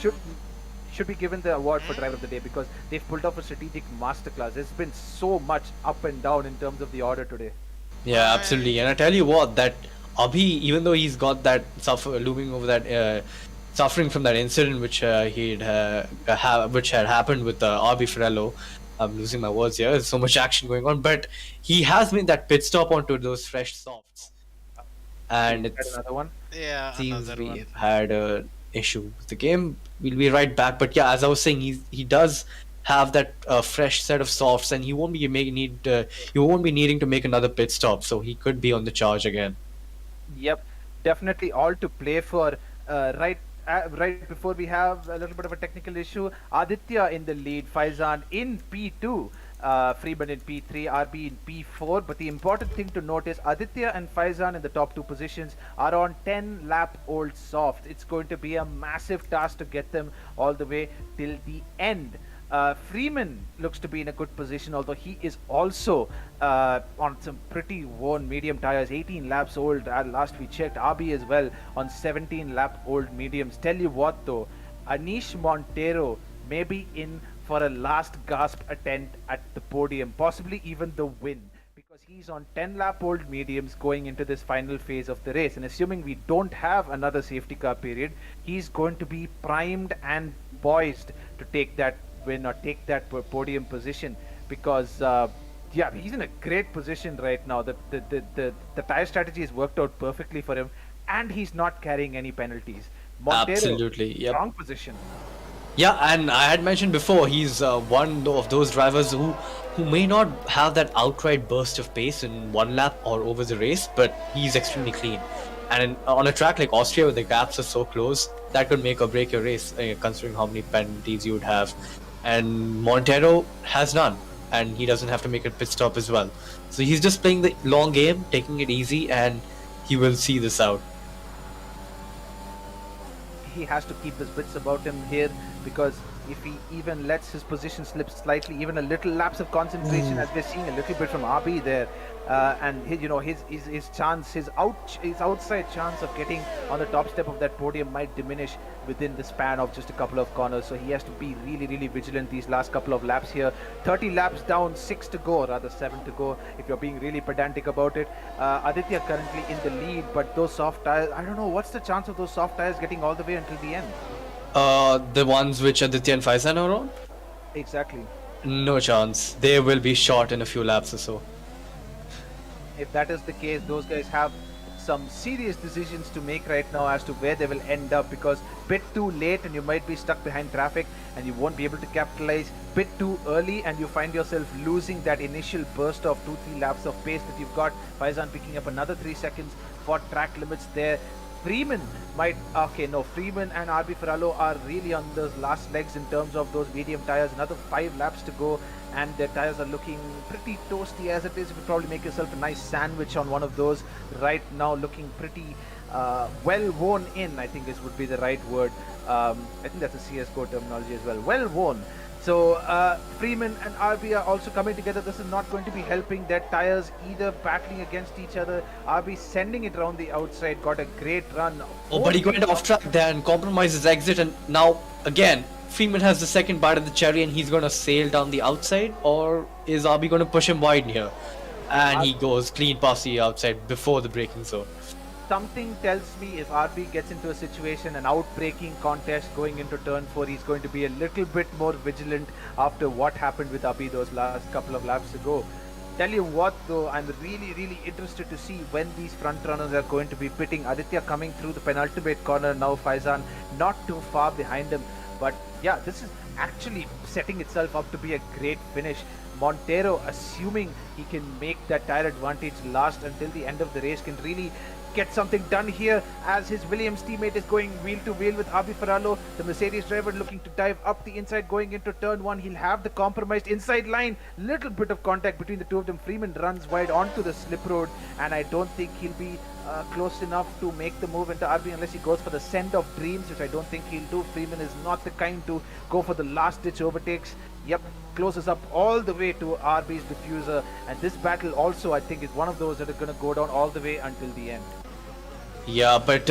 A: should be given the award for driver of the day, because they've pulled off a strategic masterclass. There's been so much up and down in terms of the order today.
B: Yeah, absolutely. And I tell you what, that Abhi, even though he's got that looming over that suffering from that incident which which had happened with Abi Farello. I'm losing my words here. There's so much action going on, but he has made that pit stop onto those fresh softs, and it's
A: another one.
C: Yeah,
B: seems we've had an issue with the game. We'll be right back, but yeah, as I was saying, he does have that fresh set of softs, and he won't be needing to make another pit stop, so he could be on the charge again.
A: Yep, definitely all to play for. Right before we have a little bit of a technical issue, Aditya in the lead, Faizan in P2. Freeman in P3, RB in P4. But the important thing to note is Aditya and Faizan in the top two positions are on 10 lap old soft. It's going to be a massive task to get them all the way till the end. Freeman looks to be in a good position, although he is also on some pretty worn medium tires, 18 laps old last we checked. RB as well on 17 lap old mediums. Tell you what though, Anish Montero may be in for a last gasp attempt at the podium, possibly even the win, because he's on 10 lap old mediums going into this final phase of the race. And assuming we don't have another safety car period, he's going to be primed and poised to take that win or take that podium position, because yeah, he's in a great position right now. The tire strategy has worked out perfectly for him, and he's not carrying any penalties. Montero,
B: Absolutely, yep.
A: Strong position.
B: Yeah, and I had mentioned before, he's one of those drivers who may not have that outright burst of pace in one lap or over the race, but he's extremely clean. And on a track like Austria, where the gaps are so close, that could make or break your race, considering how many penalties you would have. And Montero has none, and he doesn't have to make a pit stop as well. So he's just playing the long game, taking it easy, and he will see this out.
A: He has to keep his wits about him here, because if he even lets his position slip slightly, even a little lapse of concentration, as we're seeing a little bit from RB there, and his chance, his outside chance of getting on the top step of that podium might diminish within the span of just a couple of corners. So he has to be really vigilant these last couple of laps here. 30 laps down, 6 to go, or rather 7 to go if you're being really pedantic about it. Aditya currently in the lead, but those soft tires, I don't know, what's the chance of those soft tires getting all the way until the end?
B: The ones which Aditya and Faizan are on?
A: Exactly.
B: No chance. They will be short in a few laps or so.
A: If that is the case, those guys have some serious decisions to make right now as to where they will end up, because bit too late and you might be stuck behind traffic and you won't be able to capitalize. Bit too early and you find yourself losing that initial burst of 2-3 laps of pace that you've got. Faizan picking up another 3 seconds for track limits there. Freeman Freeman and RB Ferraro are really on those last legs in terms of those medium tires. Another 5 laps to go, and their tires are looking pretty toasty as it is. You could probably make yourself a nice sandwich on one of those right now, looking pretty well worn in, I think this would be the right word. I think that's a CSGO terminology as well. Well worn. So Freeman and RB are also coming together. This is not going to be helping. Their tires either battling against each other. RB sending it around the outside, got a great run.
B: Oh, but he went off track there and compromised his exit, and now again Freeman has the second bite of the cherry and he's gonna sail down the outside, or is RB gonna push him wide here? And he goes clean past the outside before the braking zone.
A: Something tells me if RB gets into a situation, an out-braking contest going into turn 4, he's going to be a little bit more vigilant after what happened with RB those last couple of laps ago. Tell you what though, I'm really interested to see when these front runners are going to be pitting. Aditya coming through the penultimate corner now, Faizan not too far behind him. But yeah, this is actually setting itself up to be a great finish. Montero, assuming he can make that tire advantage last until the end of the race, can really get something done here, as his Williams teammate is going wheel to wheel with RB Ferraro. The Mercedes driver looking to dive up the inside going into turn 1. He'll have the compromised inside line. Little bit of contact between the two of them. Freeman runs wide onto the slip road, and I don't think he'll be close enough to make the move into RB unless he goes for the send of dreams, which I don't think he'll do. Freeman is not the kind to go for the last ditch overtakes. Yep, closes up all the way to RB's diffuser, and this battle also I think is one of those that are going to go down all the way until the end.
B: Yeah, but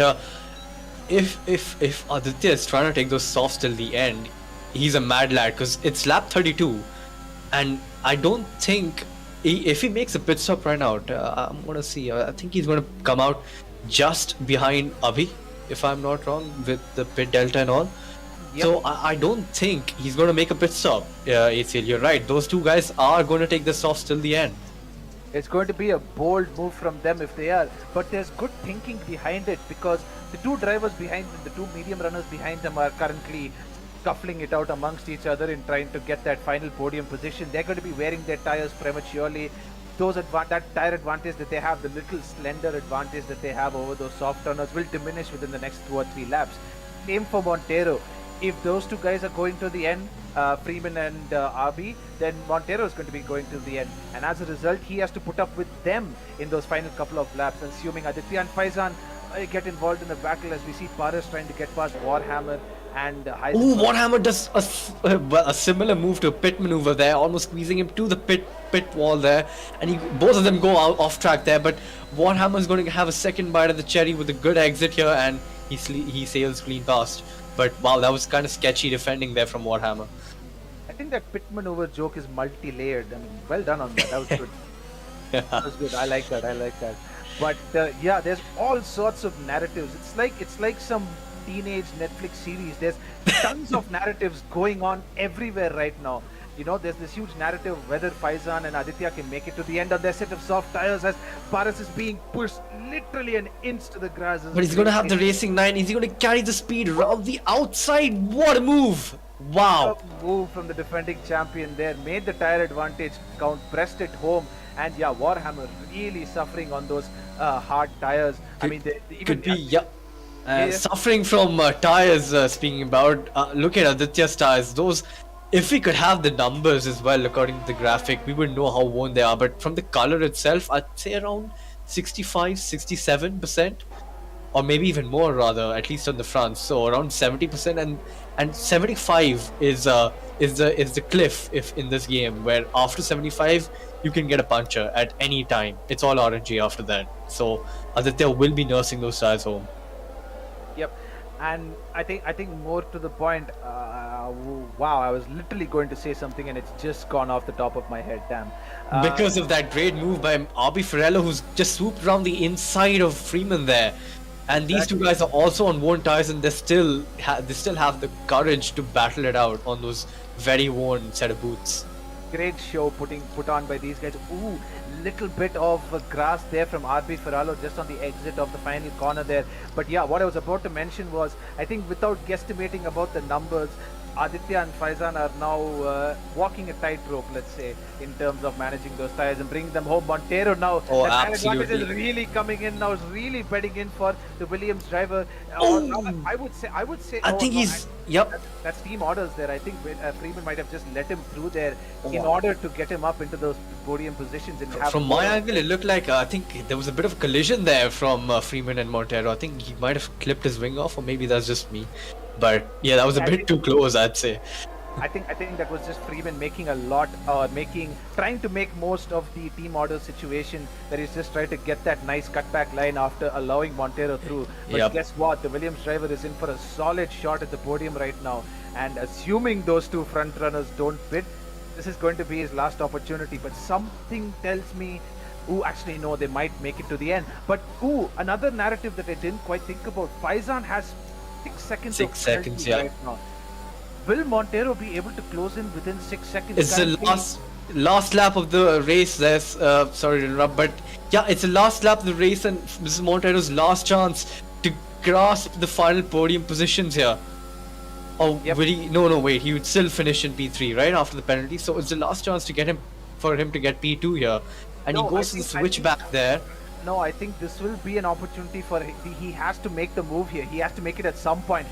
B: if Aditya is trying to take those softs till the end, he's a mad lad, because it's lap 32, and I don't think if he makes a pit stop right out, I'm gonna see. I think he's gonna come out just behind Abhi, if I'm not wrong, with the pit delta and all. Yep. So I don't think he's gonna make a pit stop. ACL, you're right. Those two guys are going to take the softs till the end.
A: It's going to be a bold move from them if they are, but there's good thinking behind it, because the two drivers behind them, the two medium runners behind them, are currently scuffling it out amongst each other in trying to get that final podium position. They're going to be wearing their tires prematurely. That tire advantage that they have, the little slender advantage that they have over those soft runners, will diminish within the next 2 or 3 laps. Same for Montero. if those two guys are going to the end, Freeman and RB, then Montero is going to be going to the end. And as a result, he has to put up with them in those final couple of laps, assuming Aditya and Faizan get involved in the battle, as we see Paris trying to get past Warhammer and
B: Ooh, Warhammer does a similar move to a pit maneuver there, almost squeezing him to the pit wall there, and both of them go off track there. But Warhammer is going to have a second bite of the cherry with a good exit here, and he sails clean past. But wow, that was kind of sketchy defending there from Warhammer.
A: I think that pit maneuver joke is multi-layered. I mean, well done on that. That was good. That was good. I like that. But yeah, there's all sorts of narratives. It's like some teenage Netflix series. There's tons of narratives going on everywhere right now. You know, there's this huge narrative whether Faizan and Aditya can make it to the end of their set of soft tires, as Paris is being pushed literally an inch to the grass.
B: But he's going to have the racing 9. Is he going to carry the speed around the outside? What a move! Wow.
A: A move from the defending champion there. Made the tire advantage count, pressed it home. And yeah, Warhammer really suffering on those hard tires. I mean, they even
B: could be, yeah. Suffering from tires, speaking about, look at Aditya's tires. Those, if we could have the numbers as well, according to the graphic, we would know how worn they are. But from the color itself, I'd say around 65, 67%, or maybe even more rather, at least on the front. So around 70%, and 75 is the cliff if in this game, where after 75 you can get a puncture at any time. It's all RNG after that. So Aditya will be nursing those tires home.
A: Yep, and I think more to the point. Wow, I was literally going to say something and it's just gone off the top of my head. Damn.
B: Because of that great move by RB Ferrello, who's just swooped around the inside of Freeman there. And these two guys are also on worn tires, and they still have the courage to battle it out on those very worn set of boots.
A: Great show put on by these guys. Ooh, little bit of grass there from RB Ferrallo just on the exit of the final corner there. But yeah, what I was about to mention was, I think without guesstimating about the numbers, Aditya and Faizan are now walking a tightrope, let's say, in terms of managing those tires and bringing them home. Montero now,
B: oh,
A: the tire advantage is
B: absolutely.
A: really coming in now, is really betting in for the Williams driver. I would say.
B: I think he's. Yep.
A: That's team orders there. I think Freeman might have just let him through there in order to get him up into those podium positions. And have
B: from my angle, it looked like I think there was a bit of a collision there from Freeman and Montero. I think he might have clipped his wing off, or maybe that's just me. But yeah, that was a bit too close, I'd say.
A: I think that was just Freeman trying to make most of the team order situation, that he's just trying to get that nice cutback line after allowing Montero through. But guess what? The Williams driver is in for a solid shot at the podium right now. And assuming those two front runners don't pit, this is going to be his last opportunity. But something tells me, actually no, they might make it to the end. But another narrative that I didn't quite think about. Faizan has 6 seconds.
B: 6 seconds, yeah.
A: Right now. Will Montero be able to close in within 6 seconds?
B: It's the last lap of the race. There's sorry to interrupt, but yeah, it's the last lap of the race, and this is Montero's last chance to grasp the final podium positions here. Oh, will he? No, wait. He would still finish in P3 right after the penalty. So it's the last chance to get him to get P2 here, and he goes to the switch back there.
A: No, I think this will be an opportunity for he has to make the move here. He has to make it at some point.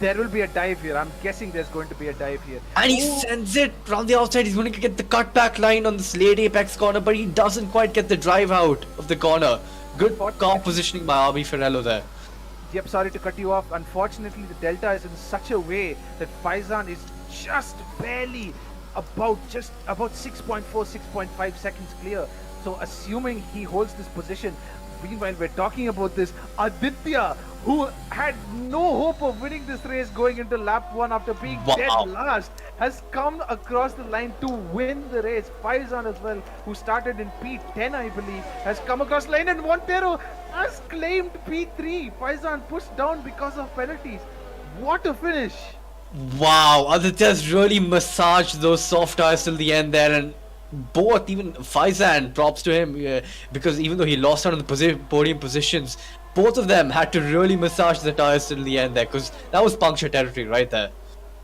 A: There will be a dive here. I'm guessing there's going to be a dive here.
B: And he sends it from the outside. He's going to get the cutback line on this late apex corner, but he doesn't quite get the drive out of the corner. Good car positioning by RB Ferrello there.
A: Yep, sorry to cut you off. Unfortunately, the delta is in such a way that Faizan is just barely about 6.4, 6.5 seconds clear. So assuming he holds this position, meanwhile we're talking about this Aditya, who had no hope of winning this race going into lap 1 after being dead last, has come across the line to win the race. Faizan as well, who started in P10 I believe, has come across the line, and Montero has claimed P3. Faizan pushed down because of penalties. What a finish!
B: Wow, Aditya's really massaged those soft tires till the end there, and both, even Faizan, props to him, because even though he lost out on the podium positions, both of them had to really massage the tires till the end there, because that was puncture territory right there.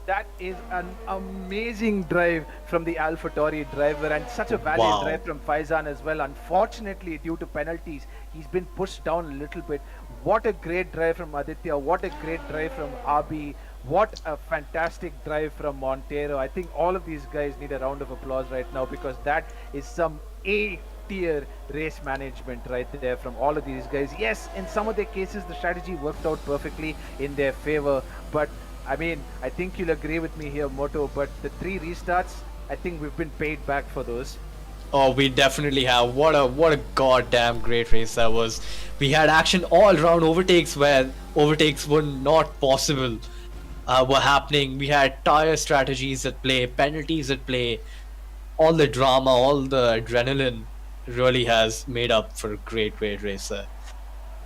A: That is an amazing drive from the AlphaTauri driver, and such a valiant drive from Faizan as well. Unfortunately, due to penalties, he's been pushed down a little bit. What a great drive from Aditya, what a great drive from RB. What a fantastic drive from Montero. I think all of these guys need a round of applause right now because that is some A tier race management right there from all of these guys. Yes, in some of their cases, the strategy worked out perfectly in their favor, but I mean, I think you'll agree with me here, Moto, but the 3 restarts, I think we've been paid back for those.
B: Oh, we definitely have. What a goddamn great race that was. We had action all around, overtakes where overtakes were not possible. Were happening. We had tire strategies at play, penalties at play. All the drama, all the adrenaline really has made up for a great race there.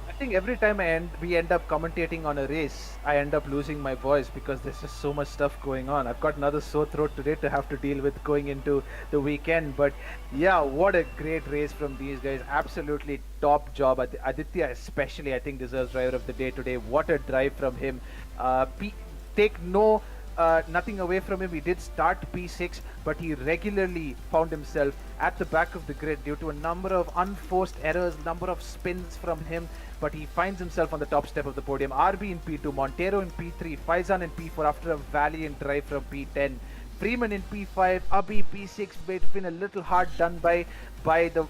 A: I think every time we end up commentating on a race, I end up losing my voice because there's just so much stuff going on. I've got another sore throat today to have to deal with going into the weekend. But yeah, what a great race from these guys. Absolutely top job. Aditya especially, I think, deserves driver of the day today. What a drive from him. Take nothing away from him. He did start P6, but he regularly found himself at the back of the grid due to a number of unforced errors, number of spins from him. But he finds himself on the top step of the podium. RB in P2, Montero in P3, Faizan in P4 after a valiant drive from P10. Freeman in P5, Abhi P6, but it's been a little hard done by the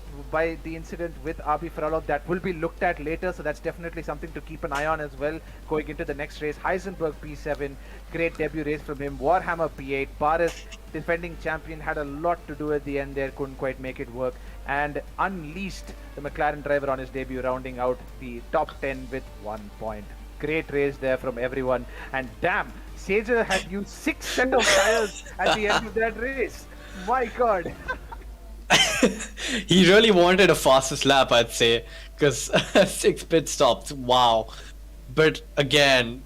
A: incident with Abi Faralov. That will be looked at later, so that's definitely something to keep an eye on as well going into the next race. Heisenberg P7, great debut race from him. Warhammer P8, Paris, defending champion, had a lot to do at the end there, couldn't quite make it work, and unleashed the McLaren driver on his debut, rounding out the top 10 with 1 point. Great race there from everyone, and damn, Sager had used 6 set of tires at the end of that race. My god.
B: He really wanted a fastest lap, I'd say, because 6 pit stops, wow. But again,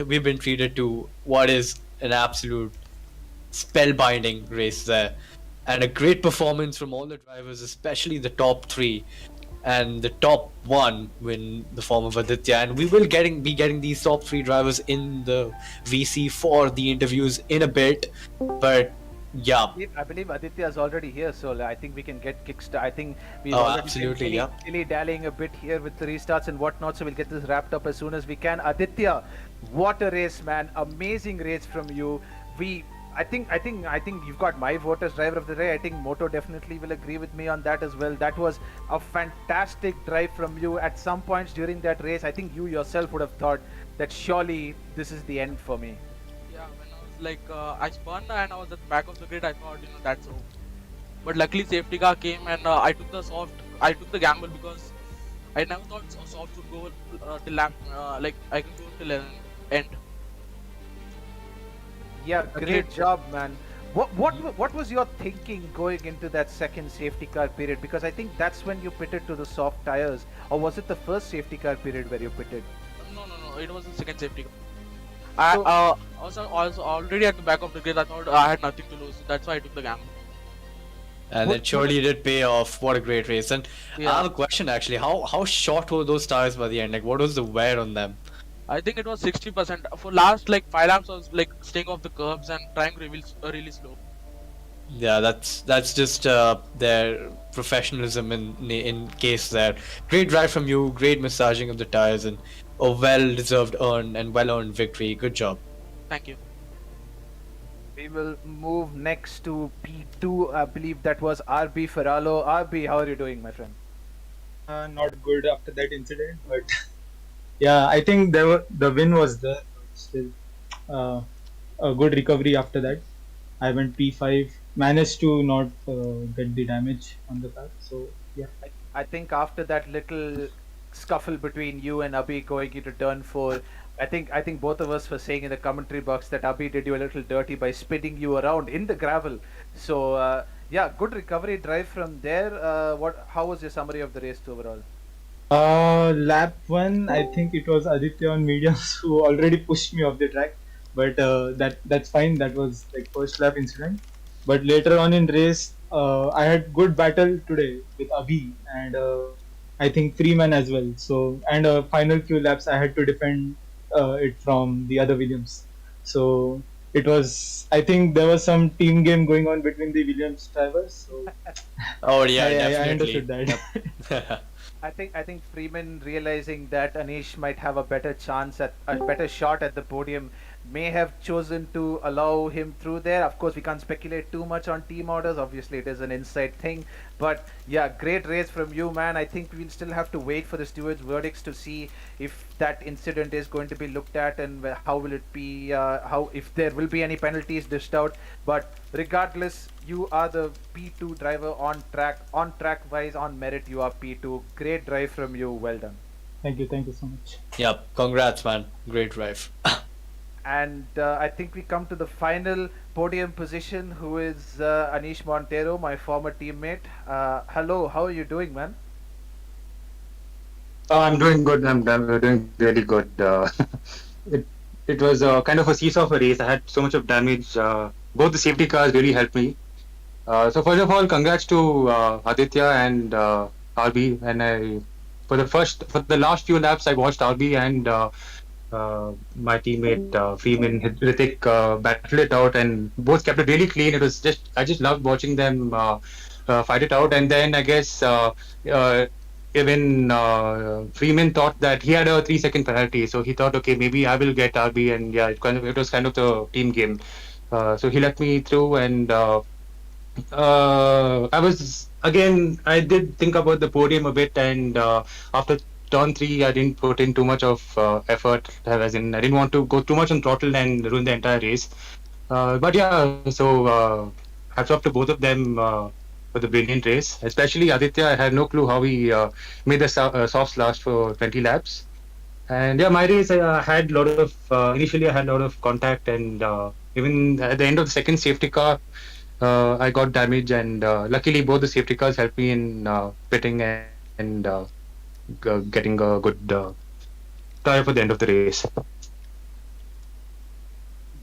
B: we've been treated to what is an absolute spellbinding race there, and a great performance from all the drivers, especially the top 3, and the top 1 in the form of Aditya. And we will be getting these top 3 drivers in the VC for the interviews in a bit, but yeah.
A: I believe Aditya is already here, so I think we can get kickstart. I think we've
B: Oh,
A: already
B: absolutely,
A: been
B: yeah.
A: dilly-dallying a bit here with the restarts and whatnot, so we'll get this wrapped up as soon as we can. Aditya, what a race, man! Amazing race from you. I think you've got my vote as driver of the day. I think Moto definitely will agree with me on that as well. That was a fantastic drive from you. At some points during that race, I think you yourself would have thought that surely this is the end for me.
E: Yeah, when I was like, I spun and I was at the back of the grid, I thought, that's over. But luckily safety car came and I took the gamble because I never thought soft would go till lap, like I can go till end.
A: Yeah, great job, man. What was your thinking going into that second safety car period? Because I think that's when you pitted to the soft tires, or was it the first safety car period where you pitted?
E: No, it was the second safety car. I was already at the back of the grid. I thought I had nothing to lose. That's why I took the gamble.
B: And it surely did pay off. What a great race. And I have a question actually. How short were those tires by the end? Like, what was the wear on them?
E: I think it was 60%. For last like 5 laps, I was like staying off the curbs and trying really slow.
B: Yeah, that's just their professionalism in case there. Great drive from you, great massaging of the tires, and a well-deserved well-earned victory. Good job.
E: Thank you.
A: We will move next to P2. I believe that was RB Ferralo. RB, how are you doing, my friend?
F: Not good after that incident, but yeah, I think the win was there. Still, a good recovery after that. I went P5, managed to not get the damage on the car. So yeah.
A: I think after that little scuffle between you and Abhi going into turn 4, I think both of us were saying in the commentary box that Abhi did you a little dirty by spinning you around in the gravel. So yeah, good recovery drive from there. How was your summary of the race overall?
F: Lap 1, I think it was Aditya on mediums who already pushed me off the track, but that's fine. That was like first lap incident. But later on in race, I had good battle today with Abhi and I think Freeman as well. So and final few laps I had to defend it from the other Williams. So it was, I think there was some team game going on between the Williams drivers. So
B: Oh yeah,
F: I
B: definitely.
F: understood that.
A: I think Freeman realizing that Anish might have a better chance at a better shot at the podium may have chosen to allow him through there. Of course, we can't speculate too much on team orders. Obviously, it is an inside thing. But yeah, great race from you, man. I think we'll still have to wait for the stewards' verdicts to see if that incident is going to be looked at and how will it be, how if there will be any penalties dished out. But regardless, you are the P2 driver on track wise, on merit. You are P2. Great drive from you. Well done.
F: Thank you so much.
B: Yep, congrats, man. Great drive.
A: And I think we come to the final podium position, who is Anish Montero, my former teammate. Hello, how are you doing, man?
G: I'm doing good. I'm doing really good. It it was kind of a seesaw of a race. I had so much of damage. Both the safety cars really helped me. So first of all, congrats to Aditya and RB. And I for the last few laps, I watched RB and my teammate Freeman Ritik battled it out, and both kept it really clean. It was just I just loved watching them fight it out. And then I guess even Freeman thought that he had a 3 second penalty, so he thought, okay, maybe I will get RB, and yeah, it was kind of the team game. So he let me through, and I did think about the podium a bit, and after turn three, I didn't put in too much of effort, as in I didn't want to go too much on throttle and ruin the entire race. But yeah, so hats off to both of them for the brilliant race. Especially Aditya, I had no clue how he made the softs last for 20 laps. And yeah, my race, I had a lot of initially I had a lot of contact, and even at the end of the second safety car, I got damage, and luckily both the safety cars helped me in pitting and getting a good tire for the end of the race.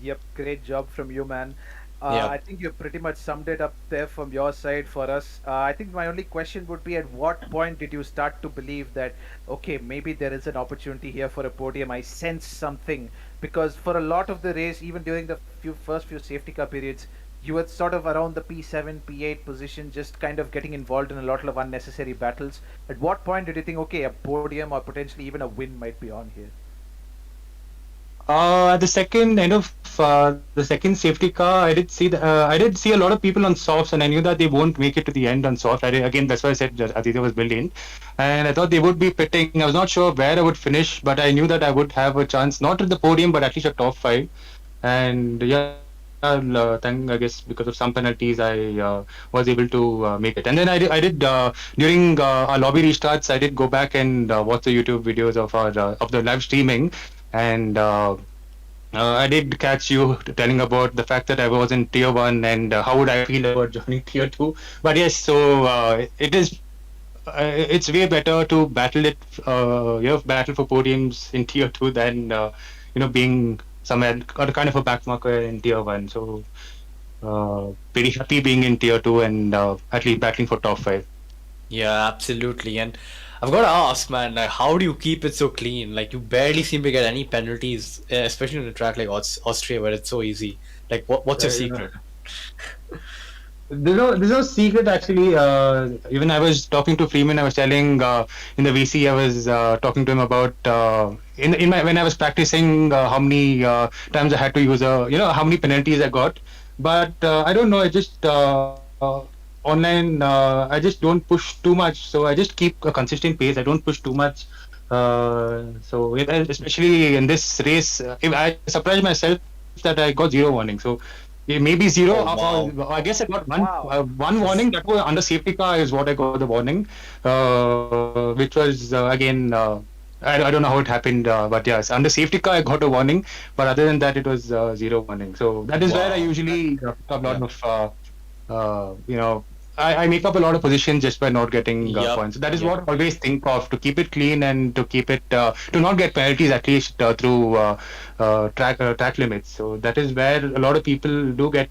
A: Yep, great job from you, man.
B: Yep.
A: I think you pretty much summed it up there from your side for us. I think my only question would be, at what point did you start to believe that, okay, maybe there is an opportunity here for a podium? I sense something, because for a lot of the race, even during the first few safety car periods, you were sort of around the P7, P8 position, just kind of getting involved in a lot of unnecessary battles. At what point did you think, okay, a podium or potentially even a win might be on here?
G: At the second end of the second safety car, I did see a lot of people on softs, and I knew that they won't make it to the end on soft. Again, that's why I said that Aditya was brilliant, and I thought they would be pitting. I was not sure where I would finish, but I knew that I would have a chance, not at the podium, but at least a top five. And yeah, I guess because of some penalties, I was able to make it. And then I did during our lobby restarts, I did go back and watch the YouTube videos of our of the live streaming, and I did catch you telling about the fact that I was in Tier 1 and how would I feel about joining Tier 2. But yes, so it's way better to battle battle for podiums in Tier 2 than being somewhere kind of a backmarker in Tier 1. So pretty happy being in Tier 2 and at least battling for top 5.
B: Yeah, absolutely. And I've got to ask, man, like, how do you keep it so clean? Like, you barely seem to get any penalties, especially on a track like Austria, where it's so easy. Like, what's your secret?
G: There's no secret, actually. Even I was talking to Freeman. I was telling in the VC, I was talking to him about when I was practicing how many times I had to use how many penalties I got. But I don't know. I just online, I just don't push too much. So I just keep a consistent pace. I don't push too much. Especially in this race, I surprised myself that I got 0 warning. So maybe 0.
B: Oh, wow.
G: I guess I got one warning. That was under safety car is what I got the warning, which was again. I don't know how it happened, but yes, under safety car I got a warning. But other than that, it was 0 warning. So that is where I usually pick up a lot of I make up a lot of positions just by not getting points. That is what I always think of, to keep it clean and to keep it to not get penalties, at least through track limits. So that is where a lot of people do get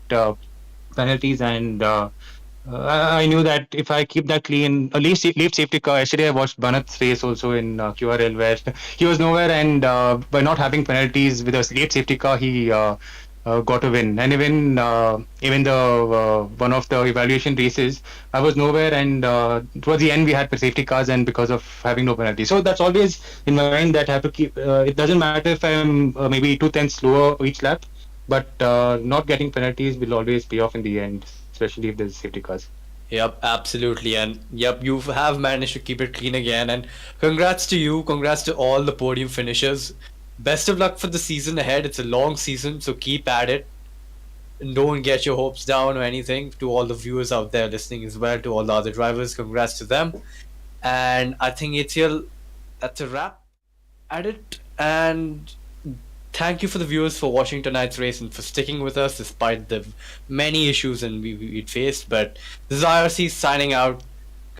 G: penalties, and I knew that if I keep that clean, a leaf safety car. Yesterday I watched Banat's race also in QRL, where he was nowhere, and by not having penalties with a late safety car, he got a win. And even the one of the evaluation races, I was nowhere, and towards the end we had safety cars, and because of having no penalty. So that's always in my mind that I have to keep. It doesn't matter if I'm maybe 2/10 slower each lap, but not getting penalties will always pay off in the end, especially if there's safety cars.
B: Yep, absolutely. And yep, you have managed to keep it clean again. And congrats to you. Congrats to all the podium finishers. Best of luck for the season ahead. It's a long season, so keep at it. And don't get your hopes down or anything. To all the viewers out there listening as well, to all the other drivers, congrats to them. And I think ATL, that's a wrap at it. And thank you for the viewers for watching tonight's race and for sticking with us despite the many issues and we faced. But this is IRC signing out.